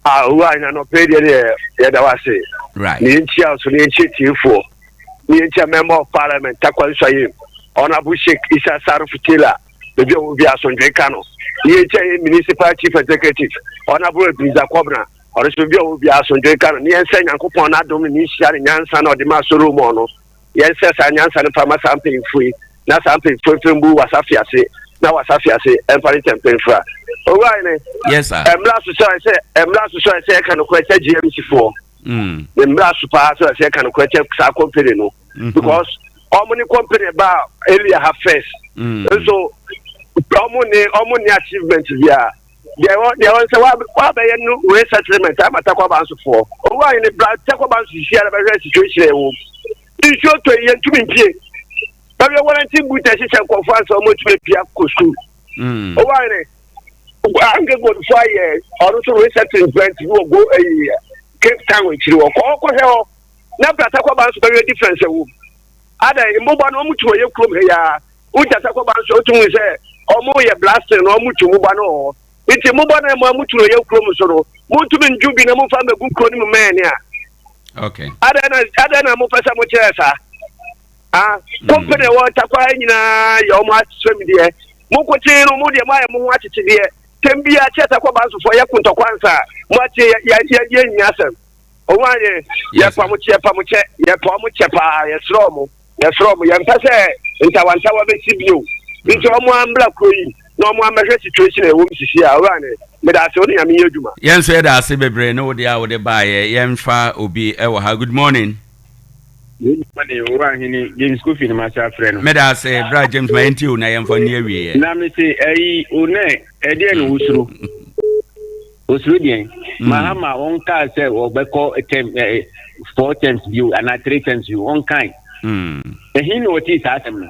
Owoahene anope dey da wase. Right. Ni ntia so ni nchitifo. Ni ntia member of parliament Tarkwa Nswaye. Honorable Sheikh Isa Sarufutila. The obi asonje kano. Municipal Chief Executive, Honorable Biza Kobna, or it should be obi asonje kano. Ni ense Nyankopon adom ni share nyansa na odima mo no. Yense sa nyansa ne fama sample free. Na sample free wasafiase. Na wasafiase empari temperature. Owoahene. Yes sir. Emla so say kan ko eche GMC 4. Emla so pa so say kan ko eche sa company no. Because how many company ba area have first. So omuni achievement here. They want say wa be no we settlement am Tarkwa banso for. Owoahene Tarkwa banso share the situation e wo. This show to yen to me. But we want to put a system conference or much pia ko school. Owoahene I'm going to 5 years or also resettlement you will go a Cape Town with you or ko na Tarkwa banso very different e wo. Ada imbo no mutu ye krom he ya. Uja Tarkwa banso otu say omo ye blasting no mutu muba no iti muba na mo mutu ye krom so no mutu njubi na mo fa megu kro ni men ya okay ada na mo pesa mo chesa company wo Tarkwa nyina ye omo asemi de mo ko ti no mo de ma ye mo atete de tembia che Tarkwa banso fo ye kunto kwansa mo ati ye nyasem Owoahene ye pa mo che ye pa mo che pa ye sro mo ye mpese ntawantawa be sibio nti omo ambla koyi no mo amehwe situation e wo msisi a Owoahene me da se oni ami yeduma yen so da ase bebre no de a wo de ba ye yen fa obi e wo ha good morning Money, Owoahene James Kofi na macha friend. me da ase bra James ma enti o na yen fa ni awie Na me say one de no usuru. Usuru den. Mahama on ka say obeko 4 times view and 3 times view on kind. Ehin no ti sa asem no.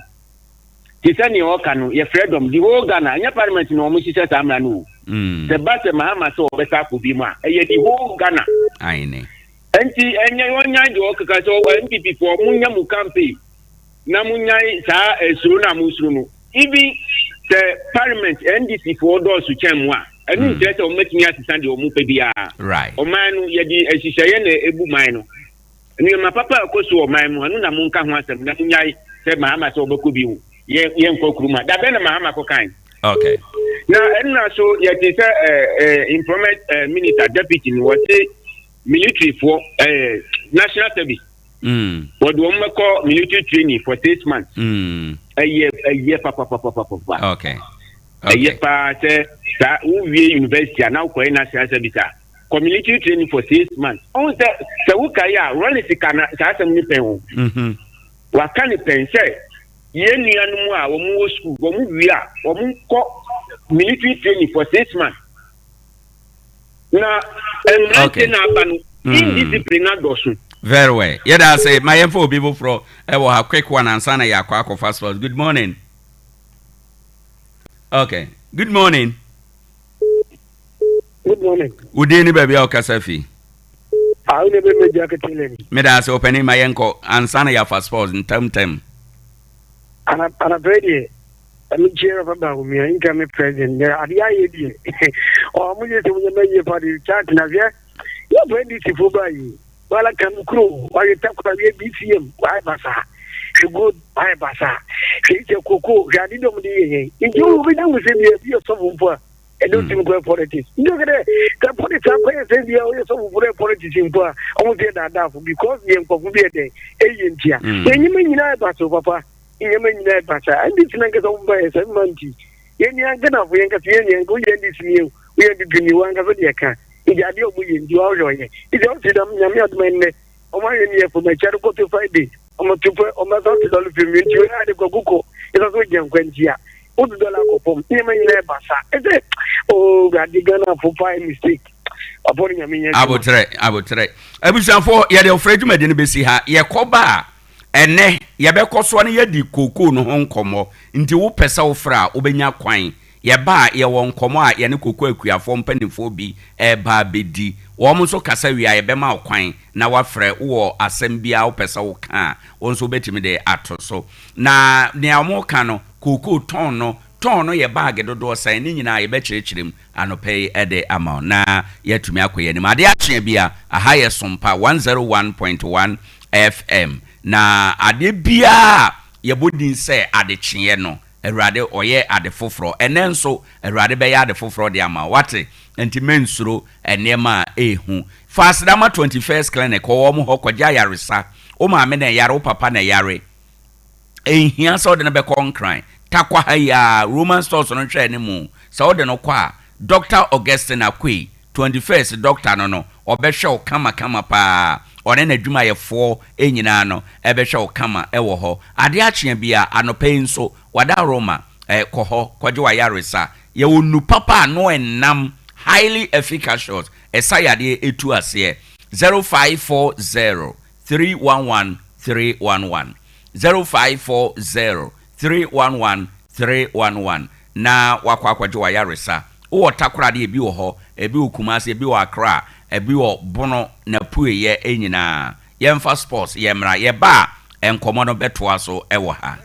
Ti say ni o ka no ye freedom di whole Ghana anya parliament no mo sise sa amra no. The bat Mahama so obeka ko bi ma e ye di whole Ghana. Aine. Enti enye onya de o kaka so MPP for munya mu campaign na munya sa esuru na musuru no even the parliament NDC for those who came wa enu nte o metumi asisa de o mu pe bia right o man no ye di ehihye na ebu man no ni ma papa akoso o man mu anu na munka ho asem na munya se Mahama so obeko bi hu ye nkokuruma da be na Mahama ko kan okay na enu na so ye ti say employment minister deputy ni what say military for national service. But one call military training for 6 months. A year, papa. Okay. A year, papa. That we university are now calling national service. Military training for 6 months. On that, so Ukaya run it. Can start a new pen. What can it pen say? Yen Yanua, or school, or we are, or military training for 6 months. Na indisciplined dosun. Very well. Yeah, say my info people for I will have quick one and sana ya kwako fast first. Good morning. Okay. Good morning. Good morning. Udini baby o kasafi. I will never make jacket. Me da say opening my enko and sana ya fast first in term. And I ready. I'm chair of about me, incoming president. There are the idea. Or I'm just a party chat in Avia. You're ready to go by. Well, I can crew. Why you talk about BCM? Why Bassa? You go by Bassa. It's a cocoa. I didn't know the. If you will be with me, you're so poor. I don't think we're politics. You know, the politics are going to say we are so poor politics in poor. I won't get that because the Uncle be a day. Agent here. When you mean you know, Papa. In your main basa, and this nigga over by a monty. Any gonna we ain't and go in this new. We are the new one of the account. It's a deal we do our joy. It's also them Yamiat on my year for my child go to Friday. I'm a super on my $1 film. You had a go. It's also young Quentia. $1 for him basa. Is it? Oh, God, you're gonna for 5 mistake. Upon your I would try. I wish for you're afraid to make any busy ha. Ye koba. Ene yebekọ so ne yedi koko no ho nkomo nti wo pesa wo fra obenya kwan ye ba ye wo nkomo a ye ne koko akuafo mpanifo bi e ba bedi wo mo so kasa wi a ye bema kwan na wa frɛ wo asem bia wo pesa wo ka wo so betimi de ato so na ne amo ka no koko ton no ye bag dodo san ni nyina ye be kyerɛkyerɛm anopɛ ede ama na yetumi akoye ni Ade Akye Abia aha ye Sompa 101.1 FM na ade bia yebodin se ade kyeɛ no Awurade oye ade foforo enenso Awurade be ya ade foforo de ama wate enti mensuro enema ehu Fasidama 21st clinic wo mo hokɔgya yaresa o ma me na yare o papa na yare ehia so de no be konkran Tarkwa ya Roman stores no hwɛ ne mu so de no kwa Dr. Augustine Akwe 21st doctor no obɛhwɛ o kama pa one na dwuma ye 4 enyina no ebehwe o kama ewo ho Ade Akye Abia anopai nso wada Roma koho kwaje wa yaresa ye wonu papa no enam highly efficacious esayade etu ase 0540 311 311 0540 311 311 na wakwa kwaje wa yaresa wo takorade ebi wo ho ebi okumase ebi wo Accra ebi wo bono na pueye enyina yemfa sports yemra ye ba enkomo no betoa so ewo ha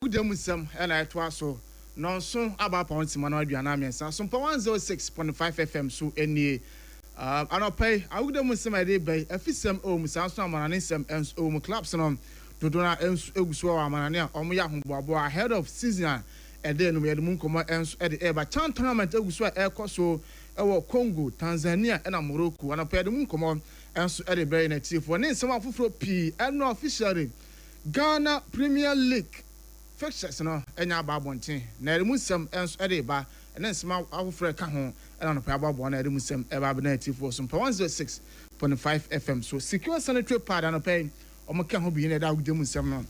Udemusem and I twaso. Non so about points mano aduana so Sompa 106.5 FM so any anopay awudemusem ade bay afisem o musanso amanane sem ens o mu clubs no dodona ens eguso amanane a omo ya hoboabo ahead of season ede no yede mu nkomo ens ede eba chan tournament eguso ekoso ewo Congo Tanzania na Morocco anopay de mu nkomo ens ede bay na tifo ne nsem afoforo p eno officially Ghana Premier League fixtures no enya babonten na emusem enso ede ba ene nsema afofre ka ho ena no pa babon na emusem e ba na tifo so 106.5 FM so secure sanitary pad no pay omoka ho bi na da agudem no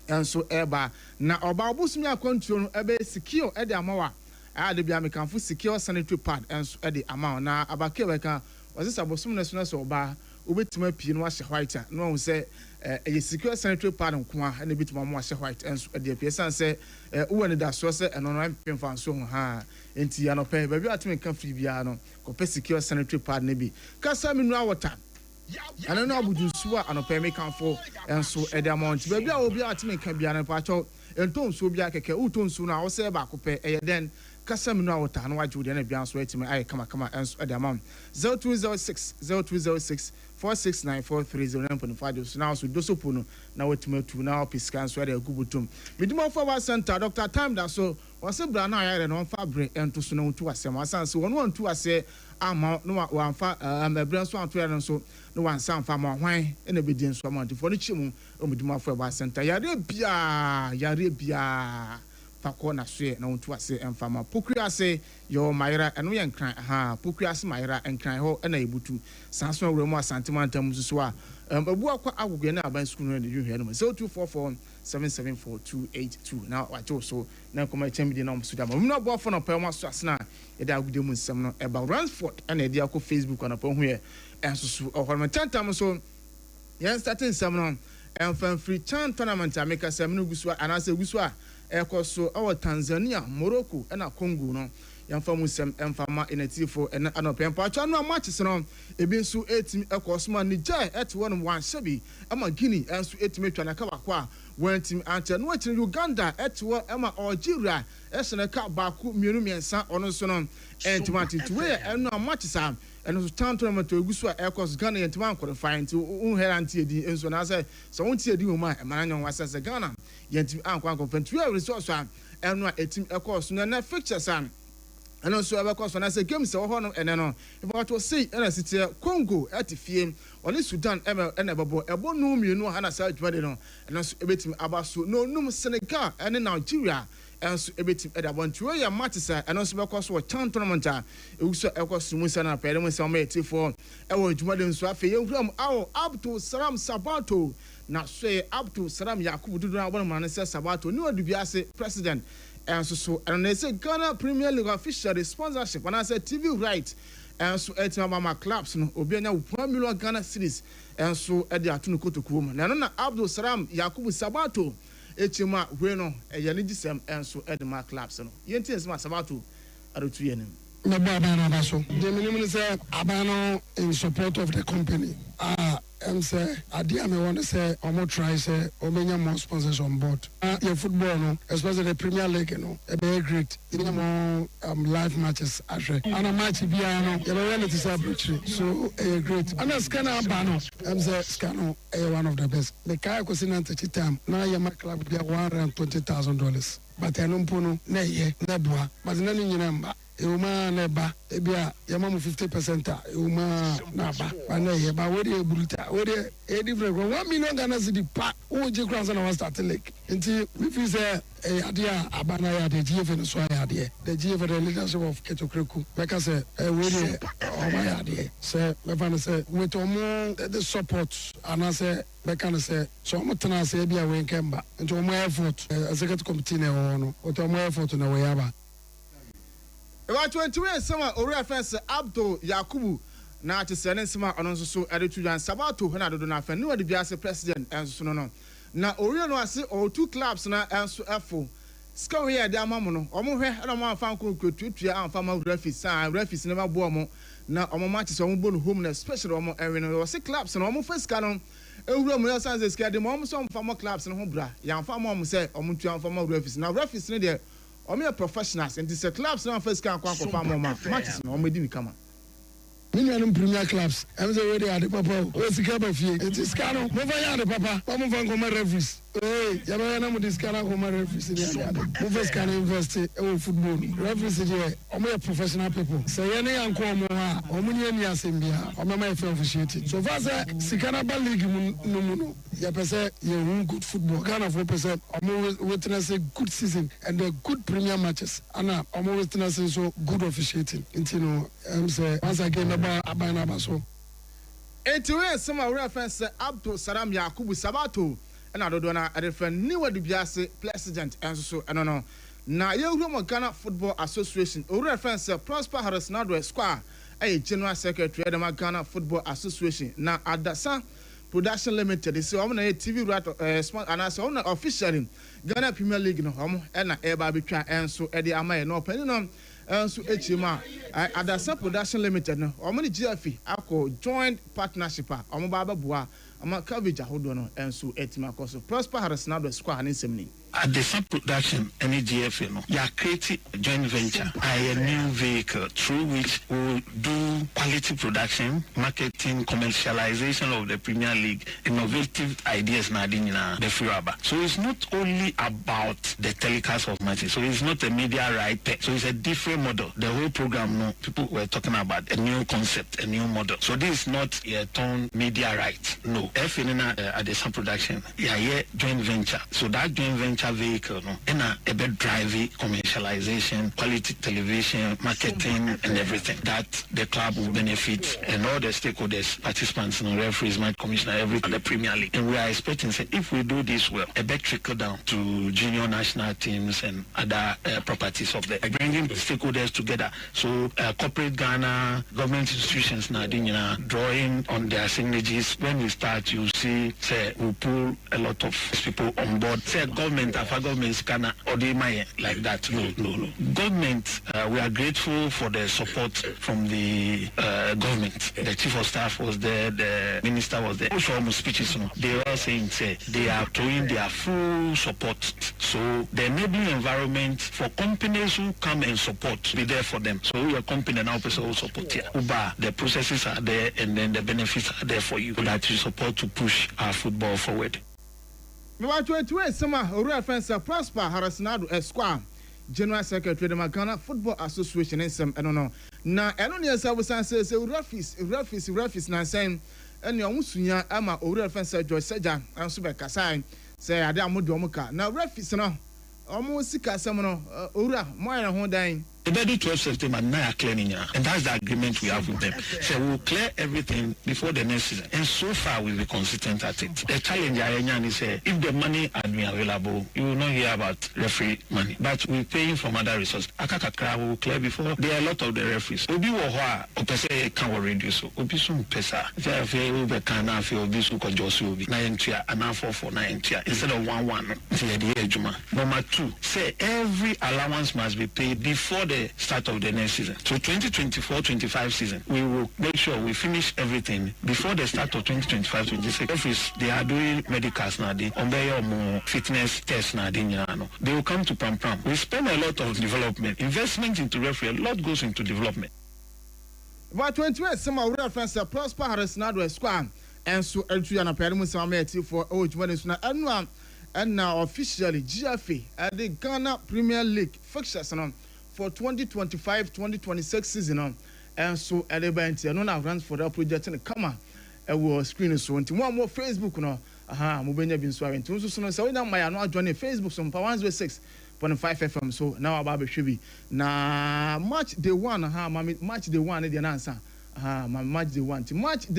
enso e ba na oba obusumi akontuo no ebe secure ede amawa ade bia mekanfo secure sanitary pad enso ede amawa na abake weka wasisa bosum na so oba obetima pie no ahye white no won say a secure sanitary pad nko a na betima mo ahye white enso de pie san say uwe ne da so say eno no mpemfa so ho ha enti ya no pe ba bi atime kan free bia no ko pe secure sanitary pad na bi kasa minu awota ana no abudu suwa anope me kan fo enso ede amount ba bi a obi atime kan bia na pa cho enton so bia keke uton so na wo say ba ko pe den kasa minu awota no waju de na bia so atime ai kama enso ede amount 0206 4694309.5 so now so dosopono na wetimatu na opiscan so ede gubutum midimo forward center Dr. Time da so wase bra na ayare no fa bre ento so no tu asem asan so won won tu ase ama no wa fa mebra so anto yare so no wan san fa ma hwan ena bedin so amount for no chimu omidimo forward center yare bia fakọ na so na won tu ase emfama pokuri ase yo mayra eno ye nkran pokuri ase mayra nkran ho na ebutu sanso awremu asantemantam so a abu akwa agugwe na aban school no de hwe no 0244774282 na wacho so na koma champion na msuda ma no bo fo no pa ma so ase na e da agude mu nsem no e ba Ransford na e dia ko Facebook na pa hu ye ensusu ohorma tantam so yen starting nsem no enfan free chan tournament ameka sem no gusu anase gusu a ekoso awo Tanzania Morocco na Congo no yamfa musem emfama enatifo ena anopempa acha no matches no ebi nso etim ekosoma Niger etwon wan shebi ama Guinea enso etim etwa na kabakwa wantim ante no etiri Uganda etwo ama Algeria esene ka baako mienu miensa ono so no entimati tuwe eno matches am eno so tournament ogusu a ekos Ghana yentima qualify nti unheranti edi enso na say so wonti edi wo ma emananyo wasase Ghana yentim ankwa conference we resource am eno etim ekos na fixtures am eno so abekos na say games wo ho no ene no if to say ena sitie Congo atifie oni Sudan ena babo ebo no mienu ha na say adwade no eno so ebetim abaso no num Senegal ene Nigeria enso ebetim edabontu we ya matches eno so bekos wo chan tournament a ewuso ekos musa na pere musa ma etifo ewo adwumade nso afi yenhram awo Abdul Salam Sabato na so Abdul Salam Yakubu dudu na bonma na say Sabato ni wadu biase president enso so eno say Ghana Premier League official sponsorship and I say TV right enso etima mama clubs no obi anya 1 million Ghana cedis enso ede atunu kotokuo mu na no na Abdul Salam Yakubu Sabato echima we no eyane gisem enso edema clubs no yenti esma Sabato arotu yenim na baba na baso the minimum say abano in support of the company say Ade me want to say omo try say omenya more sponsors on board your football no especially the Premier League no e be great in more live matches actually and a match bia no you be reality say so great and scanner abano say scanner one of the best the kai ko sinante time na ya my club bia $120,000 but enumpono na ye na boa but na nyina mba Euma neba ebia yama mu 50% euma na ba na ye ba we dey bruta we dey e different 1 million Ghana cedi pa o je kranza na start like nti we feel say Ade abana ya the GF no so ya de the GF the leadership of Ketokreku because say we dey o ma ya de say we fan say with omo the support and say we can say so omo tana say bia we nkemba nti omo effort executive committee na no omo effort na we yaba about 21 summer ori offense Abdul Yakubu na atesene nsema ono nso so edetu jan Sabato na dodo na afen ni wadi biase president enso no na ori no ase o two clubs na enso efo ska we ya de amamu no omo hwe na mo amfa nkotutua amfa ma refis ne ma bo omo na omo matches omo bo no home na special omo ewe no o se clubs na omo first ka no ewura mu yasan se sika de mo so mfa clubs no ho bra ya mfa mo se omuntu amfa mo referees na referees ne de omo professionals and the clubs no first can akwa mo matches no omo di mi kama Million Premier Clubs. I'm the way they are the papa. What's the cover fee? It is Cano. Move on, papa. Come from Goma referees. Hey, Yabana with this Cano Goma referees. Move can invest in football. Referees here. I'm a professional people. Say any uncle Moa, Omuni Yasimbia, or my friend officiated. So far, Sikana League no. Yapese, you good football. Ghana 4%. I'm witness a good season and a good premier matches. Anna, I'm witnessing so good officiating. Intino, I'm say once again. Etiwe some of reference Abdul Salam Yakubu Sabato and Adodona a different new Dubiase president and so I don't know. Now you Ghana Football Association or reference Prosper Harris Nado Square, a general secretary of the Ghana Football Association. Now at the Sun Production Limited is on a TV right and as owner officially Ghana Premier League no home and a barbecue and so Eddie Amaya no penny so HMA Adasa Production Limited no omani GFE ako joint partnership omo baba boa ama coverage ahodo no enso etima koso Prosper Harris na do square ne semni at the Sompa production any GFA no you are creating a joint venture a new vehicle through which we will do quality production marketing commercialization of the Premier League innovative ideas na the Furaba. So it's not only about the telecast of matches, so it's not a media right, so it's a different model. The whole program no people were talking about a new concept, a new model. So this is not a turn media right, no. At the Sompa production yeah joint venture, so that joint venture vehicle no and a bit driving commercialization, quality television, marketing and everything that the club will benefit and all the stakeholders, participants, referees, match commissioner, everything, the Premier League. And we are expecting that if we do this well, a bit trickle down to junior national teams and other properties of the bringing stakeholders together. So corporate Ghana, government institutions now drawing on their signatures. When we start, you see, say we pull a lot of people on board. Say government, after government Ghana or they might like that. No. Government, we are grateful for the support from the government. The chief of staff was there, the minister was there. Also, almost speeches, they were all saying, say they are throwing their full support. So the enabling environment for companies who come and support be there for them. So your company now will support here. Uber, the processes are there and then the benefits are there for you so that you support to push our football forward. Me want to summer or friends Prosper Harris Nado Esquire General Secretary of the Ghana Football Association in some I don't know. Na eno ne esa wosan say referees na saying ene omusunya ama o reference George Seja anso be kasai say ade amode omuka na referees no omu sika asem no owura mo ayɛ ho dan They do 12 September, now clearing, and that's the agreement we have with them. So we'll clear everything before the next season. And so far, we'll be consistent at it. The challenge is if the money had been available, you will not hear about referee money. But we're paying from other resources. Akakakra will clear before. There are a lot of the referees. Obi wohwa, opese can reduce. Obi sum pesa. Fe ube kana fe obi su kojosu obi. Na yentia anafo for na yentia instead of 1-1. Number 2, say every allowance must be paid before the start of the next season. So 2024-25 season, we will make sure we finish everything before the start of 2025-26. Office, they are doing medicals now, they more fitness tests now, they will come to Pram. We spend a lot of development, investment into referee, a lot goes into development. But 28 some reference Prosper Harris Nado Esquire and so Eltuyana Perimus Ameti for Owoahene and now officially GFA at the Ghana Premier League fixtures for 2025-2026 season and so at the bench and now runs for the project in the camera will screen so until one more Facebook Mubenya been swearing to so now my annual journey Facebook some 106.5 FM so now about Shibi na match day one match day one the answer match day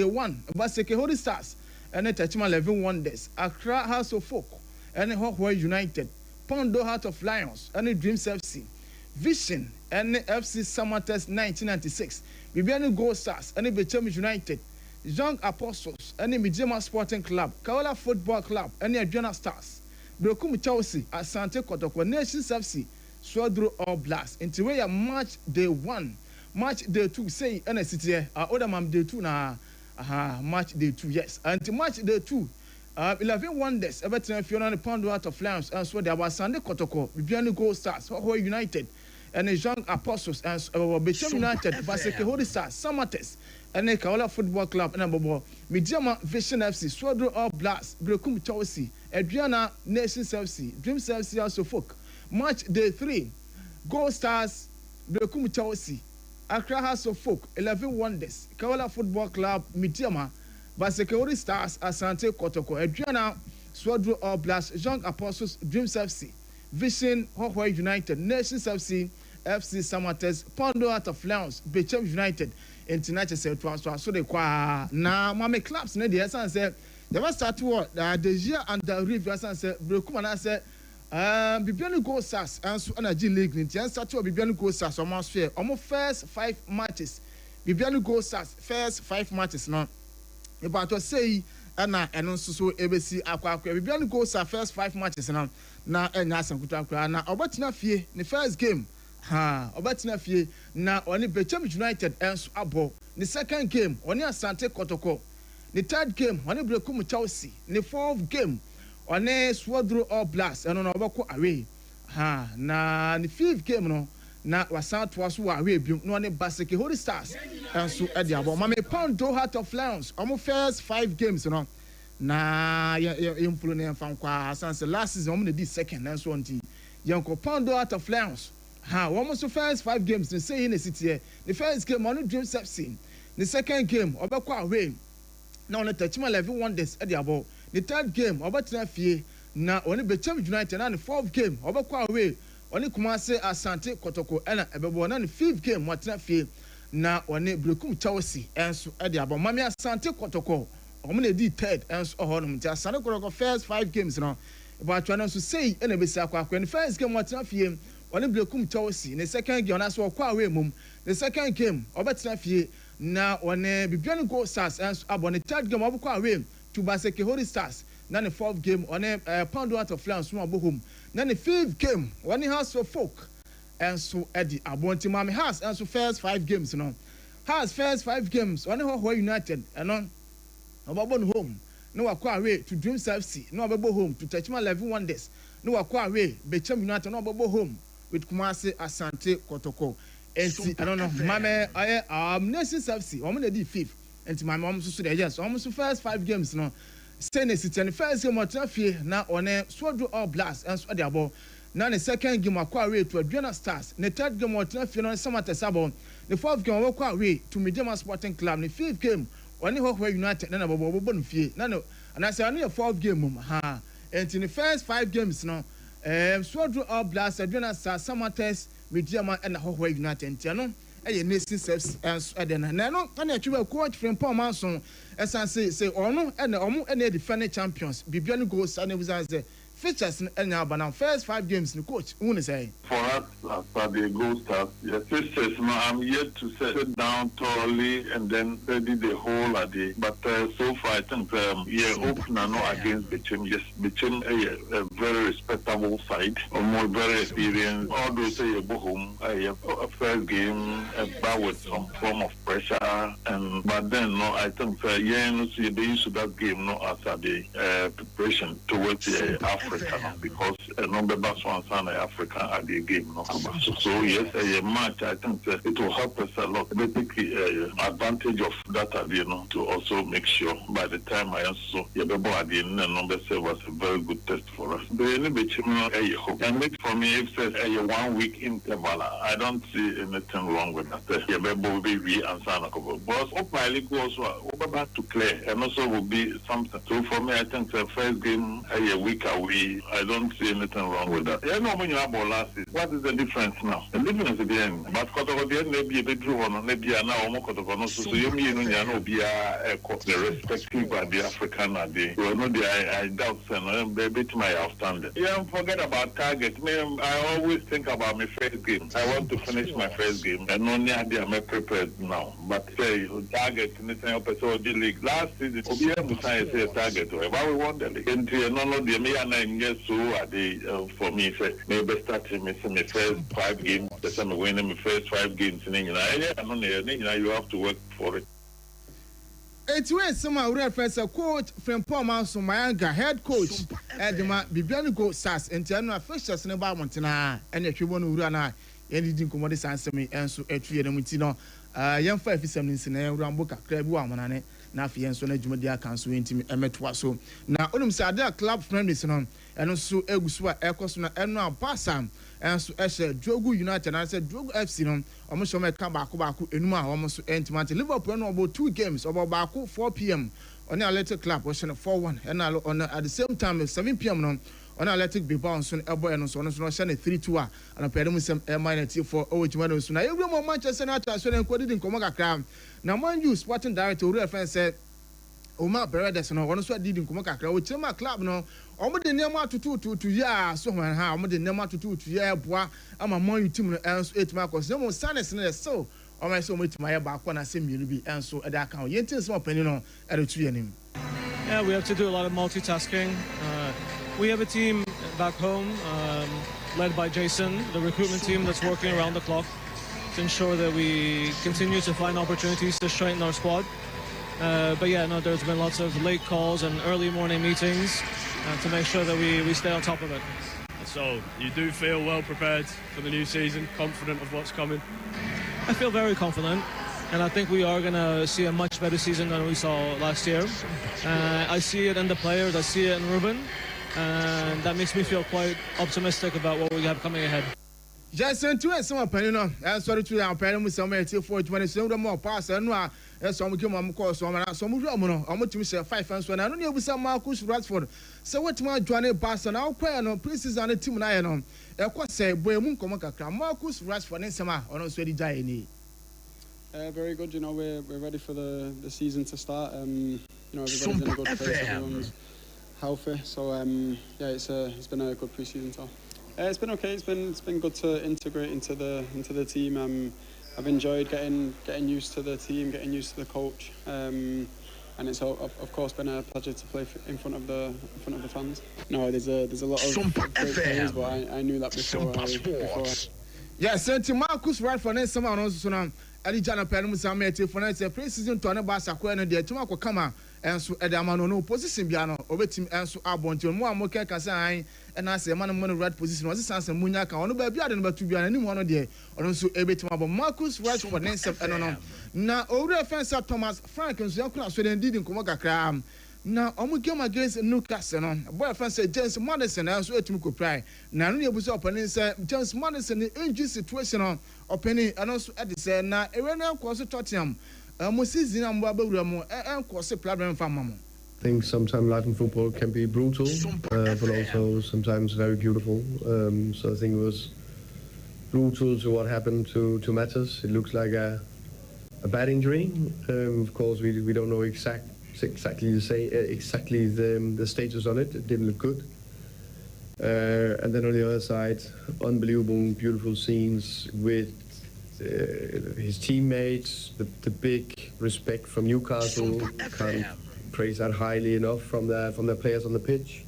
one Baseke Holy Stars and the Tachima 11 Wonders Accra House of Folk and Hawkeye United Pondo Heart of Lions and the Dreams FC Vision and FC Summer Test 1996 Bibiani Gold Stars and the Bechem United Young Apostles and the Mijema Sporting Club Kawala Football Club and the Adriana Stars Brokum Chelsea Asante Kotoko Nations FC Swadro All Blast into where match day 1 match day 2 say NSCT other mam day 2 na match day 2 yes and match day 2 11 wonders everything Fiona pound out of flames and so there was Sunday Kotoko Bibiani Gold Stars who United and the Young Apostles and Becham United Baseke Holy Stars Samates and the Kaola Football Club and Bobo Mediama Vision FC Swordro All Blast Brekum Chelsea Adriana Nations FC Dreams FC also folk Match Day 3 Gold Stars Brekum Chelsea Accra House of Folk 11 Wonders Kaola Football Club Mediama Baseke Stars Asante Kotoko Adriana Swordro All Blast Young Apostles Dreams FC Vision Hohoi United Nations FC FC Samates Pondo out of Lions Bechem United International transfer so they kwa na mame clubs ne dey say they must start what the year under review say Brekuma say Bibiani Gold Stars and so energy league ni tian start Bibiani Gold Stars almost fair almost first 5 matches Bibiani Gold Stars first 5 matches now about to say na eno so ebesi akwa Bibiani Gold Stars first 5 matches now na enya asankutu akwa na obatina fie the first game obatina fie na oni Bechem United enso abo the second game oni Asante Kotoko the third game oni Brekum Chelsea the fourth game oni Swordro All Blast eno na obako away na the fifth game no na wasan to aso away bi no oni Baseke Holy Stars enso e dia abo mame Pound Heart of Lions omo first 5 games no na yempulo ne mfan kwa sanse last season omo na di second and so on ti yanko Pound Heart of Lions almost the first 5 games they say in the city here the first game on Dreams FC the second game obekwa away na on Techima 11 Wonders e dia ball the third game obetina fie na on Bechem United na the fourth game obekwa away on Kumase Asante Kotoko na ebebo na the fifth game watina fie na on Brekum Chelsea enso e dia ball mame Asante Kotoko omo na di third enso ohonum ti Asante Kotoko first 5 games no about try to say na be si akwa the first game watina fie on Brekum Chelsea the second game na so kwa away mum the second game obetina fie na on Bibiani Gold Stars and abon the third game obekwa away to Baseke Holy Stars na the fourth game on Pound Out of Lions from home na the fifth game on House of Folk and so Eddie Abonti Mami House and so first 5 games no has first 5 games on Owoahene United and on obabon home no akwa away to Dreams FC no obabo home to Techima 11 Wonders no akwa away Bechem United no obabo home with Kumase Asante Kotoko. And I don't know, Mame, Nations FC, I'm going to 5th. And my mom so there, yes, almost the first 5 games, no. Saying it's the first game of Traffic now on a Swordro All Blast and so the ball. Now the second game of Quarry to Adriana Stars, the third game of Traffic on Samate Sabon, the fourth game of Quarry to Mediama Sporting Club, the fifth game on the Owoahene United, and about Bobon Fee. No, and I say only a fourth game, and in the first 5 games, no. Swordro All Blast Adriana Stars Samates Mediama and the Owoahene United no e Nations FC and then no na actually coach from Paul Manson as I say ono and omo and the defending champions Bibiani Gold Stars and was say features and now first 5 games the coach who say for us as the Gold Stars the features I'm yet to sit down thoroughly and then study the whole of the but so far I think open and no against Bechem. Yes, Bechem a very respectable side more very experienced although say a home a first game about with some form of pressure and but then no I think no see the issue that game no as the preparation towards Africa because a number of us on Africa at the game no so yes a match I think it will help us a lot basically advantage of that to also make sure by the time I also at the number 7 was a very good test for us and it for me if says a 1 week interval I don't see anything wrong with that we answer but openly goes back to clear and also will be something so for me I think the first game a week away I don't see anything wrong with that. You know when you have last season, what is the difference now? The difference at the end. But because of the end, maybe a bit drew on, maybe now so you mean be a the respective by the African the well no I doubt and a bit my outstanding. Yeah, forget about target. I always think about my first game. I want to finish my first game and only idea I'm prepared now. But say target anything up so the league last season say target why we won the league. And no the me and yes so are they for me maybe starting my first 5 games the time winning my first 5 games in England you have to work for it It's where some reference a coach from Paul Manso Mayanga, head coach, Edema, Bibiani go SAS, and Tiana Fishers in about Montana, and if you want to run, and you didn't come with answer me, and so a tree and Mutino, young 5 is something in a Ramboka, Crab Woman, Nafi and Sona Jumadia Council intimate Emetwaso. Now, Odom said club friendly, and also Eguswa, Ecosuna, and now Passam. And so Eshe Drogu United and I said Drogu FC almost come back Enuma almost intimate Liverpool about 2 games about Baku 4 p.m. on the Athletic Club was 4-1 and on at the same time 7 p.m. on Athletic Bilbao and Son Elbow and so on 3-2 and a pedomism minor for Owoahene so now every more Manchester United so then quoted in Komaga Crown. Now mind you sporting director real said Omar Beredes no one so did in Komaga Crown which my club no omo de nema to ya so when ha omo de nema to ya boa ama man team enso 8 marks no sanes no so omo so mo team ya ba kwa na se mienu bi enso e da kan yentin so opani no e re tu yanim. Yeah, we have to do a lot of multitasking. We have a team back home led by Jason, the recruitment team that's working around the clock to ensure that we continue to find opportunities to strengthen our squad. But yeah, no, there's been lots of late calls and early morning meetings to make sure that we stay on top of it. So, you do feel well prepared for the new season, confident of what's coming? I feel very confident, and I think we are going to see a much better season than we saw last year. I see it in the players, I see it in Ruben, and that makes me feel quite optimistic about what we have coming ahead. Jason, to us, some opinion, and sorry to our parents, some 420 more pass, and some give them course, some Romono, I'm to say 5 fans when I don't know with some Marcus Rashford. So what my Johnny Basson, our prayer no princes on the team I know. A quite say, Boymun Komaka, Marcus Rashford and Sama, or not ready Diane. Very good, you know, we're ready for the season to start. You know, everybody's in a good place, everyone's healthy, so yeah, it's been a good pre-season so. It's been okay. It's been good to integrate into the team. I've enjoyed getting used to the team, getting used to the coach, and it's of course been a pleasure to play in front of the fans. No, there's a lot of great players, but I knew that before. Yes, to Marcus Rashford and someone also now. Ali Jana Pelum Samete for next pre-season to Basa Kwen and the Tomako Kama and so Edamano no position Biano over team and so Abonto more Moka Kasai and I say man red position was this answer Munyaka on the baby and to be any one of the or also a bit about Marcus Rashford next up and on. Now over offense up Thomas Frank and Zokla so then did in Komaga Cram. Now I'm game against Newcastle on boy friend said James Madison and so to cry. Now you was up and said James Madison the injury situation on Penny and also at the say now a course Tottenham season and Babu and course a problem for Mama. I think sometimes life in football can be brutal, but also sometimes very beautiful. So I think it was brutal to what happened to Matters. It looks like a bad injury. Of course, we don't know exactly the status on it. It didn't look good. And then on the other side, unbelievable, beautiful scenes with his teammates, the big respect from Newcastle. Can't praise that highly enough from the players on the pitch.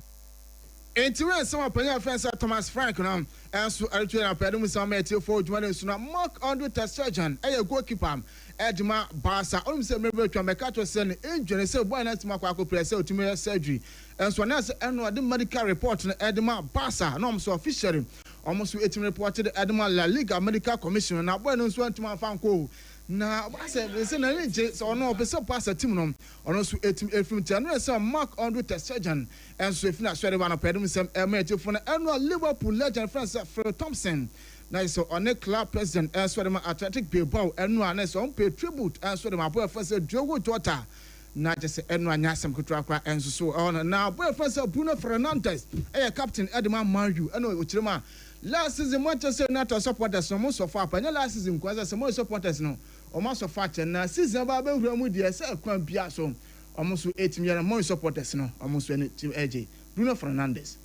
Into some of your friends Thomas Frank and so I train up Pedro Musamete for joining Suna Mark Andre Surgeon, a goalkeeper, Edma Barca, almost a member of Mercato send injury, so why not Marco Press to me surgery. And so now the medical report on Edma Barca, no so officially almost 18 reported Edma La Liga Medical Commission. Now, boy, no one to my fan. Now, I said, it's an energy, so no, but so pass a team on also 18 from January, so Mark Andre Surgeon, and so if not, sorry, one of Pedro some for the annual Liverpool legend, Francis Fred Thompson. Now, so on the club president, and so the Athletic Bilbao, and one so on pay tribute, and so my boy, Francis Diogo Jota. Not just anyone Yasam Kutraka and so on. Now, boy, Francis Bruno Fernandes, a captain Edmund Mario, and which last season, Manchester United supporters no most so far, but last season, because some more supporters no, almost so far, and season about with the SL Piasso, almost 8 million more supporters no, almost when Team AJ. Bruno Fernandes.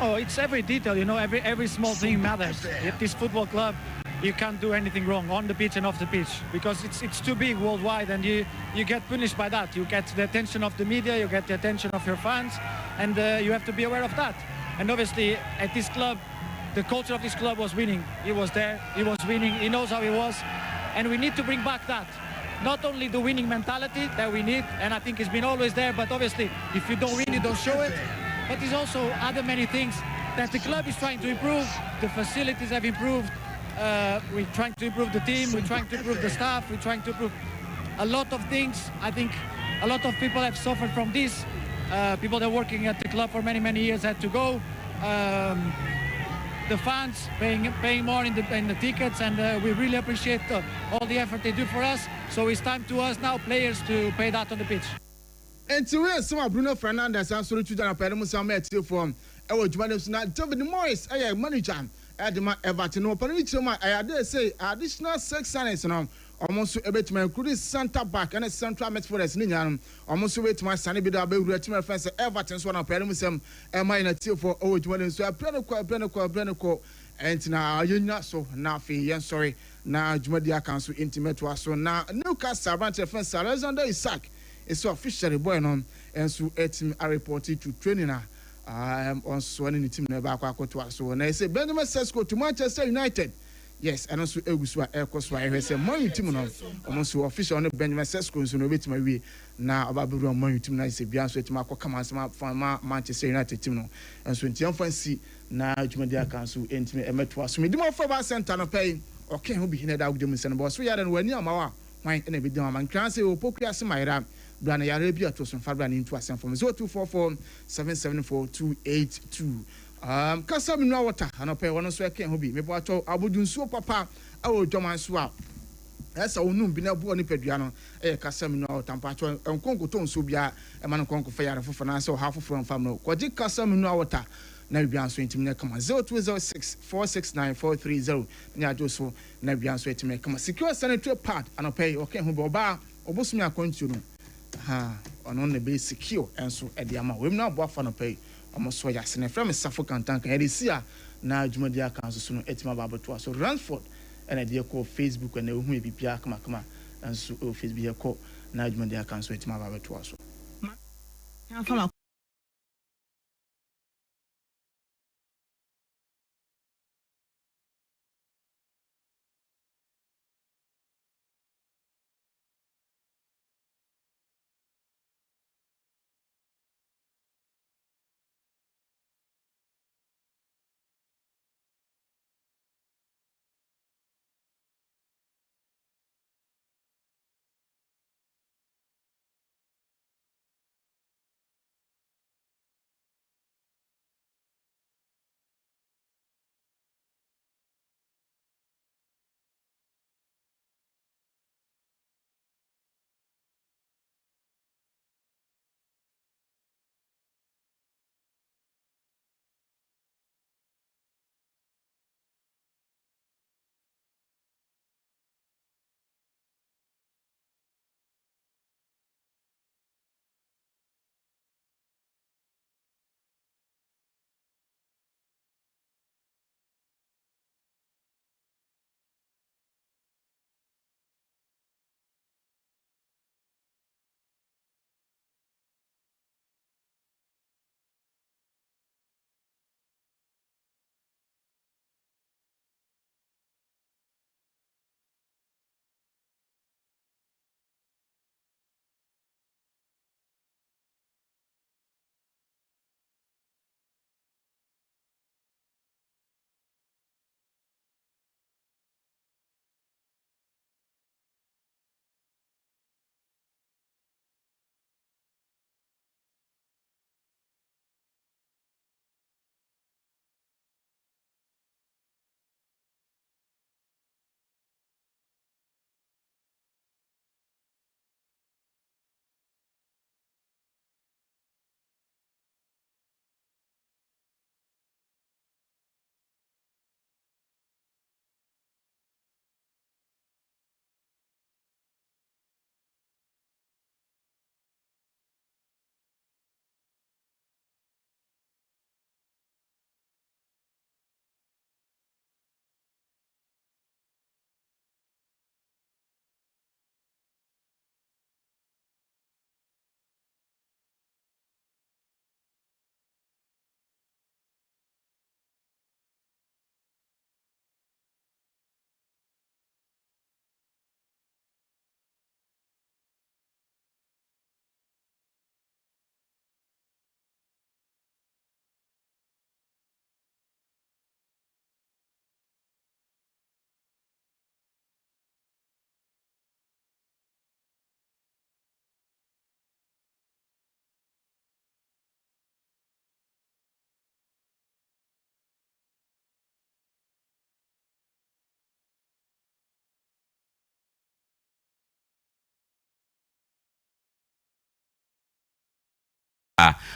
Oh, it's every detail, you know, every small thing matters. At this football club, you can't do anything wrong on the pitch and off the pitch because it's too big worldwide, and you get punished by that. You get the attention of the media, you get the attention of your fans, and you have to be aware of that. And obviously, at this club, the culture of this club was winning. He was there, he was winning, he knows how he was, and we need to bring back that. not only the winning mentality that we need, and I think it's been always there, but obviously if you don't win, you don't show it. But it's also other many things that the club is trying to improve. The facilities have improved. We're trying to improve the team. We're trying to improve the staff. We're trying to improve a lot of things. I think a lot of people have suffered from this. People that are working at the club for many, many years had to go. The fans paying more in the tickets, and we really appreciate all the effort they do for us. So it's time to us now, players, to pay that on the pitch. And to where some Bruno Fernandes and Suru Chudan and Peremus met you from our Juventus now, David Morris, a manager at the Everton. I dare say additional 6 signings now. Almost a bit my good center back and a central midfielder Ninian. Almost wait my sunny bit of a friends Everton's one of Peremusum and my native for Owen Juventus. So a Plenico, and now you're not so now fee, sorry. Now Jumadia Council intimate was so now Newcastle Branch defense Alexander Isak. It's so officially born on and so I reported to training on Swanning the team never to us. So and I say Benjamin Sesko to Manchester United. Yes, and also Eguswa Aircoswa. I say more team on almost official on the Benjamin Sesko so no bit my way now about the more team nice beyond so to Marco Commands from Manchester United team and so in fancy now Jumadia Council intimate met to us. So me do more for about center no pay okay who be here that with them send boss we are and when you are why and every day man can say o pokria se my ram Brana Arabia to some Fabran into us from 0244 774 282. Kasam no water, and I pay one so I can hobby. Me boato abudun so papa, I will Joman swap. As I will not be no buoni pediano, Kasam no tampacho, and Congo ton subia, a man conco fire for finance or half from family. Quadik Kasam no water. Nabian so into me come 0206 469 430. Niajoso Nabian so to me come secure sanitary part, and I pay okay who boba, Obosmia continue. On the base secure and so at the amount. We're not both on a pay. Almost so yes, and a friend is Suffolk Tank and Edisia. Now Jumadia Council soon etima baba to us. So Ransford and a dear call Facebook and the Umi Pia Kama and so Facebook call now Jumadia Council etima baba to us.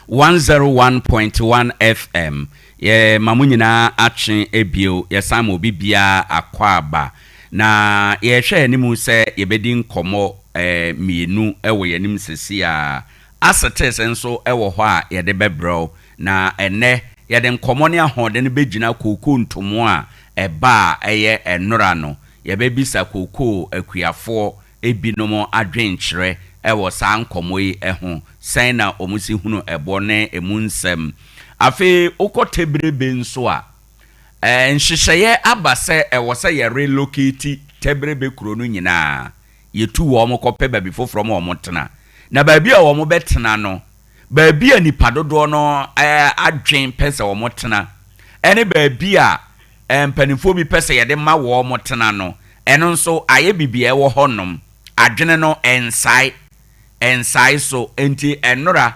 101.1 FM ye mamunyina achen ebio ye samo bibia akwaba na ye hwe animu se ye bedi nkomo mienu ewo ye nim sesi a asetes enso ewo ho a ye de bebro na ene ye de nkomo ne ahode ne begina koku ntomo a eba eye enora no ye bebisa koku akuafo ebinom adwenkyere ewo saa nkomo yi eho sen na omusi hunu ebo ne emunsem afi okotebrebe nso a nhyehyeye abase ewo se ye relocate tebrebe kuro no nyina yetu wo mo kope baby foforo mo omotena na baabi a wo mo betena no baabi a nipa dodo no adwen pese wo motena ene baabi a mpanifo bi pese ye de ma wo motena no eno nso aye bibia wo honom adwene no ensai so enti enora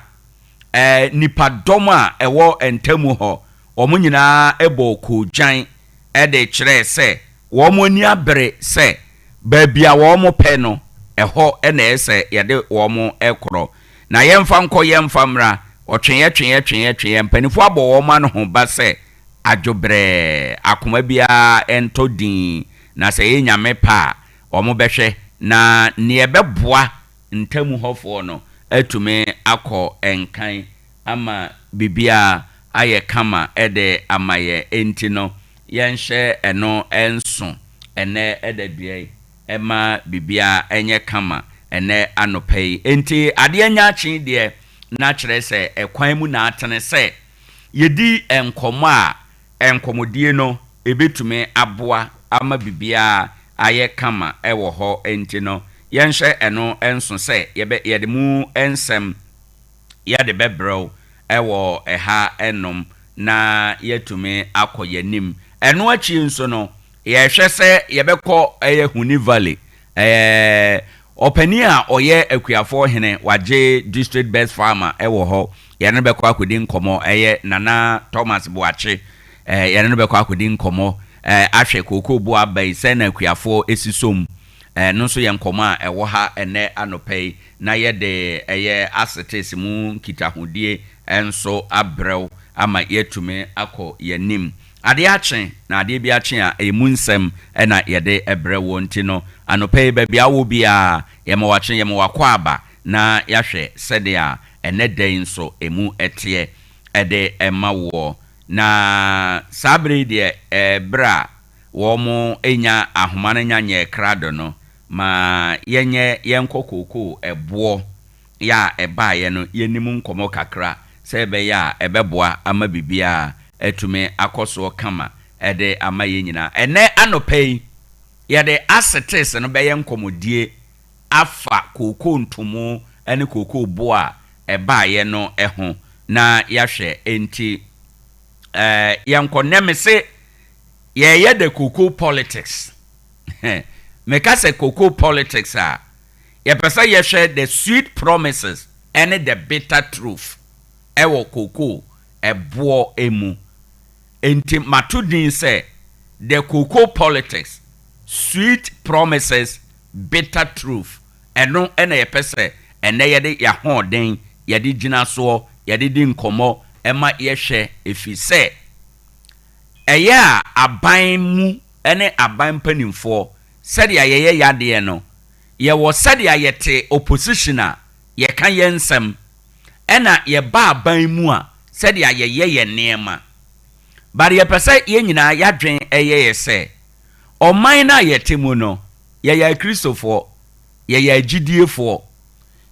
nipa dom a ewo entamu ho omo nyina ebo ko jan de kire se wo mo ni abere se baabia wo mo pe no eho na ese yede wo mo ekro na yemfa nko yemfa mra otwen mpanifo abo wo ma no ho ba se adwobre akoma bia entodin na se yenyame pa wo mo behwe na ne ebeboa ntamu hofo no atume akọ enkan ama bibia aye kama ede amaye enti no yenhye eno enso ene edadue ema bibia enye kama ene anopai enti ade anya achi de na kire se ekwan mu na atene se yedi enkomo a enkomodie no ebetume aboa ama bibia aye kama ewo ho enti no yenhye eno enso se yede mu ensem yade bebro ewo eha enom na yetume akoyanim eno achi nso no yehwe se yebekọ Huni Valley opani a oye akuafo hene waje district best farmer ewo ho yene bekọ akodi nkomo Nana Thomas Boache yene bekọ akodi nkomo ahwe koko bo abai se na akuafo esisom no so yenkomo a ewo ha ene anopai na yede asetes mu kitahudie enso abrew ama yetume akọ yanim ade achen na ade bi achen a emunsem na yede ebrewo ntino anopai babia wo bia yemawachen yemawakọ aba na yahwe sede a ene den so emu etie ede emawo na sabre de bra wo mo enya ahoma nya nye krado no ma yenye yenkokoko ebo ya eba ye no yenimu nkomo kakra sebe ya ebeboa ama bibia etume akoso kama ede ama ye nyina ene anopai yede asetes no be yenkomodie afa koko ntomo ene koko bo a eba ye no eho na yahwe enti yankone se ye de koko politics meka se koko politics a ye pesa ye share the sweet promises and the bitter truth ewo koko ebo emu enti matudin se the koko politics sweet promises bitter truth eno ena ye pesa ene ye de ya hoden ye de gina so ye de di nkomo ema ye hwe efise eya aban mu ene aban panimfo sɛde ayeye yade no ye wo sɛde ayete opposition a ye kan yensem ɛna ye ba aban mu a sɛde ayeye ye neema bare ye pese ye nyina yadwen eye ye se oman na yete mu no ye ya kristofo ye ya gidiefo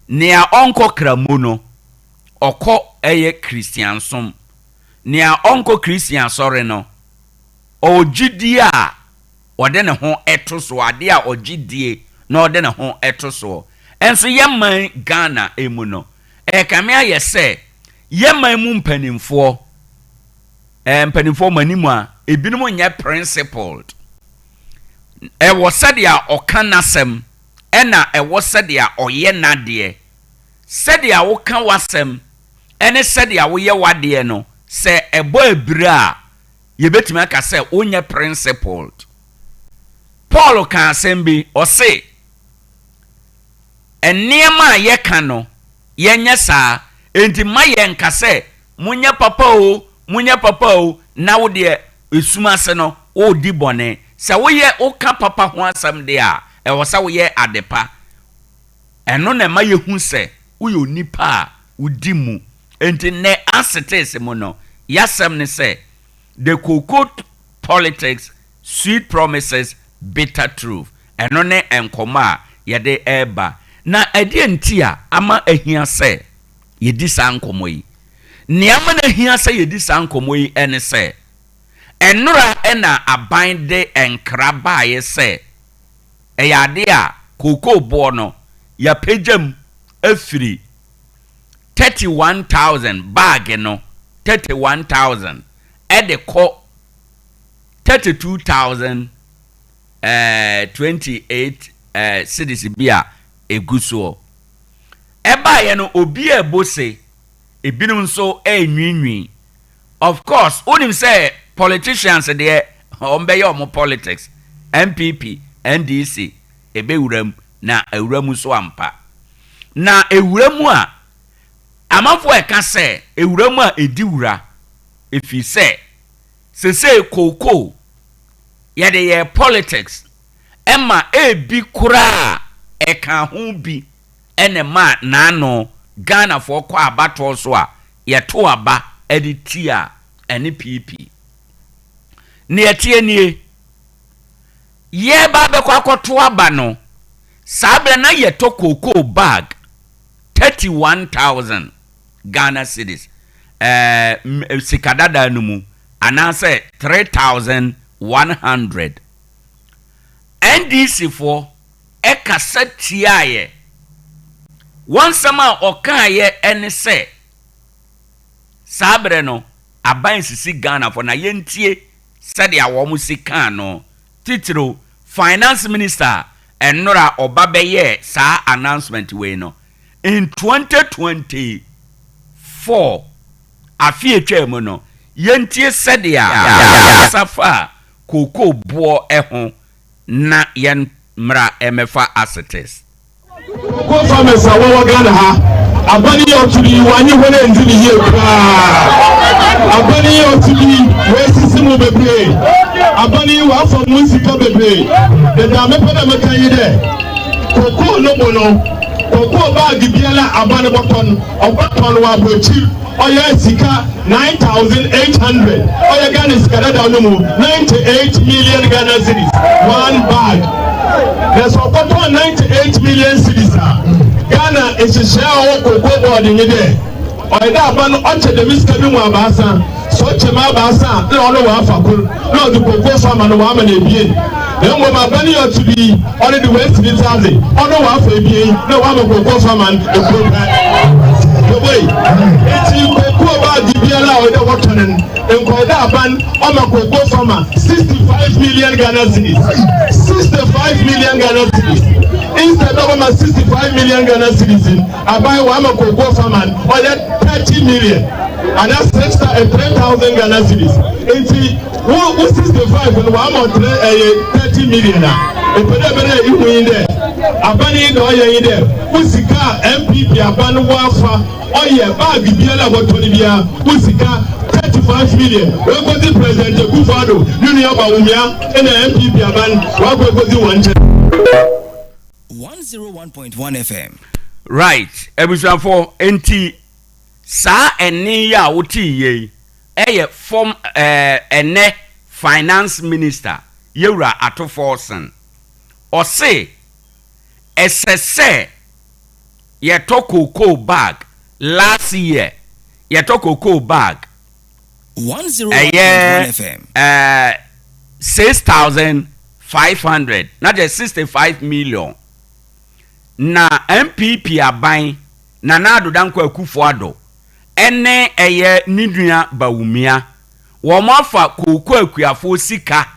nea onko kramu no okọ eye christiansom nea onko christian sore no o gidie a ode ne ho etoso ade a ogidie na ode ne ho etoso enso yeman Ghana emu no kame aye se yeman mu mpanimfo manimu a ebinom nya principled wo sede a okanasem ena wo sede a oye nade sede a wo kan wasem ene sede a wo ye wade no se ebo ebire a yebetimi aka se onya principled Paul kan sembi o se enema ye kan no yenye saa enti mayen kase munya papa o na wo de esuma se no o di bone se wo ye o ka papa ho asam de a e wo sa wo ye adepa eno na ma ye hu se wo ye onipa a wo di mu enti ne asete mu no yasem ne se the cocoa politics sweet promises bitter truth eno ne enkoma ye de eba na ade enti a ama ahia se ye di sa nkomo yi niama na ahia se ye di sa nkomo yi ene se enura ena aban de enkraba ye se eyade a cocoa bo no ya pejam afiri 31,000 bag no 31,000 ede ko 32,000 28 cities bia eguso eba ye no obi ebose ebinum so enwinwi of course onim say politicians de ombe omo politics MPP NDC ebewuram na ewuram so ampa na ewuram a amafo eka say ewuram a ediwura efi say se koko ye de ye politics emma ebi kura eka ho bi ene ma na no Ghana for kwa abato so a ye to aba editia ene PP ne etie nie ye ba be kwa akoto aba no sabre na ye to koko bag 31,000 Ghana cedis sikadada no mu anase 3,100 NDC for ekasetiaye wansama okaye ene se sabre no aban sisi Ghana for na yentie sade awomu sika no titiro finance minister enora obabeye sa announcement we no in 2024 afie twemu no yentie sade a safa koko bo eho na yen mra emefa assets ko farmers awo Ghana ha abani otuli wanyi hone ndini ye abani otuli wesisi mu bebre abani wa for musika bebre de da mepeda mekan yi de koko no mono koko bag biala abani boton oboton wa bochi oya sika 9,800 oya Ghana sika da no mu 98 million Ghana cedis one bag. There's about 98 million cedis. Ghana is a share of cocoa board in there. Or that one until the Mr. Basa, such a Mabasa, no one for no the cocoa farm and woman a being. Then when my bunny ought to be only the West in Italy, or no one for a being, no one of cocoa farm and a program. The way it's you cocoa about the Biala or the water and Koda ban on a cocoa farmer 65 million Ghana cedis. 65 million Ghana cedis. Instead of my 65 million Ghana cedis, I buy one of cocoa farmer or that 30 million. And that's extra 3,000 Ghana cedis. And see, who 65 and one more 30 million. And whatever you win there. Abani no ye in there. Usika MPP abanu wafa. Oh yeah, bag biala watolibia. Usika 35 million. We go to President Kufado. Union Bawumia and the MPP aban. We go to 101.1 FM. Right. Ebusan for NT sa eni ya wuti ye. Eye form ene finance minister Yewra Atoforsen. Or say SSA ye to cocoa bag last year. Ye to cocoa bag 101.1 FM. 6,500. Not just 65 million. Na MPP aban na nado danko Akufo-Addo ene eye nidua Bawumia wo mafa koko akuafo sika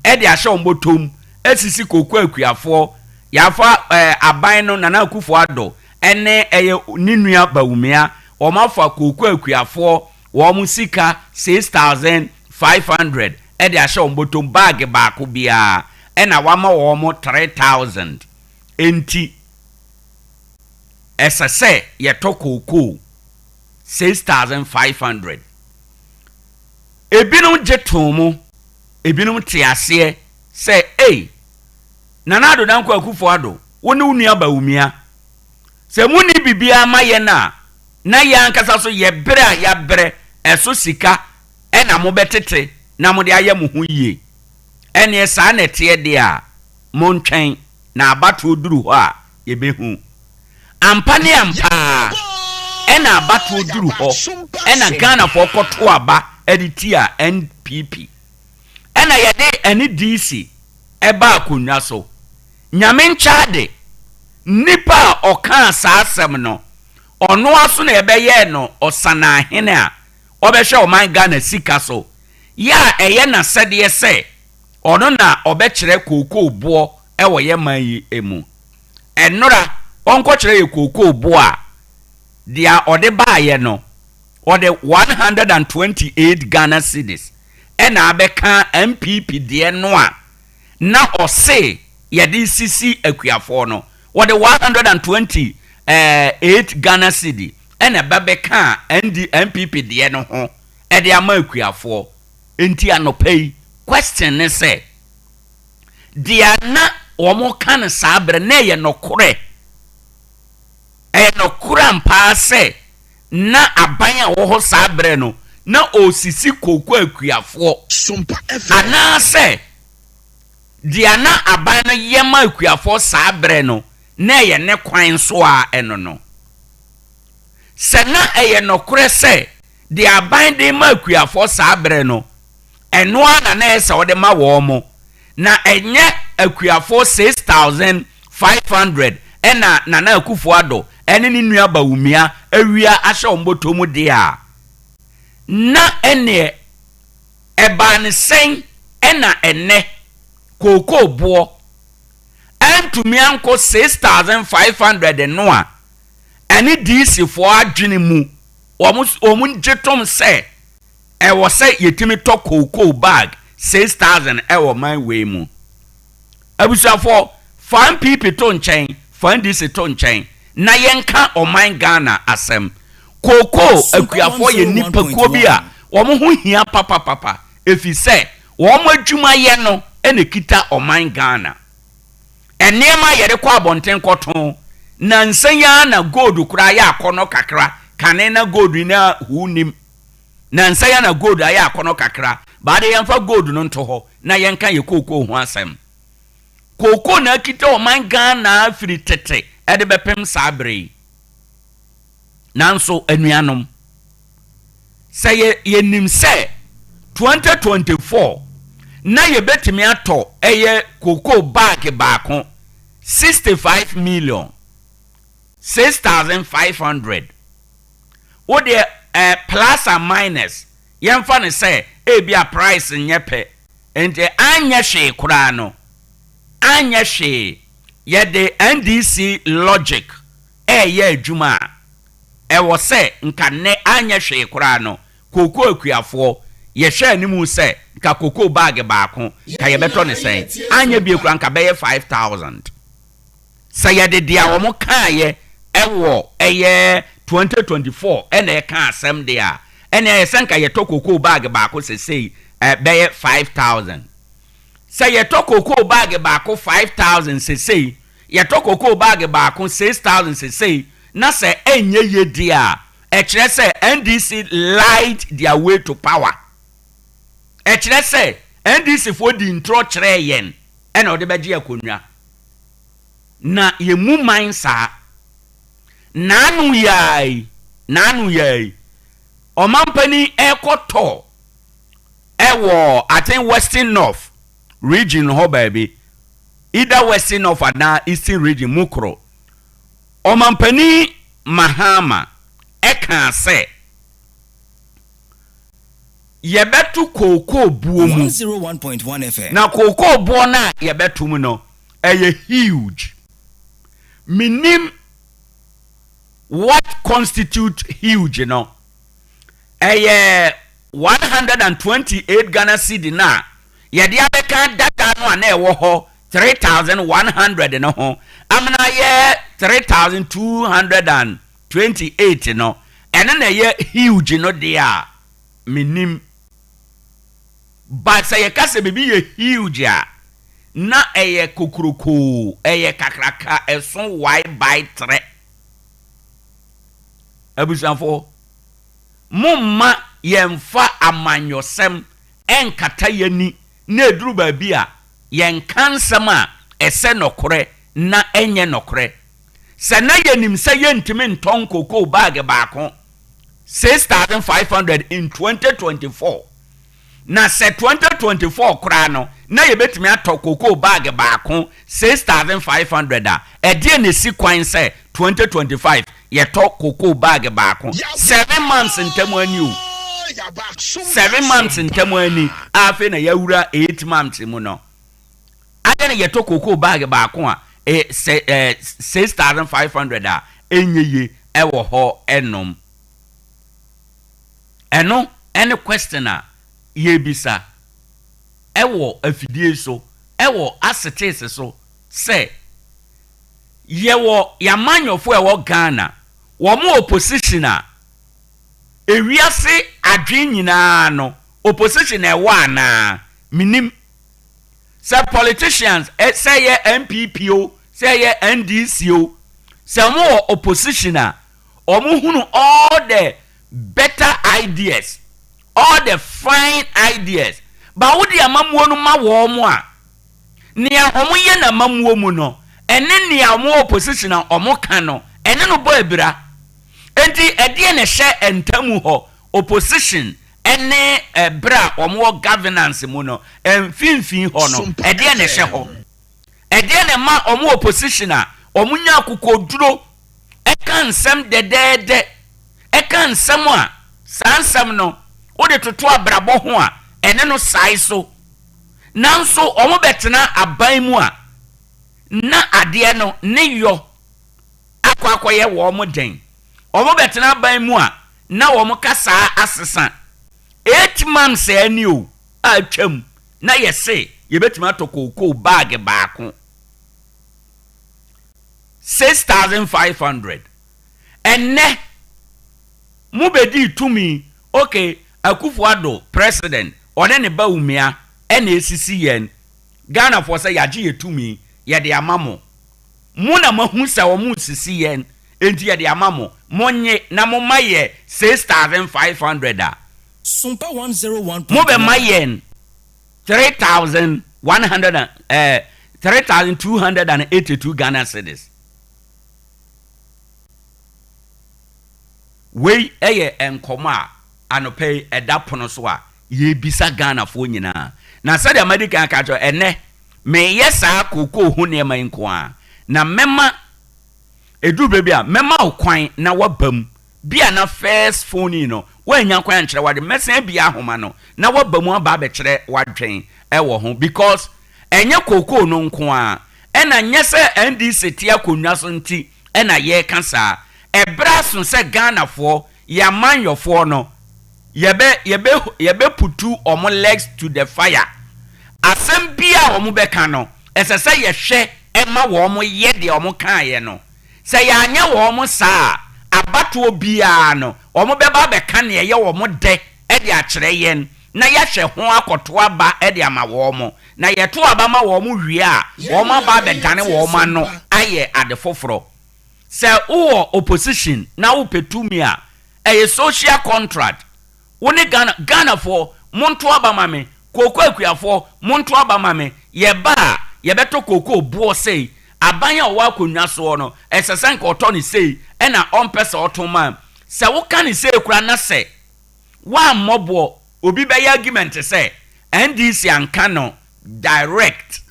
e de ahye ombotom esisi koko akuafo yafa aban no na Akufo-Addo ene eye ninua Bawumia wo mafa koko akuafo wo mu sika 6,500 e de ahye ombotom bag baako bia e na wama wo mo 3,000 enti esase ye to koko 6,500. Ebinom jetomo, ebinom tiase say, "Hey, nanado danko Akufo-Addo, woni unua ba umia. Se muni bibia maye na ya nkasa so ye bere a ya bere eso sika na mo betete na mo de aye mo hu yie. Ene sa na tie de a mo ntwen na abato duru ho a ye behu. Ampa ne ampa ena abato duru ho ena Ghana for koto aba editia NPP. Ena ye de eni DC eba akonwa so. Nyame nchade nipa okan sa asem no ono aso na ebeye no osana hene a obehwe oman Ghana sika so ya eye na sede se ono na obekire koko bo ewo ye man yi emu enora onko kire ye koko bo a dia ode baaye no ode 128 Ghana cedis ena abeka MPP de no a na ose ye di sisi akuafo no what the 128 Ghana cedi ena babeka ndi MPP de no ho e de ama akuafo enti anopei question ne say dia na omo kan sabre na ye nokore mpa say na aban a wo ho sabre no na osisi koko akuafo Sompa FM ana say dia na aban no yema akuafo sabre no na ye ne kwan so a eno no se na eye nokore se de aban de ma akuafo sabre no eno ana na ese wo de ma wo mo na enye akuafo 6,500 ena na Akufo-Addo ene ni nua ba umia awia ahye omboto mu de a na ene eba ne sen ena ene koko bo antumi anko 6,500 no a ene DC for adwene mu omun jetom se e wo se yetimi to koko bag 6,000 e wo man we mu abusuafo fan pipi to nchen fan DC to nchen na yenka oman Ghana asem koko akuafo ye nipa ko bi a wo mo ho hia papa efi se wo mo adwuma ye no ene kita oman Ghana enema yere kwa abonten koton na nsanya na gold kura ya akono kakra kane na gold na hunim na nsanya na gold ya akono kakra baade yemfa gold no nto ho na yenka ye koko ho asem koko na kita oman Ghana afiri tete ede bepem sabre nanso anuanom say ye nim say 2024 na ye betimi ato eye koko bag baako 65 million 6,500 what the plus and minus yemfa ne say e bia price nyepe ente anya hwe kura no anya hwe ye de NDC logic ye adwuma e wo se nka ne anya hwe kura no koko akuafo ye hwe animu se nka koko bag baako ka ye beto ne sen anya bi kura nka be 5,000 say ye de dia wo mo kan ye ewo eye 2024 ene ye kan asem de a ene ye sen ka ye to koko bag baako se sei be 5,000 say ye to koko bag baako 5,000 se sei ye to koko bag baako 6,000 se sei na se enye ye dia e kire se NDC lied their way to power e kire se NDC for di intro kire yen e na ode beje akonwa na ye mu man sa nanu yai omampani ekoto ewo aten Western North region ho baby either Western North or Eastern region mukro omampani Mahama eka se yebetu koko buo mu 101.1 FM na koko buo na yebetu mu no eye huge minim what constitute huge no eye 128 Ghana cedi na yedi abeka data no na ewo ho 3,100 no ho amna ye 3,228 no ene na ye huge no dia minim but say kase bibi ye huge a na eye kokroko eye kakraka eson y by 3 abusanfo mumma yemfa amanyosem enkata yani na eduru ba bi a yenkansem a ese nokore na enye nokore se na yenim se yentimi nton koko bag baako 6,500 in 2024 na se 2024 kura no na yebetimi atokoko bag baako 6,500 a edie ne sequence 2025 yeto koko bag baako 7 months ntemu ani o 7 months ntemu ani afi na yawura 8 months mu no adene yeto koko bag baako a 6,500 a enyeye ewo ho enom eno any question a yebisa ewo afidie so ewo assetes so say yewo yamanyofo ewo Ghana wo mo opposition a ewiase adwen nyina no opposition ewo ana minim say politicians say ye MPPO say ye NDCO say mo opposition a omo hunu all the better ideas all the fine ideas ba wo dia mamuo no ma wo mo a nia omo ye na mamuo mu no ene nia mo opposition a omo ka no ene no bo ebira enti edie ne hye entamu ho opposition ene bra omo governance mu no emfinfin ho no edie ne hye ho edie ne ma omo opposition a omo nya akokoduro eka nsem dedede eka nsem a sansem no wo de toto abrabo ho a ene no sai so nanso omo betena aban mu a na ade no ne yo akwakoye wo mo den omo betena aban mu a na wo mo kasa asesa 8 months ani o atwam na yese yebetima atokoko bag baako 6,500 enne mu bedi tumi okay Akufo-Addo president one ne ba umia ene esisi yen Ghana for say yaje yetumi ye de amamo mu na mahu sa wo mu sisi yen enti ye de amamo monye na mo maye 6,500 a Sompa 101. Mo be mayen 3,282 Ghana cedis. We eye enkoma anope edapono so a ye bisa Ghana fo nyina na sade America ka jo ene me yesa koko hu ne man ko a na mema edu bebi a mema okwan na wabam bia na first phone no wanya kwan kire wade mesen bia ahoma no na wabamu aba be kire wadwen ewo ho because enye koko no nko a ena nyese NDC tia konwa so nti ena ye kansa ebra so se Ghana fo ya manyofo no yebe putu omo legs to the fire asem bia omo beka no esese ye hwe ema wo omo ye de omo kan ye no se ya anya wo omo saa abato bia no omo beba beka ne ye wo mo de e de akire yen na ya hwe ho akoto aba e de ama wo omo na ye to aba ma wo omo hwie a wo ma ba be dane wo omo no aye ade foforo se uwo opposition na wo petumi a a social contract woni Ghana for monto aba mame koko akuafo monto aba mame ye ba ye beto koko bo sei abanya wa akonwa so no esesen ka oto ni sei e na ompesa otoma se wo ka ni sei kura na se wa mobo obi be argument se NDC anka no direct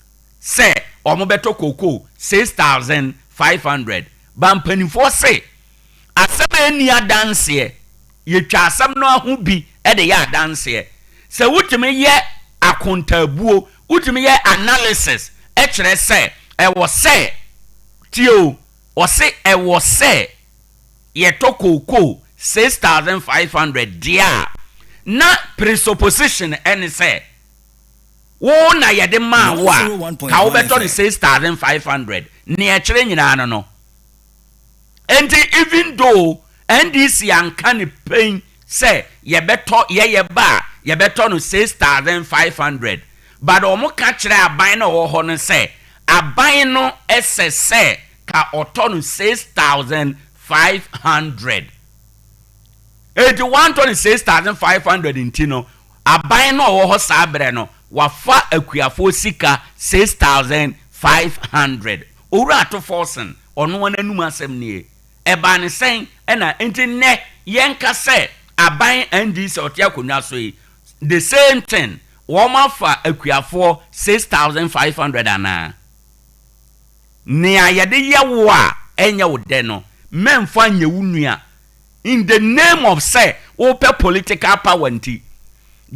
se omo beto koko 6,500 bampanifo se asebe ni adanse ye twa asam no ahu bi e de ya adanse se wutumi ye akontabuo wutumi ye analysis e kire se e wo se tio o se e wo se ye tokoko 6,500 dia na presupposition ene se wo na ye de ma wo a ka wo beto ni 6,500 ni e kire nyina no and even though NDC anka ne pain say yebeto ye ba yebeto no 6,500 but omo ka kire aban no wo ho no say aban no ss ka oto no 6,500 6,500 intino aban no wo ho sa bre no wafa akuafo sika 6,500 owura to forsen ono wananum asem nie eba ne sen na intine yenka se aban NDC otia konwa so yi the same thing womafa akuafo 6,500 ana ne ayede yewo a enya wo de no memfa nyewunua in the name of say open political power nti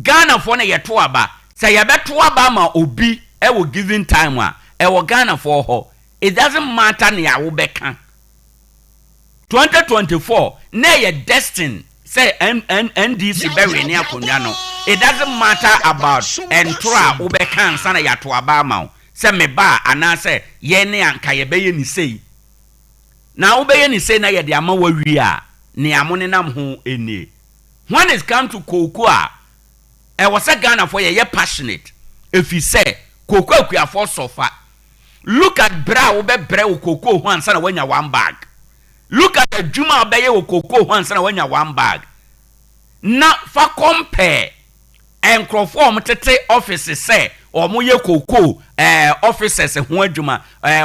Ghana for na yeto aba say yebeto aba ma obi e wo giving time a e wo Ghana for ho it doesn't matter na ya wo beka 2024 na ye destined say NDC be we ni akonwa no it doesn't matter about entra wo beka nsa na yato aba ma say me ba ana say ye ne anka ye be ye ni sei na wo be ye ni sei na ye de ama wa wi a ni amone nam ho eni when it come to cocoa e was a Ghana for ye passionate if you say cocoa akuafo sofa look at bra wo be bre wo cocoa ho ansa na wanya one bag look at the juma obeye wo cocoa ho ansa na wanya one bag na fa compare enkrofo omtete office say omo ye cocoa officers ho adwuma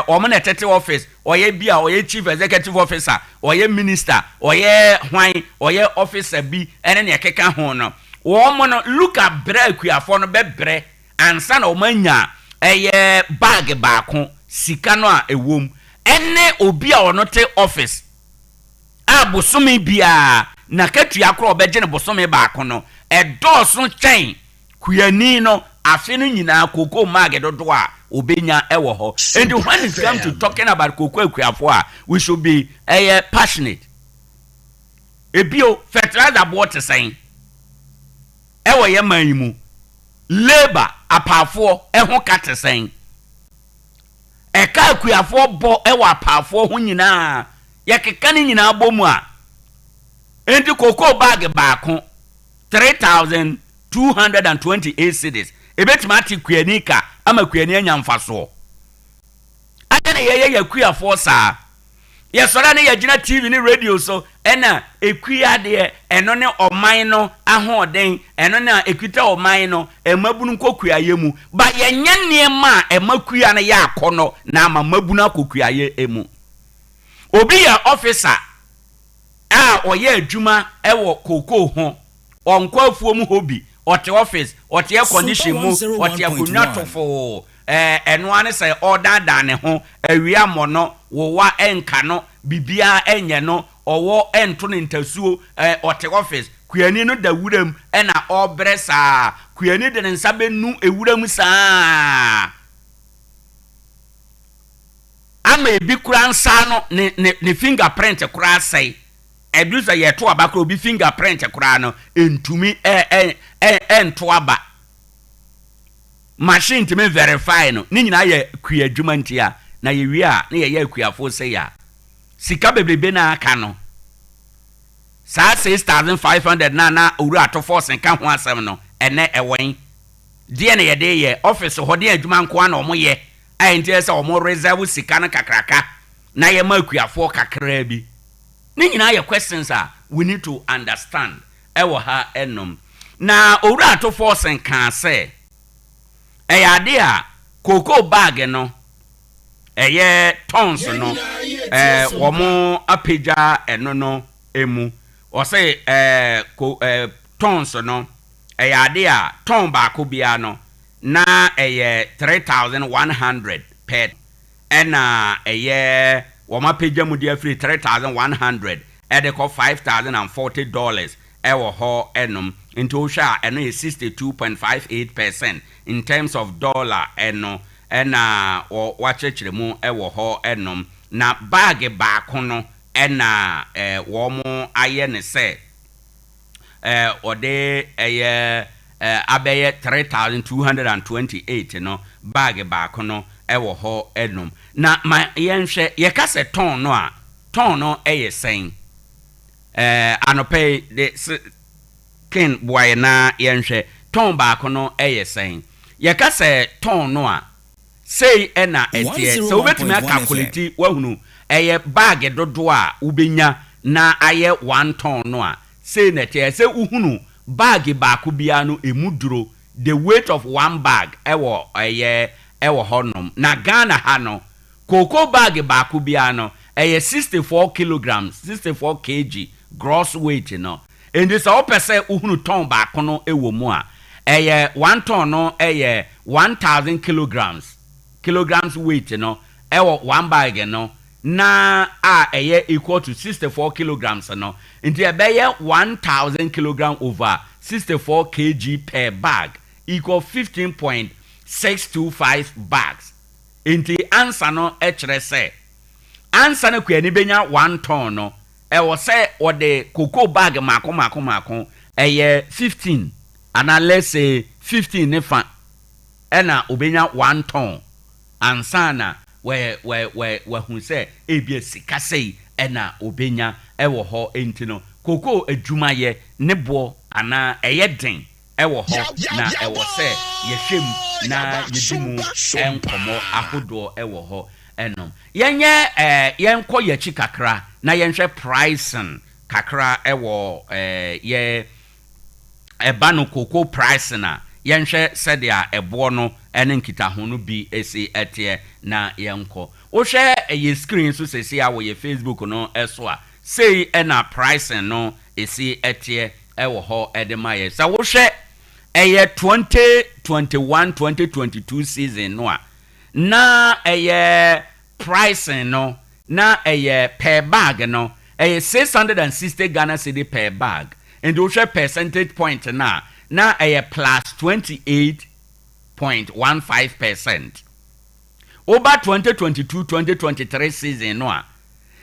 omo na tete office oye bia oye chief executive officer oye minister oye hwan oye officer bi ene ne keka ho no omo no look at bra akuafo no be bre ansa na omanya bag baako sika no a ewom ene obi a ono te office abosome bia na katua kro obegye ne bosome baako no edoso chen kuyani no afi no nyina koko mage dodo a obenya ewo ho and when it comes to talking about koko akuafo a we should be passionate ebio fertilizer board sen ewo ye manyimu labor apafo eho katesen eka akuafo bo ewo apafo ho nyina yakeka ni nyina bomu a enti koko bag baako 3,228 cedis ebetimati kuanika ama kuani anyamfaso adene ye akuafo saa yesora ne yagina TV ni radio so ena ekua de eno ne oman no ahoden eno na ekuta oman no emabunu kokuaye mu ba yenye niema emakua na ya akono na ama mabunu akokuaye emu obi ya officer a oye adwuma ewo koko ho onkwafuo mu hobi ote office ote air condition mu ote akonwa tofo eno ane say order dan ho awia mono wo wa enka no bibia enye no owo ento ne ntasuo ote office kuani no da wuram na obresa kuani de nsa benu ewuram saa ama ebi kura nsa no ne fingerprint kura sai eduza yeto abakro obi fingerprint kura no entumi ento aba machine to me verify no ni nyina ye kua adwuma ntia na ye wi a na ye akuafo se ya sika bebrebe na aka no sa 6,500 na owura to force nka ho asem no ene ewen die na ye de ye office ho de adwuma nko na omo ye ayentie se omo reserve sika na kakraka na ye ma akuafo kakra bi ni nyina ye questions a we need to understand ewo ha enom na owura to force nka se ade a cocoa bag no tons no womo apeja eno no emu o say tons no ade a ton ba ko bia no na 3,100 per ena womo apeja mu dia free 3,100 ede ko $5,040 ewo ho enom into sha eno is 62.58% in terms of dollar eno ena wachechire mu ewo ho enom na bag baako no ena wo mu aye ne se ode abeye 3,228 no bag baako no ewo ho enom na ma yenhwe ye kase ton no a ton no eye sen anope de ken boy na yenhwe ton ba ko no sen ye ka se ton no a sei na etie so obetumi calculate wahunu bag dodo a ubenya na aye 1 ton no a sei na etie se uhunu bag ba ko bia no emuduro the weight of 1 bag ewo honom na Ghana ha no cocoa bag ba ko bia no 64 kilograms 64 kg gross weight no and this all percent uhunu ton ba ko no ewo mu a 1 ton no 1000 kilograms weight no 1 bag no na equal to 64 kilograms no nti 1000 kilogram over 64 kg per bag equal 15.625 bags nti answer no chere say answer no kwa ni benya 1 ton no say or the cocoa bag mako 15 and let's say 15 nefa ena obenya 1 ton ansana we hu say ebia sika sei ena obenya ewo ho entino cocoa adwuma ye nebo ana den ewo ho na ewo say yehwem na yedumu enkomo ahodo ewo ho enom yenye yenko yechi kakra na yenhwe pricing kakra ewo ye ebano cocoa price na yenhwe sedia ebo no ene nkita ho no bi esi etie na yenko wo hwe ye screen so sesi a wo ye Facebook no eso a sei ena pricing no esi etie ewo ho edemaye sa wo hwe 2021-2022 season no a na pricing no na per bag no 660 Ghana cedi per bag and wo hwe percentage point na plus 28.15%. Over 2022-2023 season no a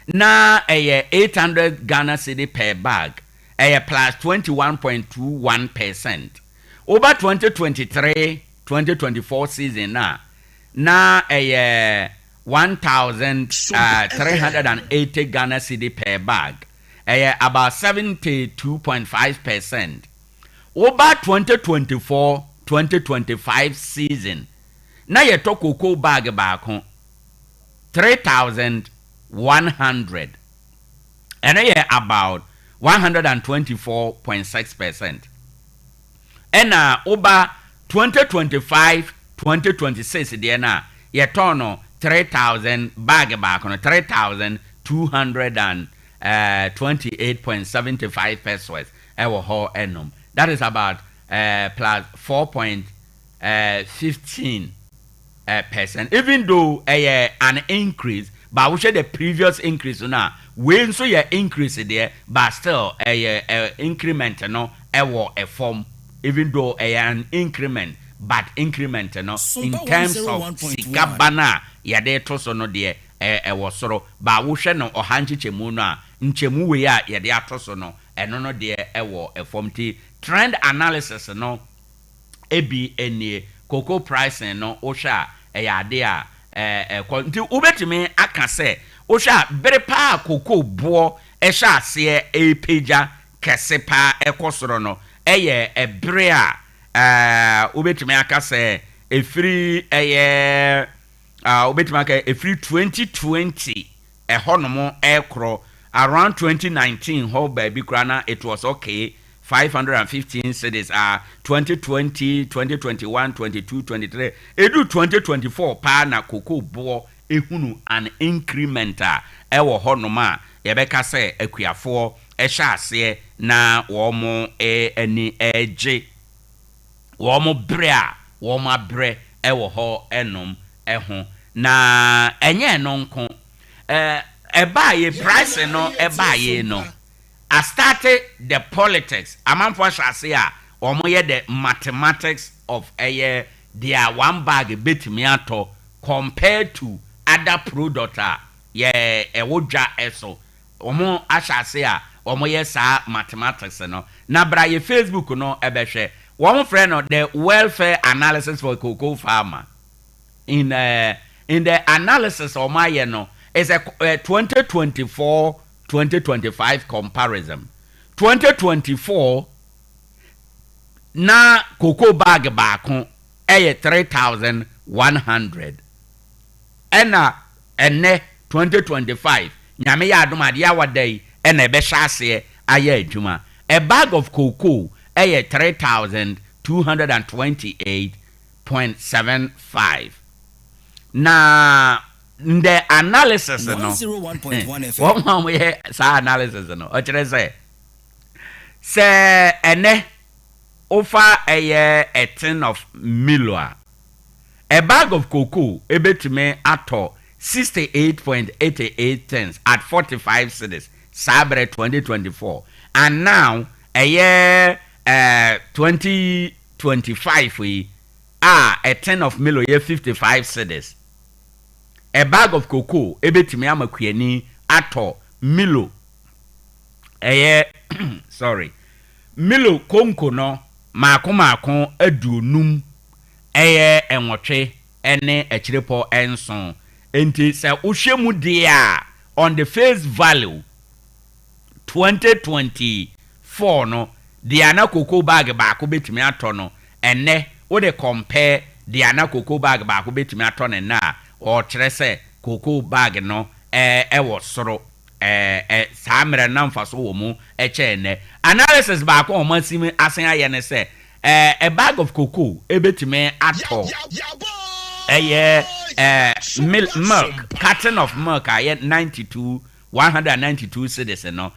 na 800 Ghana cedi per bag plus 21.21%. Over 2023-2024 season na 1,380 Ghana cedi per bag about 72.5%. Over 2024-2025 season na ye to cocoa bag baako 3,100 and about 124.6%. And over 2025-2026 there na ye tono 3,000 bag back on 3,228.75 pesos ewo ho enum. That is about plus 4.15%. Even though an increase, but we share the previous increase now. When so your increase there, but still increment no ewo a form. Even though an increment, but increment no in terms of sikabana yade toso no de ewo soro. But we share no ohanchi chemu na nchemu we ya yade atoso no eno no de ewo a form ti. Trend analysis no ebi enie cocoa pricing no osha ade a nti ubetimi aka se osha bere pa cocoa bo esha ase peja kese pa ekosoro no ebere a ubetimi aka se efiri ubetimi aka efiri 2020 ehonomo ekro around 2019 ho baby krana it was okay 515 cities 2020, 2021, 22, 23. Edu 2024 pa na cocoa bo ehunu an incrementa ewo honoma yebeka se akuafo ehya ase na womo ani eje womo bre a womo abre ewo ho enom eho na enye no nko ebaye price no ebaye no I started the politics. Amanfo shase a omoye the mathematics of their 1 bag betimi ato compared to other product ewodwa eso. Omo ashase a omoye sa mathematics no. Na bra ye Facebook no ebehwe. One friend no the welfare analysis for cocoa farmer. In the analysis omaye no is a 2024 2025 comparison. 2024 na cocoa bag baako 3,100 ɛna ɛnɛ 2025 nyame yɛ adom ade awadai ɛna ɛbɛhyɛ aseɛ ayɛ adwuma. A bag of cocoa 3,228.75. na the analysis no 101.1 FM. What we sa analysis no o kire say ene offer a tin of Milo a bag of cocoa ebetime ato 68.88 cents at 45 cedis Sabre 2024, and now a year 2025 we a tin of Milo ye 55 cedis. A bag of cocoa ebetime amakuani ato Milo sorry Milo konko no maako aduonum enwotwe ene achirepo enson enti se ohwemu dia on the face value 2024 no dia na cocoa bag baako betime ato no ene wo de compare dia na cocoa bag baako betime ato ne na o kire se cocoa bag no wo soro samre na mfaso wo mu ene analysis baako o masimi asen aye ne se a bag of cocoa ebetime ato milk carton of milk aye 192 cedis no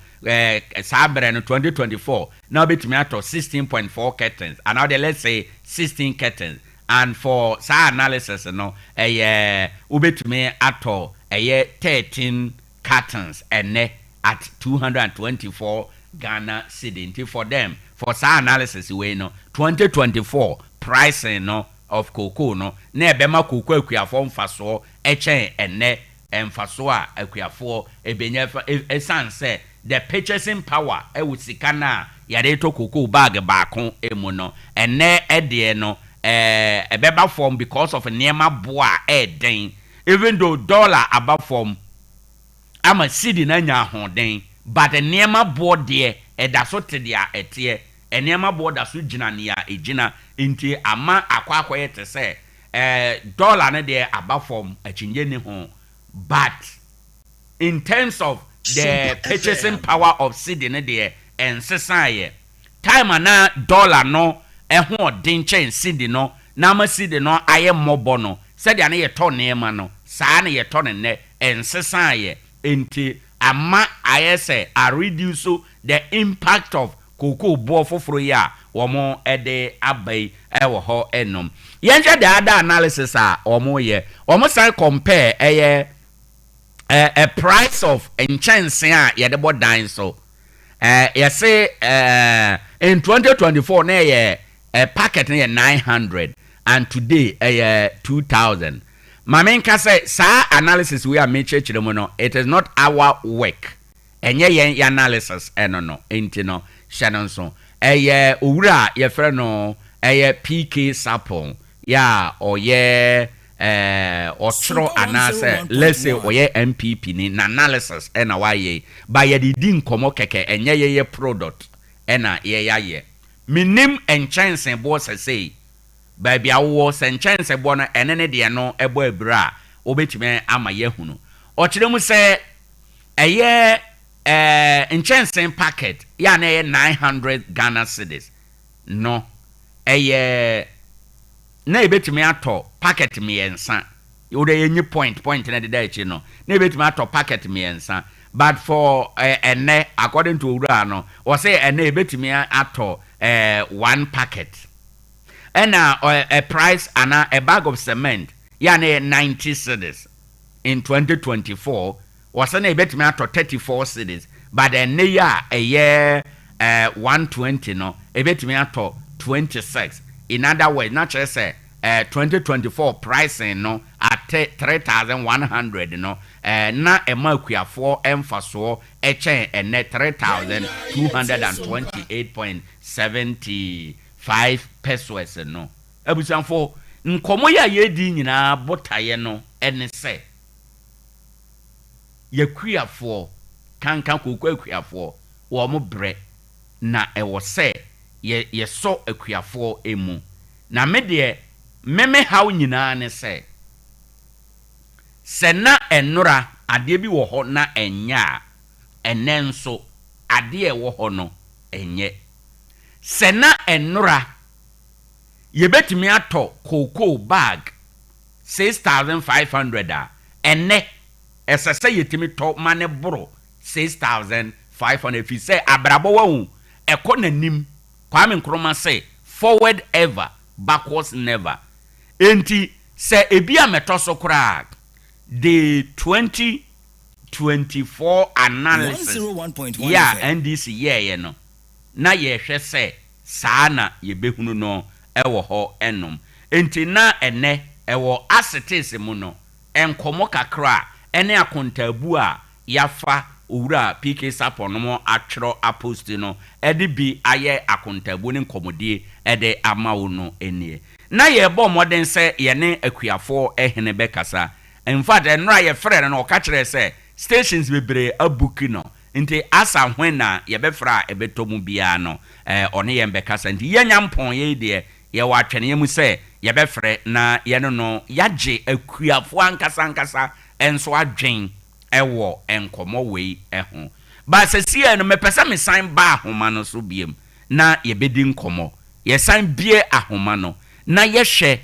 sabre no 2024 now betime ato 16.4 cartons, and now let's say 16 cartons, and for sa analysis no ubetime ato 13 cartons ene at 224 Ghana cedi. For them, for sa analysis we no 2024 pricing no of cocoa no na ebema cocoa akuafo mfaso echen ene mfaso a akuafo ebenya esanse the purchasing power ewusika na yade to cocoa bag baako emu no ene ede no ebeba form because of niema boa den, even though dollar above form ama cedi na nya hoden, but niema boa de eda so te dia etie niema boa da so gina ne ya egina nti ama akwa yete se dollar na de above form achinje ne ho, but in terms of the purchasing power of cedi ne de ensesaye time na dollar no ho den chen cedi no na ma cedi no aye mobo no said na ye to niema no saa na ye to ne ensesaye enti ama ayese a reduce the impact of cocoa bo foforo ya womo ede abai ewo ho enom yenje the other analysis a womo ye womo say compare a price of enchansen a ye de bodan so you say in 2024 na ye a packet na 900 and today 2000. Mamen ka say sa analysis we are making chiremo no, it is not our work enye yen analysis no enti no shanon so owura ye frɛ no PK Sapon ya oye otro anase let's say oye MPP ni na analysis na waye ba ye di nkomo keke enye ye product na ye yaye minim enchansen bo say baby awo senchance bo no enene de no ebo abira obetime ama yehunu o kire mu se enchance packet ya na 900 Ghana cedis no na ebetime ato packet miensa wo de yenyi point na de dachi no na ebetime ato packet miensa, but for ene according to ura no o say ene ebetime ato 1 packet. And a price and a bag of cement yane 90 cedis in 2024 was an bet me to 34 cedis, but a year 120 no a bet me to 26. In other words, not just say 2024 pricing no at 3,100 no na a makuya 4 emphaso a chain and net 3,228.75 pesos no abusanfo nkomo ya yedi nyina botaye no ene se yakuafo kankan koko akuafo wo mo bre na ewo se ye so akuafo emu na me de meme haw nyina ne se na enora ade bi wo ho na enya enenso ade wo ho no enye se na enora yebetimi ato koko bag 6,500 a enne esese yetimi to mane boro 6,500 fi say abrabo wa eko nanim Kwame Nkrumah say forward ever backwards never enti say ebia metoso kra the 2024 analysis 101.1 yeah NDC yeah no na ye hwe say saa na yebehunu no ewo ho enom enti na ene ewo assetes mu no enkomo kakra ene akontabu a yafa owura PK Sapon no atwero apost no ede bi aye akontabu ne nkomodie ede amawo no enie na ye bo moden se ye ne akuafo ehene be kasa in fact enra ye frere no ka kire se stations bebre abuki no nti asa hwen na ye be fra ebetomu bia no one ye be kasa nti ye nyampon ye de ye wa twene ye mu se ye be frere na ye no yaje akuafo ankasa enso adwen ewo enkomo wei eho ba sesie no mepesa me san ba ahoma no so biem na ye bedi nkomo ye san bie ahoma no na ye hwe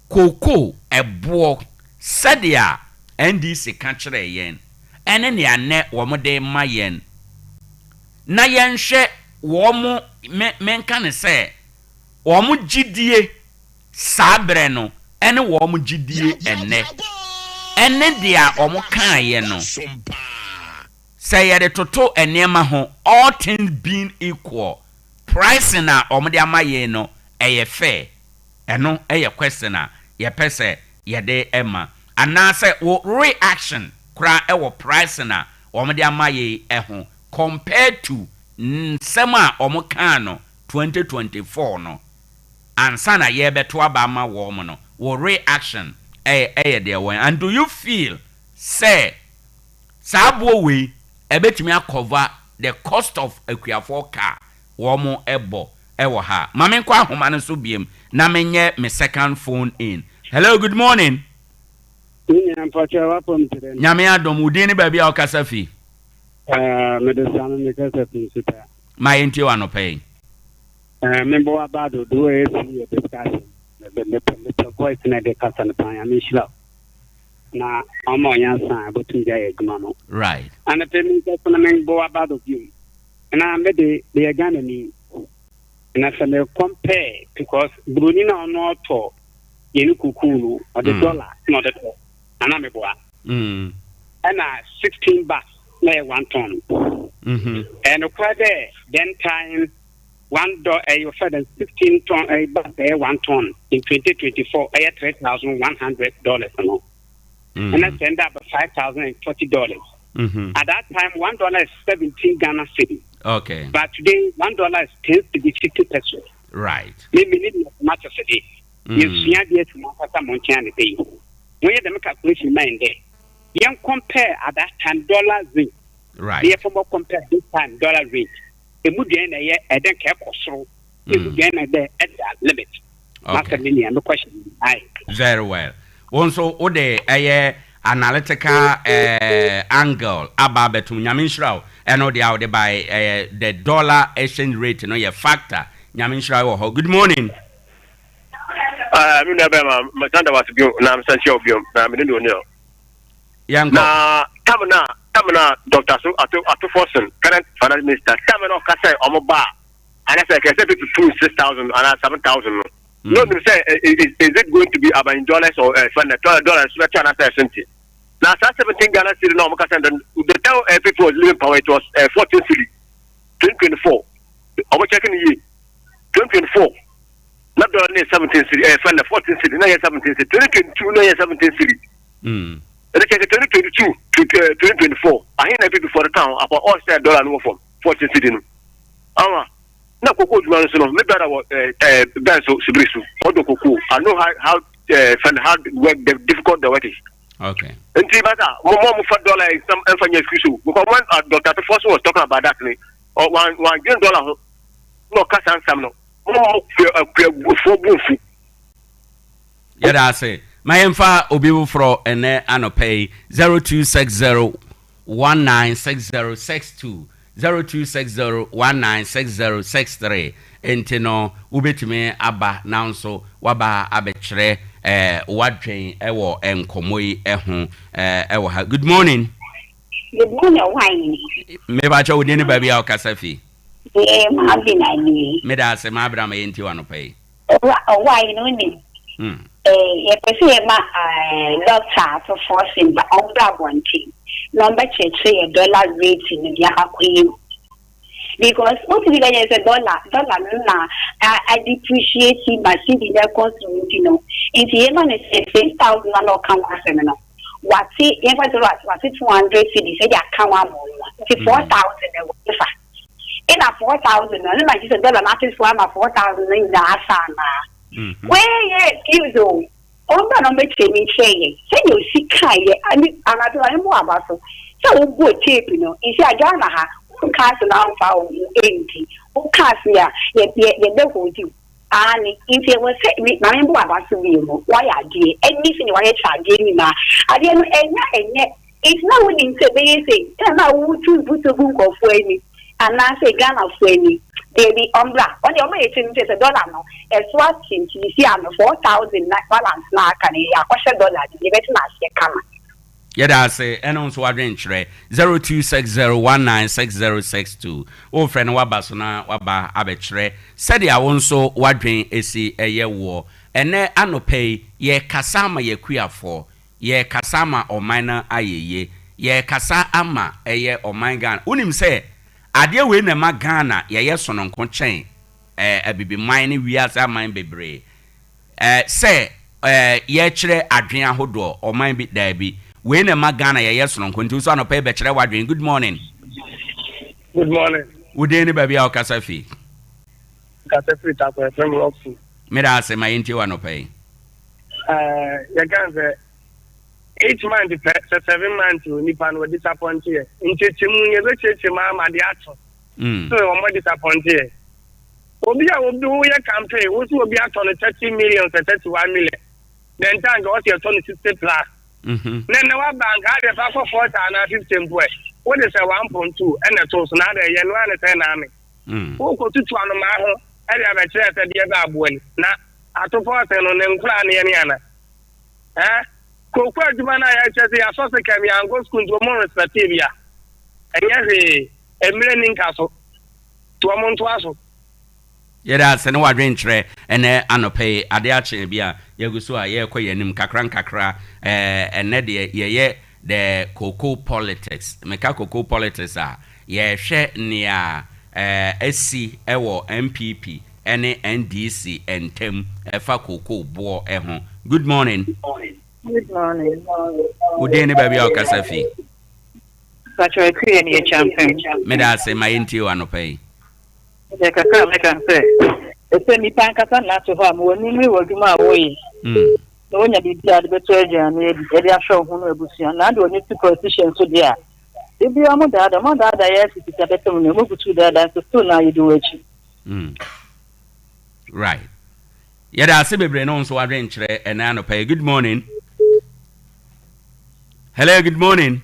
koko ebo sadia NDC ka kire yen ene ne ane wo mo de ma yen na ye nhwe wo mo menka ne se wo mo gidie sabre no ene wo mo gidie ene dia omo kan ye no say ye de toto enema ho all things being equal price na omo de amaye no eye fair eno eye question na ye pese ye de ema ana say wo reaction kra ewo price na omo de amaye ho compared to nsema omo kan no 2024 no ansa na ye beto aba ma wo mo no wo reaction there one. And do you feel say sabo we ebetimi cover the cost of akuafo car womo ebo ewo ha mame kwa ahoma no so biem na menye me second phone in. Hello, good morning. Nyame adom udin ni baabi a okasa fi medesano me kasa fi suta my enti wa no pay membo abado do e fi discussion the voice na de kasa na pan ya shila na amo yan san abotu ja ye guma no right and the payment for na membo abado view na me de Ghana ni na se me compare because bruni na no to ye ni kukulu or the dollar not at all ana me boa and 16 bucks na 1 ton and kwade then time $1 you said 16 ton a buck 1 ton in 2024 $3,100 no and that's end up $5,040 at that time $1 is 17 Ghana cedi okay but today $1 is 10 to be 50 pesos right maybe need much of it you see idea to mafata montian day when you the calculation mind there you compare at that time dollar rate right you compare this time dollar rate emudia na ye eden ke kosoro emudia na there at that limit okay no question very well also ode analytical angle about betum nyamenshraw and ode out by the dollar exchange rate no ye factor nyamenshraw. Good morning. Me never matanda was bio na msanchi bio na me ndo nyo yango na tamna Dr. So atu Forson current finance minister tamna kasa omoba and I say kese to 6,000 and 7,000 no me say is it going to be about in dollars or $12 so na say something now 17 Ghana cedi no kasa the tell people was living power it was 14 cedi 2024 omo checking ye 2024 not only 17 city, 14 city, no 17 city, 2022, no 17 city. Let's check 2022 to 2024. I hear people for the town about all $1 no from 14 city. Na koko jumano so no me better benzo sibrisu odo koko I know how work the difficult the work is Okay. Until matter, more for dollar some information issue. Because when Dr. Foster was talking about that, or $1 no cash and some no. More for both. Yeah, that's it. My info obibu fro ene anopay 0260196062 0260196063 entino ubetime aba nanso waba abekire wadwen ewo enkomoyi eho ewo ha. Good morning. Good morning, wine. Me ba cha wodi ni ba bia okasafi. Ma bi na ni. Me da se ma bra ma yenti wanopay. Wine no ni. Ye pese ma doctor to forcing ba obra bonti. Number cheche dollar rate ni dia akwe. Because what we get is a dollar na I depreciate my city that cost you know. If you ever say 6,000 no can no. What see ever to what 200 cities say ya can one more. 4,000 in a 4,000 no like you dollar not is for 4,000 in the asana. Where excuse you. On the number me say you see kai and I more about so go tape you know. Is a jana ha cast now found empty. Who cast ya ye devil do. And if you was say me my about to be why I did anything why I charge na I didn't it's not willing to be say tell now who to put a book of any and I say Ghana for any baby umbra. When your mate is $1 now, as what you see on the 4,000 balance now can a question dollar, you bet not come. Yeda say eno nso wadwenkyerɛ 0260196062 o friend waba so na waba abɛkyerɛ sɛdeɛ wo nso wadwen esi ɛyɛ wo ene anopɛ ye kasa ama ye kuafo ye kasa ama ɔman na ayeye ye kasa ama ɛyɛ ɔman Ghana unim sɛ adeɛ we na ma Ghana ye sononko kyɛn abibi man ne wiase aman bebre sɛ ye kyerɛ adwen ahodo ɔman bi daabi we na magana ya yeso nko nti so anopa be kire wadwen. Good morning. Good morning. Ude ni baby akasafi. Kasafi Tarkwa from Rockford. Me da se ma yenti wanopa yi. Ya ganze 8 months 7 months nipa no disappoint here. Nchechemu ye be chechema ma de ato. So o mo disappoint here. Obi a obi wo ye campaign wo so obi ato no 30 million 31 million. Then time go see ato no 60 plus. Then our bank had a for 4 and 15 boy. What is a 1.2 and a toast now the yen 1 10 army. Who go to 2 on my home? I have a chair at the other boy. Now, I took 4 on them clan Yaniana. Cocoa Jumana, I just say, I saw the camera and go school to more respectivia. And yes, a millennium castle to a montuaso. Yeda se no wadwenkyerɛ ene anope Ade Akye Abia yeguso a ye koyenim kakra ene de ye the cocoa politics meka cocoa politics a ye hwɛ nia esi ewo MPP ene NDC entem efa cocoa bo eho. Good morning. Good morning. Ude ni baby okasafi. Ade Akye Abia. Me da se ma yenti anope. The Kaka can say, it's a Nipan Katan not to have when we were doing my way. No one had the better and the show who will see and I don't need to politicians to there. If you are more than yes, it is a better when you move to that as the soon now you do it. Right. Yada Sibibre no so adventure and anope. Good morning. Hello, good morning.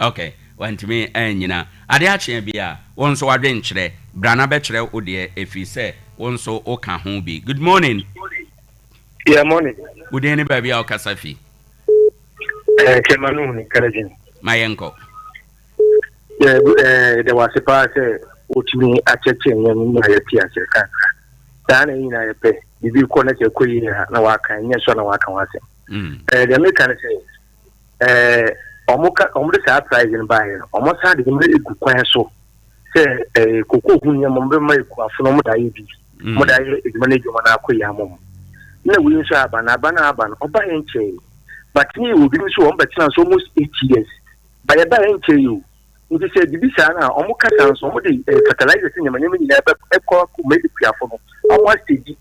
Okay. Want me and yina Ade Akye Abia won so adwenkyerɛ brana bɛkyerɛ ode efise won so oka ho bi. Good morning. Yeah, morning. Ude ni baby okasafi. Kemanu ni Karajin. Mayenko. Yeah, there was a part utimi acheche nyam na yati ase kan. Dana ina yepe bibi ko na ke koyi na waka nye so na waka wase. The American say omo de surprise in buy omo sa de me egu kwan so say koko hunya mo be mai ku afono mo da yi mo da yi eduma na eduma na akoyi amom na we so aba na oba enche but ni obi so on betina so almost 8 years by aba enche you nti say bibi sa na omo kasa so omo de fertilizer nyama nyama ni na ekọ ku me ku afono omo steady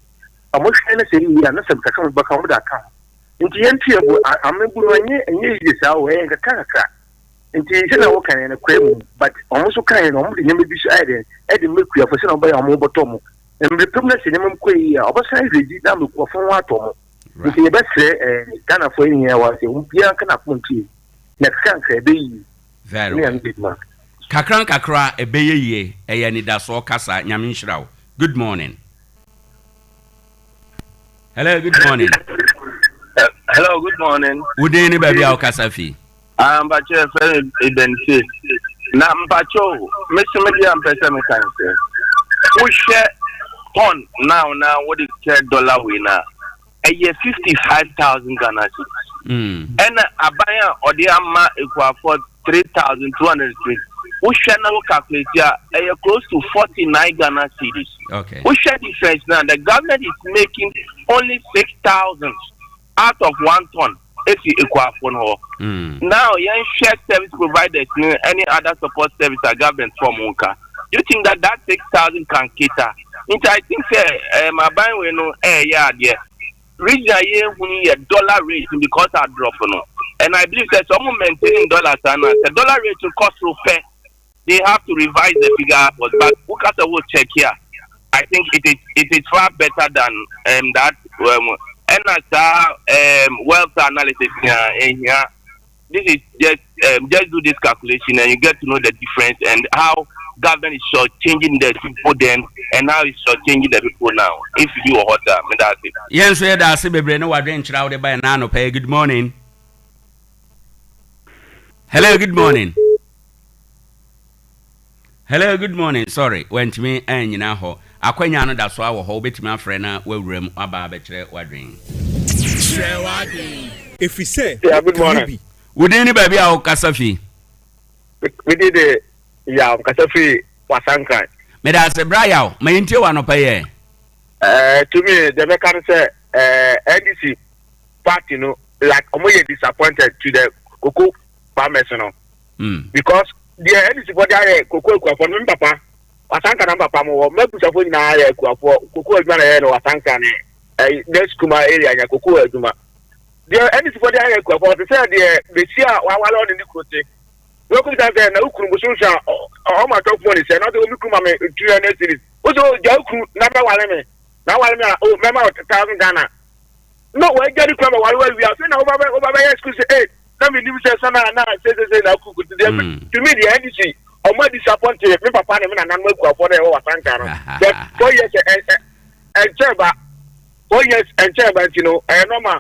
omo hwe na say ni na sem kaka mo baka mo da kan nti yentu ebo amebu no nye yisa o e kakaka nti se na wo kan na kwemu but omo so kan no omo de nyame bi so aide e de meku afo se na oba ya omo botomo emrepem na se nyame mkoi ya obasan reji na meku afo ho atomo nti ye bese Ghana fo yin ya wa se umpia kana ponti na kanka ebe yi very well kakra ebeye ye eye ni da so kasa nyame nhirawo good morning. Hello, good morning. Hello, good morning. Udeni baby au kasafi. Mbacho friend identity. Na mbacho Mr. Media mpesa mekanse. We share ton now what is $10 winner. A year 55,000 Ghana cedis. And abaya odiama equal for 3,203. We share now calculate a year close to 49 Ghana cedis. Okay. We share difference now. The government is making only 6,000 out of 1 ton. If you equal for now, young share service providers, any other support service are government from Munka. You think that 6,000 can cater? I think my buying we know yeah. Reach a year when you dollar rate because I drop and I believe that someone maintaining dollars and the dollar rate will cost so fair. They have to revise the figure, but look at the whole check here. I think it is far better than that. And as wealth analysis here, this is just do this calculation and you get to know the difference and how government is changing the people then and how it's changing the people now. If you are hot, that's it. Yes, we had a Sibebre no adventure out by Nano Pay. Good morning. Hello, good morning. Hello, good morning. Sorry, went to me and you know, Aquanya, that's why I hope it my friend will room about better wadring. If we say, yeah, good morning. Would anybody out Kasafi? We did it, yeah, Kasafi was anchored. May I say, Brian, may you want to pay? To me, the mechanic said, NDC party, like, I'm disappointed to the Cocoa farmers, because the NDC body are Cocoa for me, Papa. Wasanka number pamo maybe suppose na ya kwa Cocoa Eduma na no Wasanka ne next kuma area ya Cocoa Eduma the any for the area kwa say the sia wa wala on the kote we could have na ukuru bususha o ma top money say not the ukuru me 300 series also ja ukuru number wale me na wale me o mema 1000 Ghana no we get the club wale we are say na over school say na me nim say sana na say na ukuru to me the NDC I'm disappointed. Me papa na me na nan maku afọ na e wa Wasanka no. But 4 years and cheba normal.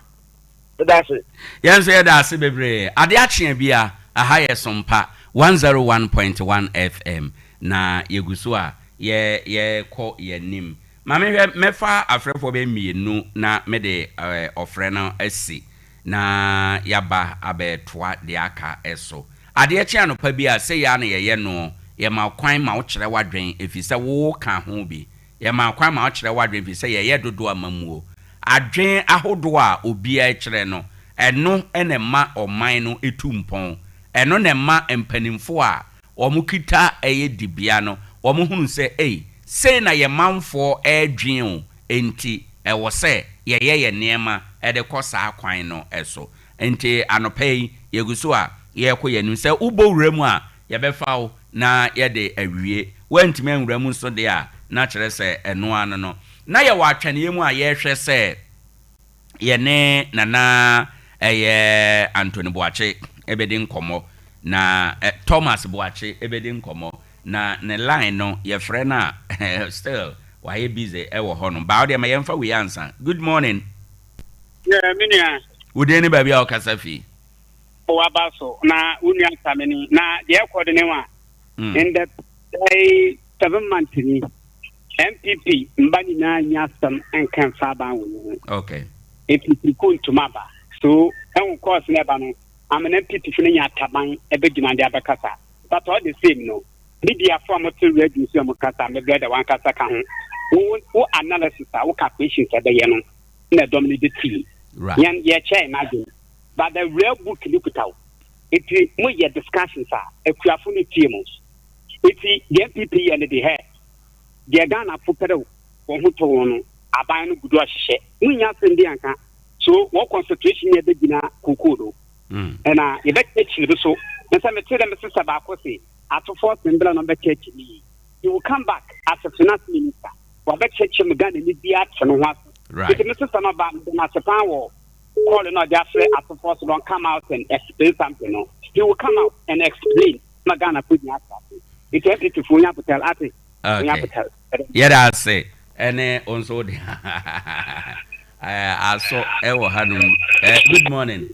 That's it. Yes, that's it, baby. Ade Akye Abia a higher Sompa 101.1 FM. Na yeguso a ye ko ye nim. Ma me mefa afrefo be mienu na me de ofre na asi. Na yaba abetoa de aka eso. Ade Akye anopa bi a say ya na ye no ye ma kwan ma wo kire wadwen efise wo ka ho bi ye ma kwan ma wo kire wadwen efise ye dodo amamuo adwen ahodo a obi a kire no eno ene ma oman no etumpon eno ne ma empanimfo a omukita eye dibia no omuhunu se sei na ye manfo adwen o enti ewo se ye niema ede kosa kwan no eso enti anopa yi yeguso a ye ko ye nu se ubo wremu a ye befa na ye de awie wantime nwramu so de a na kire se eno ano no na ye wa atwane ye mu a ye hwe se ye ne nana Anthony Boache ebedi nkomo na Thomas Boache ebedi nkomo na ne line no ye frɛ na still why you busy ewo ho no ba o de ma yemfa we answer. Good morning. Yeah, minia udeni baby a okasafi o abaso na unu antameni na de ekode ne wa in the 7 months ni MPP mbani na nyasam enkan fa ban wo. Okay. APP kuntumaba so en course never no am an MPP for nya taban ebegina de abakasa but all the same no media form to reduce your kasa me brother one kasa kan wo analysis wo calculation say be no na dominate the team right yan ye chair imagine but the real book look it out it mo ye discussions are ekuafo no team it the MPP and the head the Ghana fukere wo ho to no aban no gudu ahye munya sendi anka so what concentration here be gina kukudo and you bet so and some tell them sister back say at force and bla number church he will come back as a finance minister for bet church him gan ni dia no what right the sister no ba na sepan wo calling not just at force don't come out and explain something no he will come out and explain magana put me it's empty to phone up tell ate yeah I say and also I saw Owoahene. Good morning.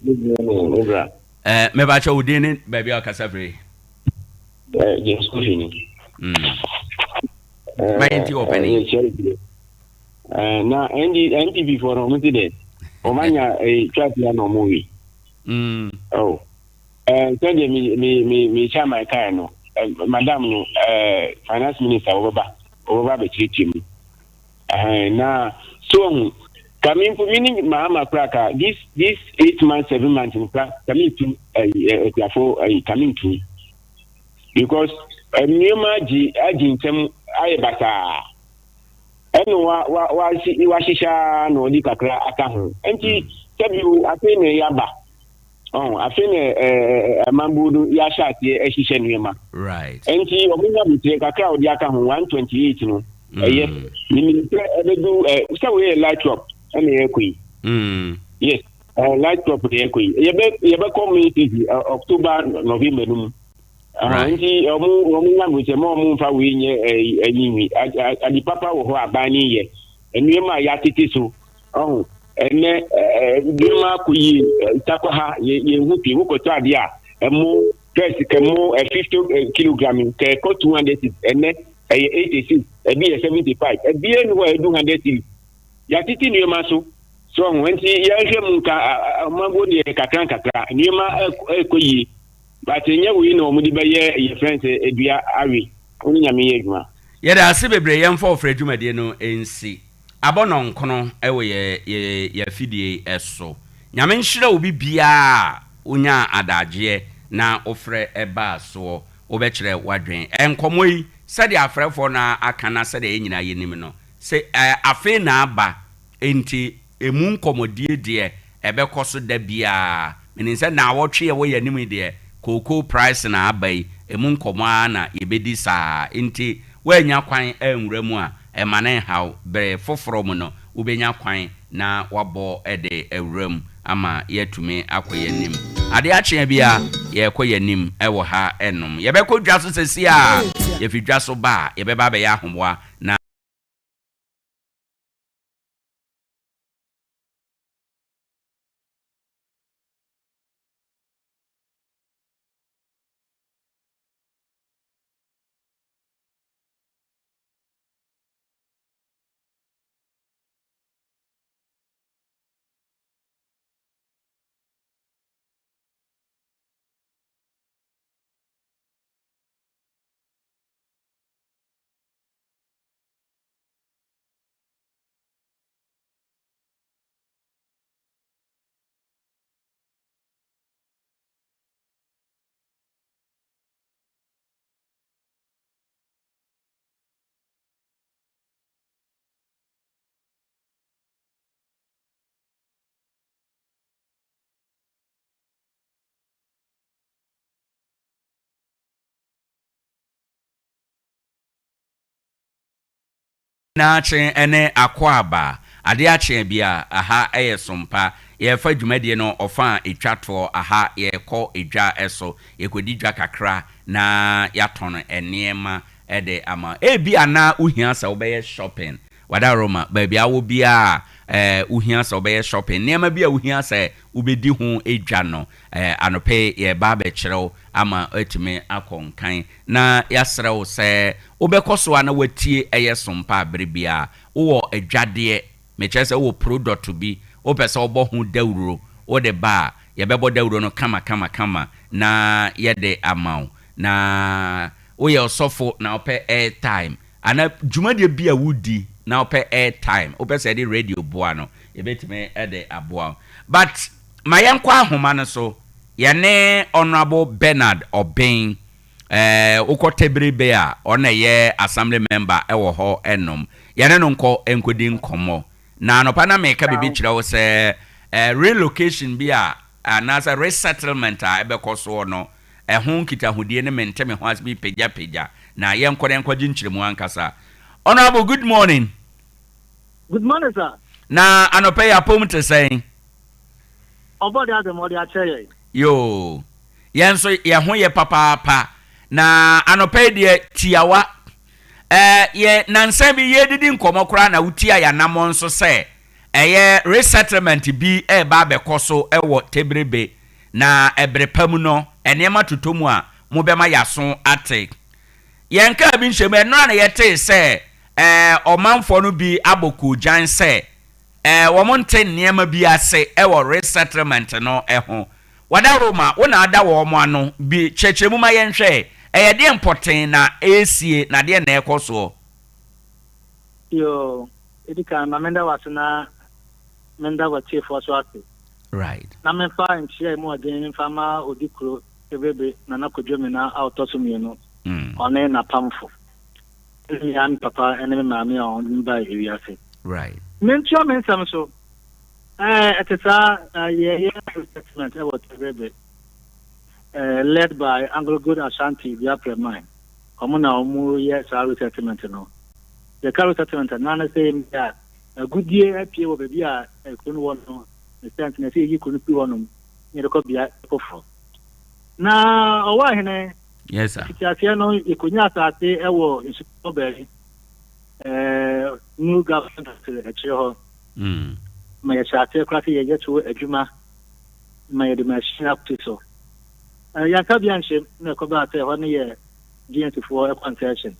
Good morning, Obra. Me ba cho udin baby akasa free. Yes, coaching. My anti opening. Na NTV for no today. Omanya trap ya no movie. Oh. Tell me share my car no. Madam no finance minister over be treating me. Na so coming for meaning Mama Kraka this 8 months 7 months in class coming to coming to because new maji ajintem ayebata eno wa shisha no di kakra aka ho enti tabiu afene yaba afene mambudu ya shati ehihye nuema right enti omunya bitre kakra odi aka ho 128 no yes minister do so we light up yes light up the ekui yebe community October November num nti omu language mo mu fa we nye anyimi adi papa wo ho abani ye enwema ya titi so ene dima kuyi takwa ha ye hupi wo ko to ade a emu press kemo 50 kg ke ko 200 ene 86 ebi 75 ebi enu wa 200 ya titi ni maso so wenti ya hwem ka mambo de kakra ni ma ekoyi but nya we no mu di beye ye friends edua awi oni nyame ye adwuma ye da se bebre ye mfa ofra adwumade no ensi abono nkono ewe ye fidie eso nyame nhira obi bia onya adaje na ofre eba so obekire wadwen enkomoyi sade afrefo na akana sade enyina yenim no se afe na aba enti emu nkomodie de ebekoso da bia menin se na awotwe wo yanim de koko price na abai emu nkomo na yebedi saa enti wanya kwan enwura mu a emane haw bere foforo mu no ubenya kwan na wabo ede ewuram ama yetumi akoyanim Ade Akye Abia ye koyanim ewo ha enum yebekɔ dwa so sesi a yefidwa so ba yebeba be ya ahoboa na Nache ene akwaba Ade Akye Abia aha eye Sompa ye fa dwumade no ofa etwato aha ye kɔ edwa eso ye kodi dwa kakra na ya ton enema ede ama ebi ana uhia sa obeye shopping wada Roma baby awo bia uhia sa obeye shopping nema bia uhia sa ubedi ho edwa no anope ye ba be kyerɛw ama etime akonkan na yasrew se obekoso ana watie eye Sompa berebia wo edwade me kyerɛ wo product bi o pese obo hu dawuro o de ba ye bebo dawuro no kama na ye de amaw na o ye osofo na ope airtime ana dwumade bia wudi na ope airtime o pese de radio boa no ye betime e de aboa but mayenkwa ahoma no so ye ne honorable Bernard Obeng ukotebirebe a ona ye assembly member ewo ho enom ye ne no nko enkodi nkomo na no pa na me ka bibi kire wo se relocation bi a anasa resettlement a ebekoso no ehun kitahudie ne menteme ho as bi peja na yenkọ ginchiremu ankasa. Honorable, good morning. Good morning, sir. Na anope ya pom te saying Obodi Ademodi Acheampong. Yo yenso ye ho ye papa na anope de tiawa ye nansa bi ye didi nkomokora na utia ya namon so se eye resettlement bi ba bekoso ewo tebrebe na ebrepam no enema tutomu a mobema yaso ate yenka bi nhwem eno na yete se omanfo no bi aboku jan se wo monte niema bi ase ewo resettlement no ho wada roma wona ada wo mo ano bi chechemu ma yenhwe de important na esie na de na ekoso yo edika na menda wasna menda wa chief waswati right na me fa nchia mu adin fama odikro ebebe na nakodwemi na autosumie one na pamfo yan papa ene maami on ba ewiase right mentio mensam so etesa ye statement about ebebe led by Anglo Good Ashanti Biafra mine omuna omu ye salary settlement no the current settlement na say that a good year apie wo be a kunu won no the sense na say yi kunu pi wonum ni rekọ bia kofo na Owoahene. Yes, sir. Tiatia no ikonya asate ewo insuberi new government actually ho ma ya chate kwati ye yetu adwuma ma ye de machine up to so ya ka bia nche na ko ba te ho ne ye GNT4 concession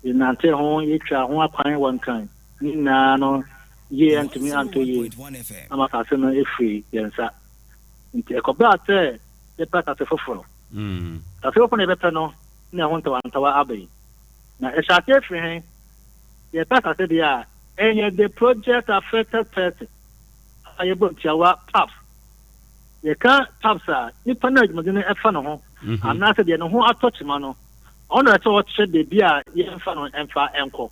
inante ho ye twa ho akwan one kind ni na no ye antimi anto ye ama ka se no efri yensa nti ko ba te ye pa ta te foforo Tafi open ebe no na honto antawa abai. Na eshate free ye pata se dia enye the project affected person. Ayebo tiawa paps. Ye ka papsa ni pana adwumade no efa no ho. Amna se dia no ho atochima no. Ono eto what shed de bia ye emfa no emfa enko.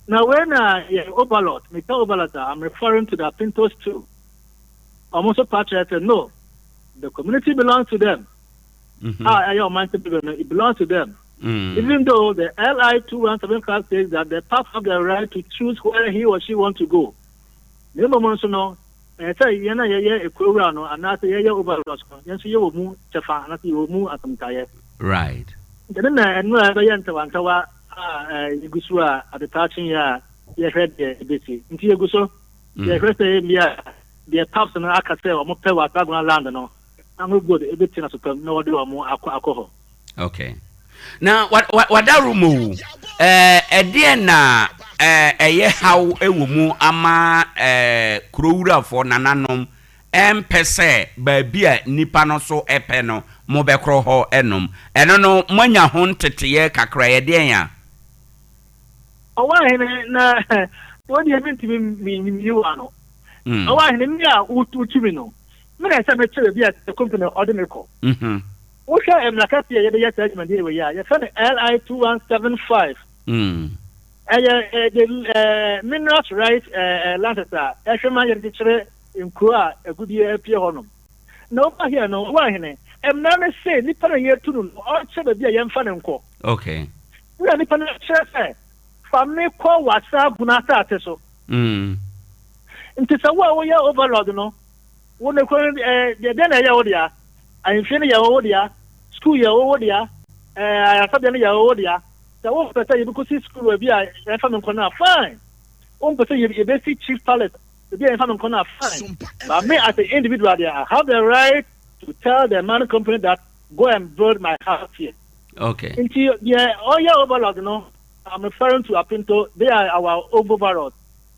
Now when ye overlord, me tell overlord I'm referring to the Pintos too. Almost a patriot no. The community belongs to them. It belongs to them. Even though the LI 2175 says that the park have the right to choose where he or she wants to go. No, and say yena ye equano and not ye overloss. Yes, you will move Chafa, and you will move at some tire. Right. Then and no other Yantawa Gusua at the touching ya heard the busy. Into Guso, the rest of the paps and Akase or Mopewa Taguna land. No. Good everything as no do more alcohol. Okay. Now what darumu edie na eye how ewumu ama krowura for nananom empese ba bia nipa no so epe no mo bekro ho enom eno no manya ho nteteye kakra ye de ya Owoahene na wodi ebintimi mi you ano Owoahene mi a utumi no me say me chere bi at the company ordinary call wo sha emlakati ye be yata juma dey we ya ye fan LI 2175 the minerals right landata ehwema ye de chere nko a agudi apie honom na o ba here no Owoahene emna me say ni para ye tunu o chere bi ye mfa ne nko okay we ni para chere say family call WhatsApp na ta so nti sawo wo ye overload no wo ne ko de na ya wo dia ahemfie ne ya wo dia school ya wo dia asabia ne ya wo dia so wo pese ye because school bi a fa me ko na fine wo pese ye be see chief palace bi a fa me ko na fine but me as an individual there I have the right to tell the man company that go and build my house here okay until yeah overload no I'm referring to Apinto they are our overlord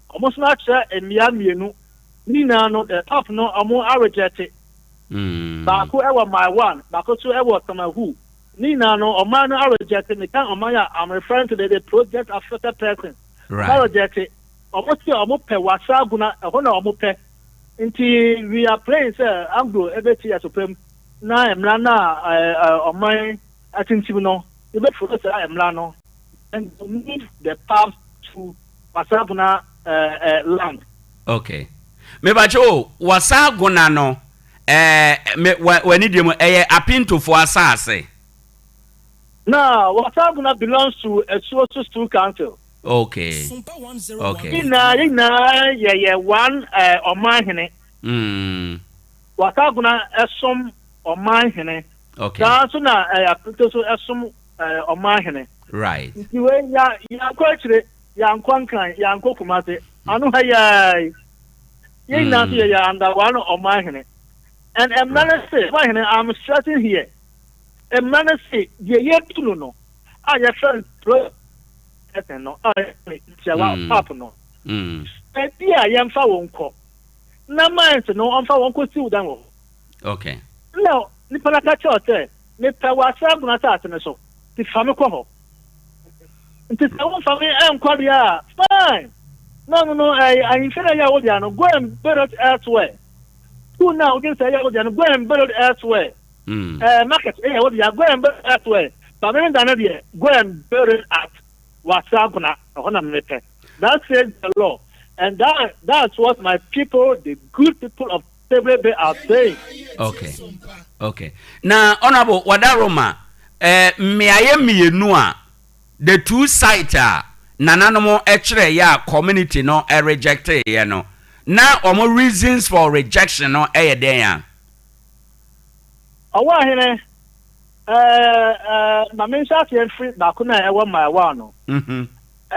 almost not emia mienu Nina no the top no amo rejected. Baako ewa my one, baako so ewa Tamahu. Nina no omano rejected. Me can omaya I'm referring to the project affected person. Right. Rejected. Omo ti omo pe wasa guna eho na omo pe. Nti we are praying sir Anglo every supreme na emla na oman atintim no. You be for say emla no. And we need the path to wasa guna land. Okay. Me bacho wasa gona no me wani demo apinto for asase. No, Wasaguna belongs to a Suosu Council. Okay. Okay. Yeah, one Owoahene. Wasaguna some Owoahene. Okay. That's na some Owoahene. Right. You ya kwetire ya nkwankan ya nkokumate anu haya ye na ya under one Owoahene. And I'm not say I'm stressing here. A man say ye to no. I have friend no pap no. And dear yam fa wonko. Na man no on fa wonko si udan. Okay. No, ni pala ka chote. Ni pa wasa guna ta atene so. Ti fami ko ho. Nti sa won fami em kwabia. Fine. No, I inferior ya wo dia no go and bury it elsewhere. Who now against say ya wo dia no go and bury it elsewhere. Market what you are going elsewhere. But when they go and bury it at Wasaguna. That says the law. And that's what my people, the good people of Tebrebe are saying. Okay. Now, Honorable Wadaroma, me I am me the two sites are nananomo echere ya community no rejected ya no. Now, omo reasons for rejection no there. Owoahene na mensa free bakuna ewo my one.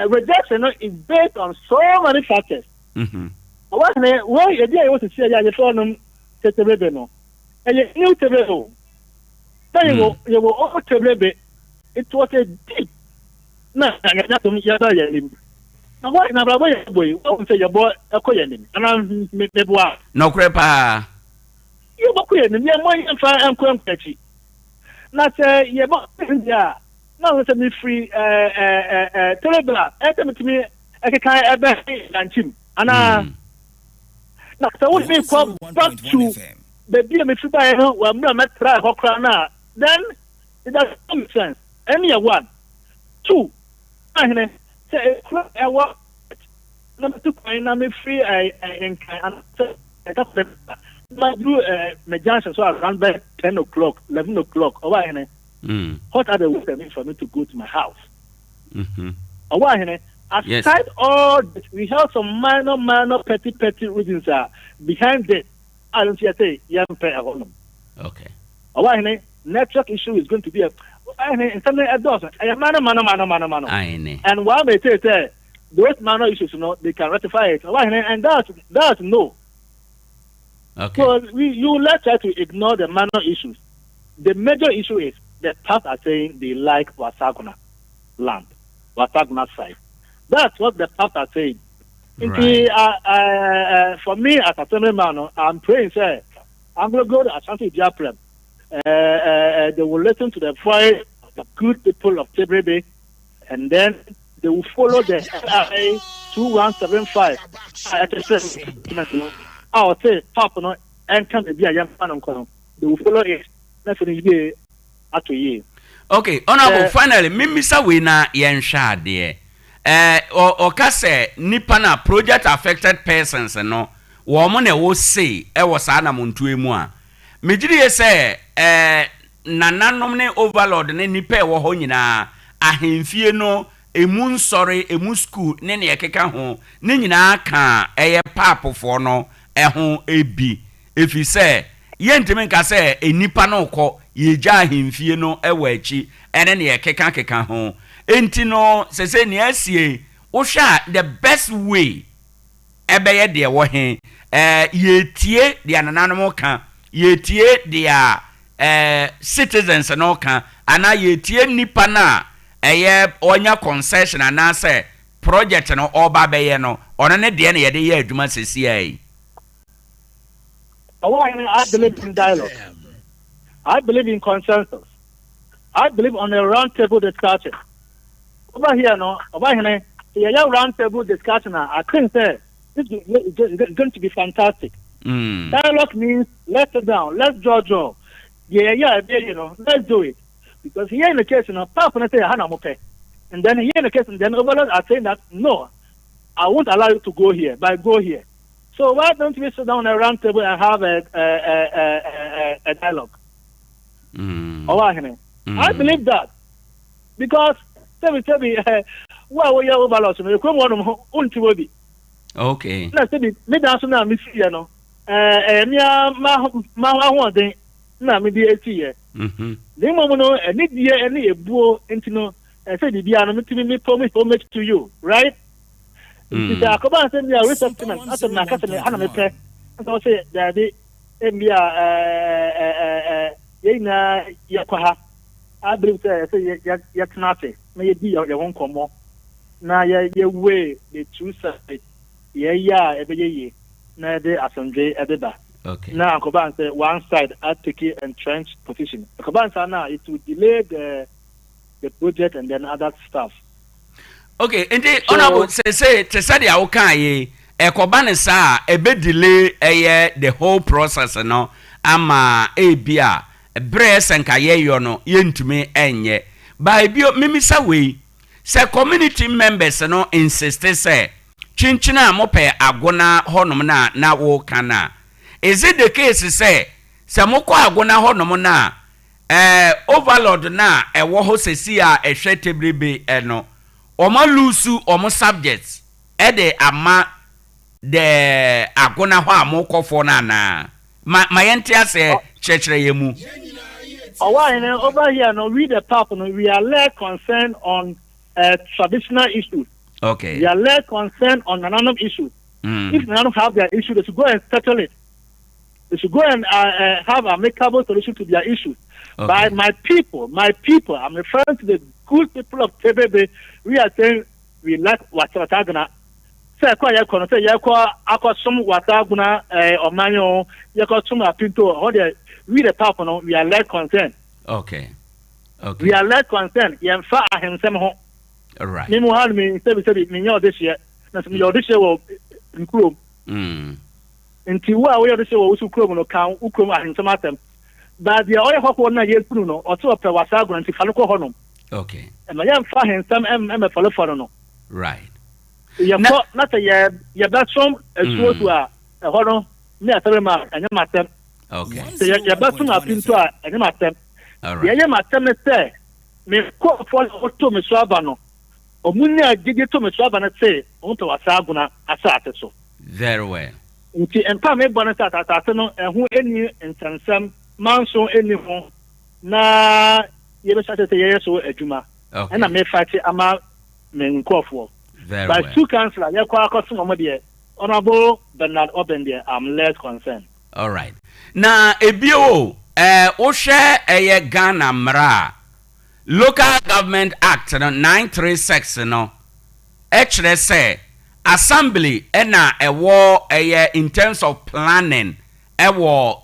Rejection is based on so many factors. Owoahene where you dey want to see ya for no Tebrebe no. And you Tebrebe. Then you will over Tebrebe. It was a deep. Na na to me ya ba ya lim. Na what na bra boy boy, what say your boy akoya nim. Ana me boa. No crepa. You bokuye nim ya mo yan fa enko enkachi. Na say ye bo ya. Na we say me free Tebrebe. Etemtimi ekekan ebe lanchim. Ana na so what me come back to the deal me free by no wa me try hokra na. Then it doesn't make sense. Any one. Two. I say what number 2 point na me free I my do my junction so around by 10 o'clock, 11 o'clock. What are the ways for me to go to my house? Aside all this, we have some minor petty reasons behind it. I don't see a say okay. Network issue is going to be a something a dozen. Mano. And while they say those minor issues, they can rectify it. And that's no. Okay. So you let's try to ignore the minor issues. The major issue is the past are saying they like Wasaguna land, Wasaguna side. That's what the past are saying. Right. For me as a family man, I'm praying, sir. I'm going to go to Ashanti Diaprem. They will listen to the voice of the good people of Tebrebe, and then they will follow the LRA 2175. I will say, Papa, and come to be a young man. They will follow it. Definitely, at a year. Okay, Honorable, finally, Mimisa Wina Yensha, dear. Okase Nipana project affected persons, no, woman will say, was Anna Montuemua. Mijiri say nananom ne overlord ne nipa wo ho nyina ahemfie no emu nsori emu school ne ne yekeka ho ne nyina ka eye papofo no ho ebi efi say yentime nka say enipa no kọ yeja ahemfie no ewa achi ene ne yekeka keka ho enti no sese ne asie wo hwa the best way ebeye de wo he yetie de nananom ka yetie dia citizens no kan ana yetie nipa na eye onya concession ana say project no oba beye no ono ne de na ye de ye adwuma sesi ai. I believe in dialogue. I believe in consensus. I believe on a round table discussion. Over here round table discussion, I think this is going to be fantastic. Dialogue means let's sit down, let's draw. Let's do it. Because here in the case, Papa say Hana Mope. And then here in the case, then overlords are saying that no, I won't allow you to go here, but go here. So why don't we sit down at a round table and have a dialogue? Owoahene. I believe that because tell me, well, we are overlost. We come on to okay. Let's say me dance now, me see you know. Ma one na me be 80 years. The moment no any year any ebuo intino I say the bia no me promise to you, right? If I come and send me a resettlement, after my customer, and I'm pay. And I say, Daddy, Mbia, Yana, Yakwaha. I believe that I say, Yaknate, may be your own commo. Now, your way, the true side. Every year. Now, they are some day at the back. Okay. Now, Koban say one side, I take it entrenched position. Koban say now, it will delay the project and then other stuff. Okay, and the honorable say to say the okay ekoba sa ebe delay the whole process no ama ebia breast nka ye yo no yentumi enye by bio mimisa we say community members no insist say chinchina mope agona honom na wo kana. Is it the case say moko agona honom na overload na wo ho sesi a ehwe tebrebe no Omo lusu omo subjects de ama the agona ho amokofo na ma yente ase chechere yemu. Owoahene over here no read the top no we are less concerned on traditional issues. Okay. We are less concerned on another issues. If none have their issue, they should go and settle it. They should go and have a makeable solution to their issues. Okay. By my people, I'm referring to the good people of TBB. We are saying we like Watagana. Say, Quayaco, say, Yako, Aquasum, Wataguna, Omano, Yakosuma Pinto, or read the Papa, we are less concerned. Okay. Okay. We are less concerned. Yamfa himself. All right. Nemo had me, said, this year. That's me, this year will improve. Until we are the show, also Chrome, no count, Ukuma, and some of them. But the other one, yes, Bruno, or two of the Wasago and Tifaluko Honum. Okay. And my young father some follow for no. Right. You not a year, you're back from a school to a honor, near Therma, and your master. Okay. So you're back from a pinto and your master. All right. Yeah, master, say, me call for to Miss Rabano. Or Munia did you to Miss Rabana say, onto a Saguna, a Sato. Very well. And Pame Bonata, and who any and some manso anyone. Na you started a year so a Juma. And I may fight ama men for. Very By well. two councillors, you call customer dear. Honorable Bernard Obendia, I'm less concerned. All right. Na ebio o share Ghana mra Local Government Act no 936 no actually say assembly na ewo in terms of planning ewo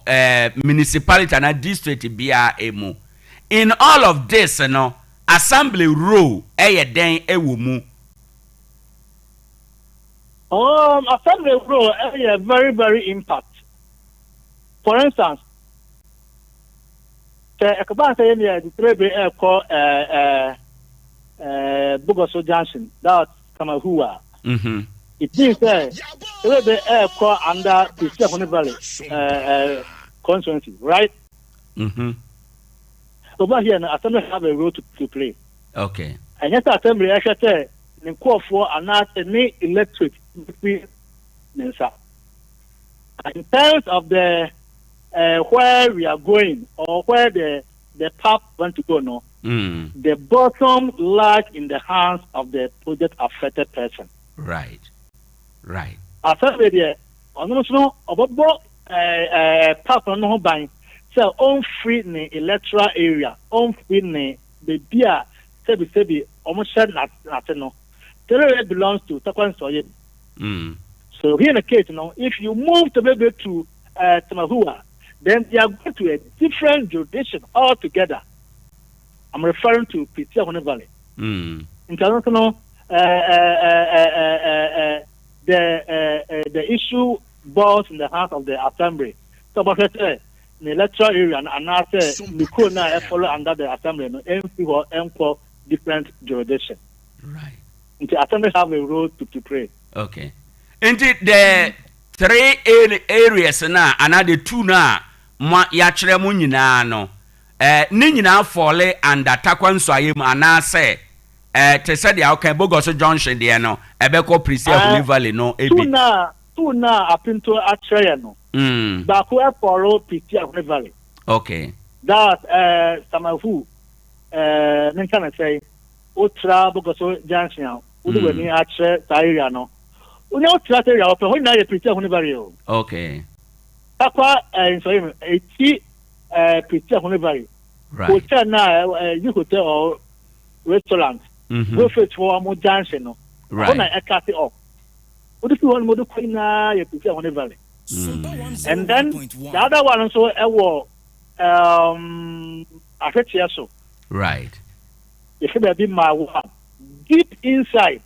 municipality and district bia emu. In all of this no assembly role den ewo mu. Assembly role very, very impact. For instance, the Trebe called Bugoso Junction, that's Kamahua. It means that Trebe called under the Owoahene Valley constituency, right? Over here, assembly have a role to play. Okay. And yes, assembly actually say, in call for another electric between in terms of the where we are going or where the path want to go, no, the bottom lies in the hands of the project affected person. Right. Right. After there, on no about path on no buying, so on free in the electoral area, on free in the beer, sebi almost said nothing. No, territory belongs to Takwan Soye. So here in the case, if you move to maybe to Tamahua, then they are going to a different jurisdiction altogether. I'm referring to Owoahene Valley. International, the issue balls in the hands of the assembly. So, but the electoral area and now say we could now follow under the assembly, and different jurisdiction. Right. The assembly have a role to play. Okay. Indeed, the 3 areas na another 2 na ma ya kyerɛ mu nyinaa no ne nyinaa fall under Tarkwa nsoayem anase te said the okay Bogoso Junction there no ebeko Preserve Valley no ebi two na apinto akyerɛ no ba ko follow Preserve Valley. Okay. That Samafu nen kan say otra Bogoso Junction wo do ni akyerɛ sa area no onye otra area open ho na ye Preserve Valley o. Okay. Tarkwa nsoayem eti Preserve Valley. Right. Hotel na you hotel or restaurant. Go fit for a junction no. Right. When I cut it up. What if you want to go na you Preserve Valley? And then the other one also Acheampong. Right. If it be my one deep inside.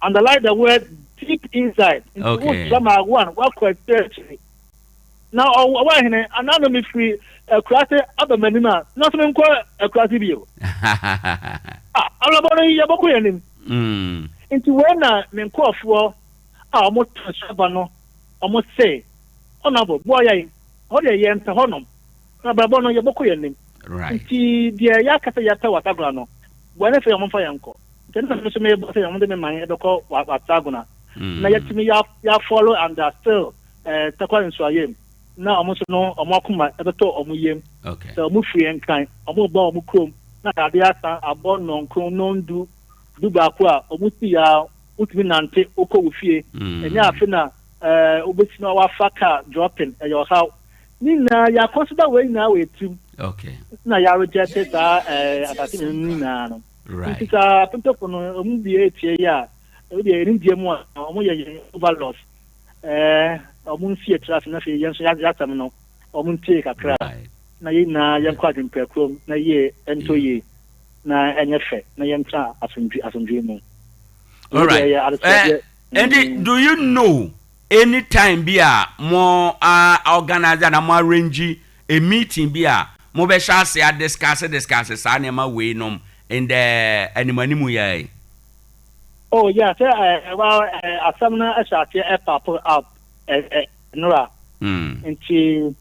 Underline the word deep inside. Okay. Some one what quite spiritually. Now Owoahene another me free krate abamanima not me ko krate bio. Alabona yaboko yanim. Into when me nkofo a omo tsaba no omo say honorable boy yin ho de ye nta honom na babo no yaboko yanim. Right. Nti dia yakata yata watagla no bwana fe omo fa yanko. Nti so me say omo de me man edoko wataguna. Na yetimi ya follow and still Tarkwa nsoayem. Na almost no omakuma ebeto omuyem. Okay. So omu free enkan omu ba omu krom na ade asa abon non krom non du ba ko a omu si ya utimi nante okọ wofie enya afi na obeti na wa faka dropping your how ni na ya consider we na we trim. Okay. Na ya reject that atati ni na no. Right. Because people no omu bi etie ya e dey rinje mu a omu ye overloss omunsi traffic na fe yenso yatam no omunti kakra na ye na yenkwa dempekrom na ye entoye na enyefe na yentra asundwe mu. All right. And do you know any time bia mo organizer na mo arrange a meeting bia mo be sha say discuss sa na ma we nom in the animanimu ya. Oh yeah, well asamna ashate pop up Nora. Nti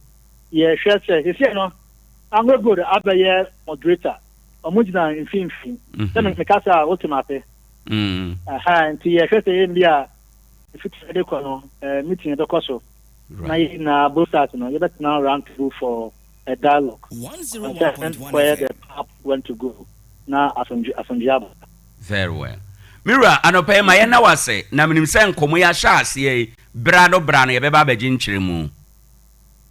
ye hwe say no I'm going to abaye moderator. Omujina infinfin. Then me kasa ultimate. Nti ye hwe say bia if it dey kono meeting dey koso. Na both sides no you better now round table for a dialogue. 101.1 where the path went to go. Na asunjaba. Very well. Mira anope ma ye na wase na minim se nkomo ya sha ase brado ye beba beji nkyere mu.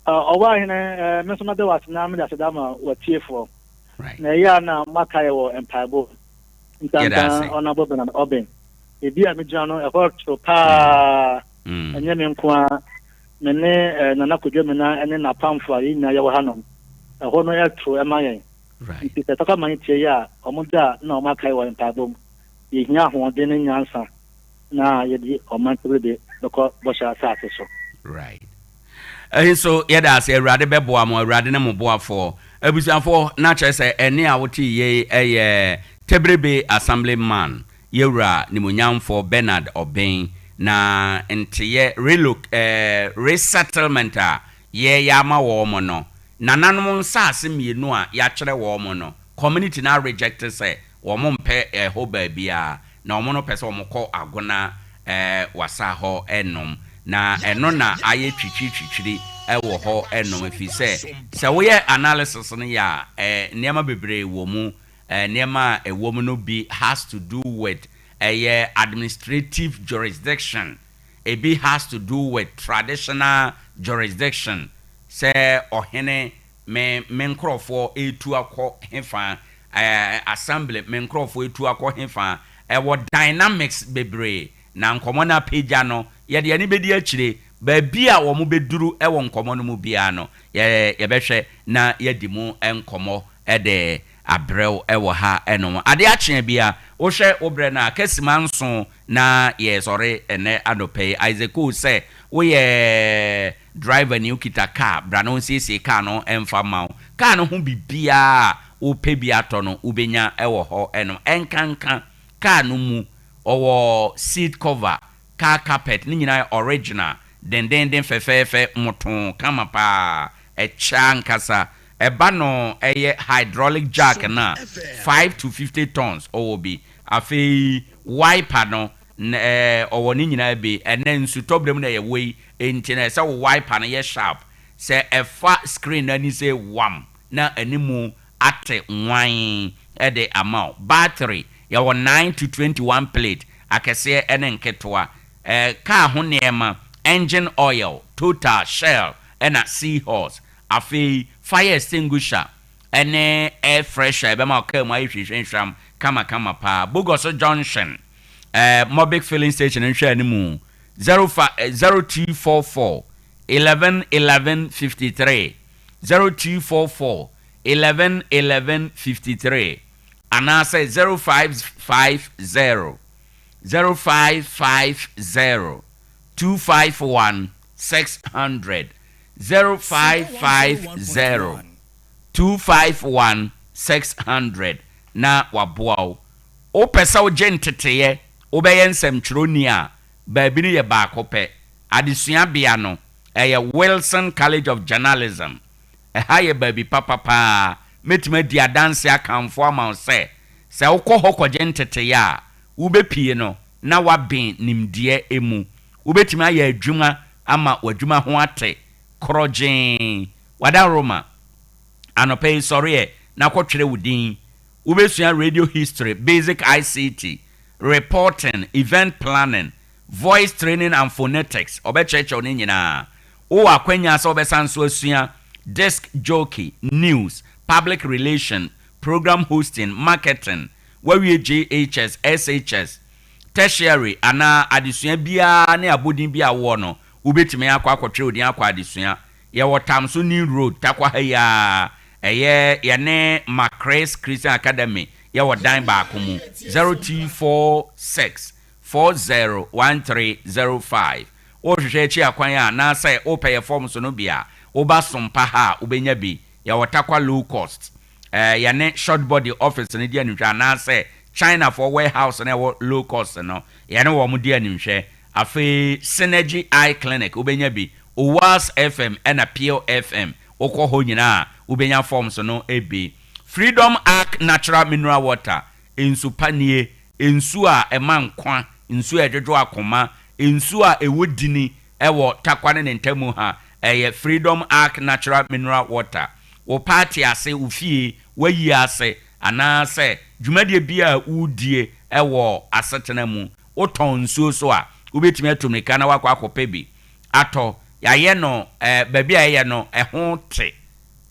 Owoahene me so ma de wase na me da sedama watiefo. Right. Na ya na makaye wo empaibo. Ntanta onabo bena oben. Ebi a me gya no e hot pa. Enye me nko a me ne nana kodwa me na ene na pamfo ayi na ye wo hanom. E ho no ya tro e mayen. Right. Ti se taka man tie ya omoda na omakaye wo empaibo. Yehia ho de ne nyansa na yedi omantrebe doko bosha saase so. Right. So yeda say awrade beboa mo awrade ne mo boafo abusanfo na kye say ene a wote ye Tebrebe assemblyman yewra nimonyamfo Bernard Oben na nteye resettlement a ye yama wo mo no nananom nsaase mienu a ya kyere wo mo no community na reject say wo mo mpe ho ba bia na wo no pese wo mo kọ agona wasa ho enom na eno na aye twitwitwitwiri wo ho enom fi se wo ye analysis no ya niam bebre wo mu niam wo mu no bi has to do with administrative jurisdiction. It be has to do with traditional jurisdiction. Say ohene me nkrofo etu akọ hefa assembly me nkrofo etu akọ hefa wo dynamics bebre na nkomo na page no ye de ani bedi akire ba bia wo mo beduru wo nkomo no mu bia no ye behwe na ye di mu nkomo de abrel wo ha eno Ade Akye Abia wo hwe obre na kasima nso na ye sore ene adope Isaac say wo ye driver ni ukita car bra no sisi car no emfa maw car no ho bibia wo pe bia to no ubenya wo ho eno enkanka car no mu owo seat cover car carpet ni nyina original den fefefe moton kama pa echa nkasa eba no eye hydraulic jack na 5 to 50 tons obi afi wiper no owo ni nyina bi ene nsu problem na ye wei enti na se wiper na ye sharp se efa screen na ni se wam na animu ate nwan ede amount battery ya 9 to 21 plate akese ene nketwa car ho niema engine oil total shell ena seahorse afi fire extinguisher ene air fresher be ma ka mu ahwehwehwam kama pa Bogos Junction Mobic filling station nhwe animu 0244 11 11 53 0244 11 11 53 anase 0550 0550 251 600 0550 251 600 na waboa o pesa o gentete obeye nsem twroni a baabi no ye baakope adesua bia no Wilson College of Journalism haye baabi papa metima di adanse akamfo ama se ukọ gentete ya ubepie no na waben nimdie emu ubetima ya adwuma ama wadwuma ho ate krogen wada Roma anope sorry na kwotwere wudin ubesua radio history basic ICT reporting event planning voice training and phonetics obecheche oni nyina o akwanya so obesanso asua desk jockey news public relation program hosting marketing wawie JHS SHS tertiary ana adesua bia na abodin bia wo no ubetime akwatwere odin akwa adesua ye wotamso new road takwa haya yene Macrace Christian Academy ye wodan ba akomu 0246 401305 o hwehwe chi akwan ya na say o pay form so no bia o ba Sompa ha ubenya bi ye wotakwa low cost yene short body office ne dia nhwa na say China for warehouse na low cost no yene wo mu dia nhwe afi Synergy Eye Clinic ubenya bi Owas FM and Pure FM okọ ho nyina ubenya forms no ebi Freedom Arc Natural Mineral Water ensu panie ensu a emankwa ensu edwedwo akoma ensu a ewodini ewo takwane ne ntamu ha Freedom Arc Natural Mineral Water wo party ase ufie wayi ase anase dwumadie bia udie ewo asetena mu oton nsuo so a ubetimi atumika na wakwa akopa bi ato yaye no baabi a ye no ehon te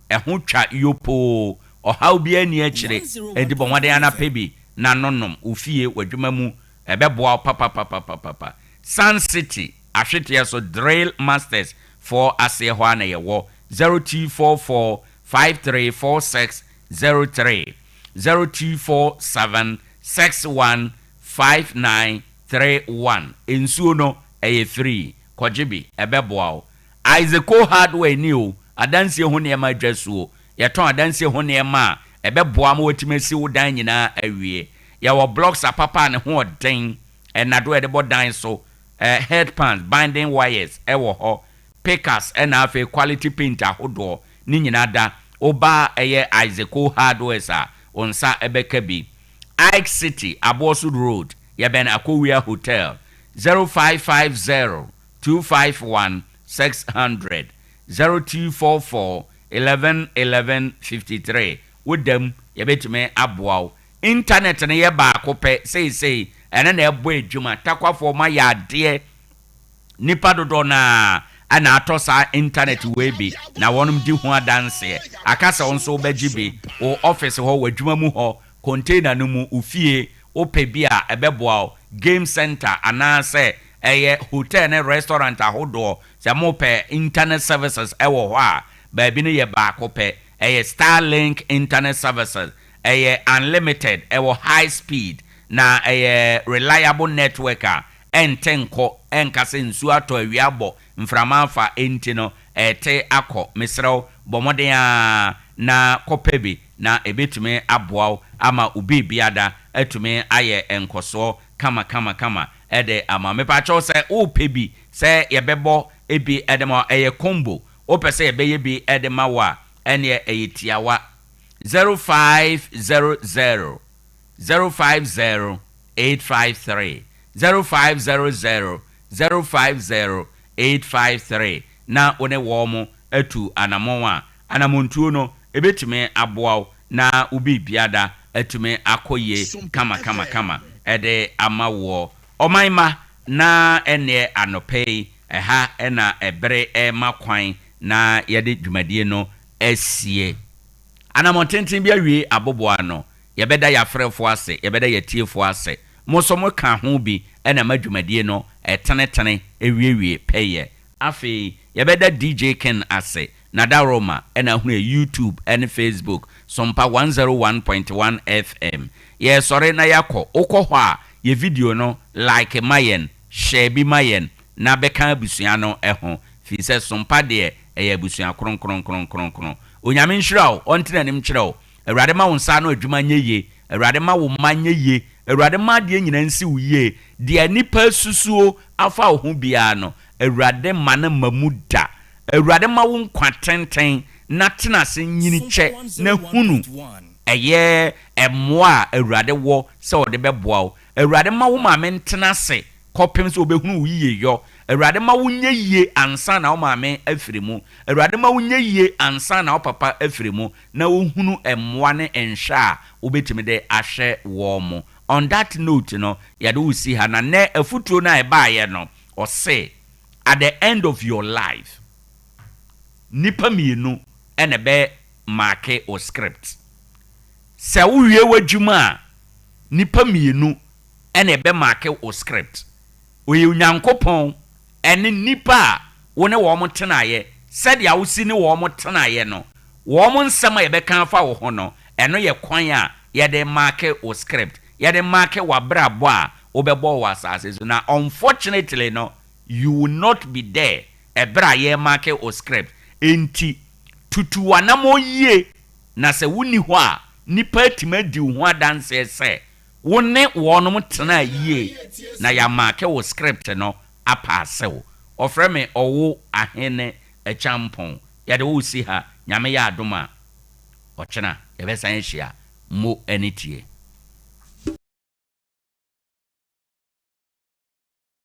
ehon twa yopo ohaw bi ani akire edibo nwade ana pebi na nonom ufie wadwuma mu ebeboa papa Sun City ahwete so drill masters for ase ho ana yewo 0244 534603 0247 615931 ensuo no free kojibi ebeboa Isaac hardware ni o adanse ho ne ma dwasuo yeton adanse ho ne ma ebeboa ma wetimesi wo dan nyina awie ya wo blocks apapa ne ho den enado edebo dan so headpans binding wires ewo ho pickers na afi quality paint ahodo ni nyina da oba Isaac hardware sa onsa ebeka bi Ike City Abosu Road yeben Akowia Hotel 0550 251 600 0244 11 11 53 wodam yebetime aboaw internet ne ye ba kope sei ene na ebo adwuma takwafo ma ya de nipa dodo na ana atosa internet webi na wonum di ho adanse akasa onso bagibi o office ho wadwuma mu ho container no mu ufie opebia ebeboa game center anase hotel and restaurant ahodo se mo pe internet services ewo ho a baabi no ye ba kope Starlink internet services unlimited ewo high speed na reliable network entenko enkase nsu ato awiabo mframanfa entino te akọ mesrew bomoden na kopebi na ebetime aboaw ama ubi biada etume aye enkoso kama ede ama me pa cho se o pebi se yebebo ebi edema eye combo o pese yebeye bi edema wa ene eye tiawa 0500 050 853 0500 050 853 na one wo atu anamonwa anamontuo no ebetime aboaw na ubi biada atume akoye kama ede amawo omanma na ene anopei eha ena ebere makwan na yede dwumadie no esie anamontenten bia wie aboboa no yebeda yafrefo ase yebeda yatiefo ase mosomo ka ho bi ena madwumadie no etenetene ewiewie peye afi yebeda DJ Ken ase na daroma ena hu YouTube and Facebook Sompa 101.1 FM ye sore na yakọ ukọ hɔ a ye video no like mayen share bi mayen na beka abusua no ɛho fi se Sompa de ɛyɛ abusua kronkron onyame nhyiraw ɔntena nim kyerɛw awurade ma wo nsa no adwuma nyeye awurade ma wo manye ye awurade ma de nyina nsi wo ye de nipa susuo afa wo ho bia no awurade ma na mamuda awurade ma wo nkwatenten na tena se nyini che na hunu eye emoa awurade wo se ode beboa wo awurade ma wo ma mentena se kopem se obehunu wo yiye yo awurade ma wo nyeye ansa na wo ma me afirimu awurade ma wo nyeye ansa na wo papa afirimu na wo hunu emoa ne ensha obetimi de ahwe wo mo on that note no yade wo si ha na ne afutuo na e baaye no o say at the end of your life nipa mienu ene be marke o script se wo wie wadwuma nipa mienu ene be marke o script oye unyankopon ene nipa wo ne wo mo tenaye said ya wo si ne wo mo tenaye no wo mo nsema ye be kan fa wo ho no eno ye kwan a ye de marke o script ye de marke wa brabo a wo be bo wa asase so na unfortunately no you will not be there ebra ye marke o script enti tutuwanamo ye na se wuni ho a nipa tima di ho adanse se wone wonom tena ye na ya marke wo script no apase wo ofre me Owoahene Acheampong ya de wo si ha nyame ya adoma ochena ebe san hia mo anitie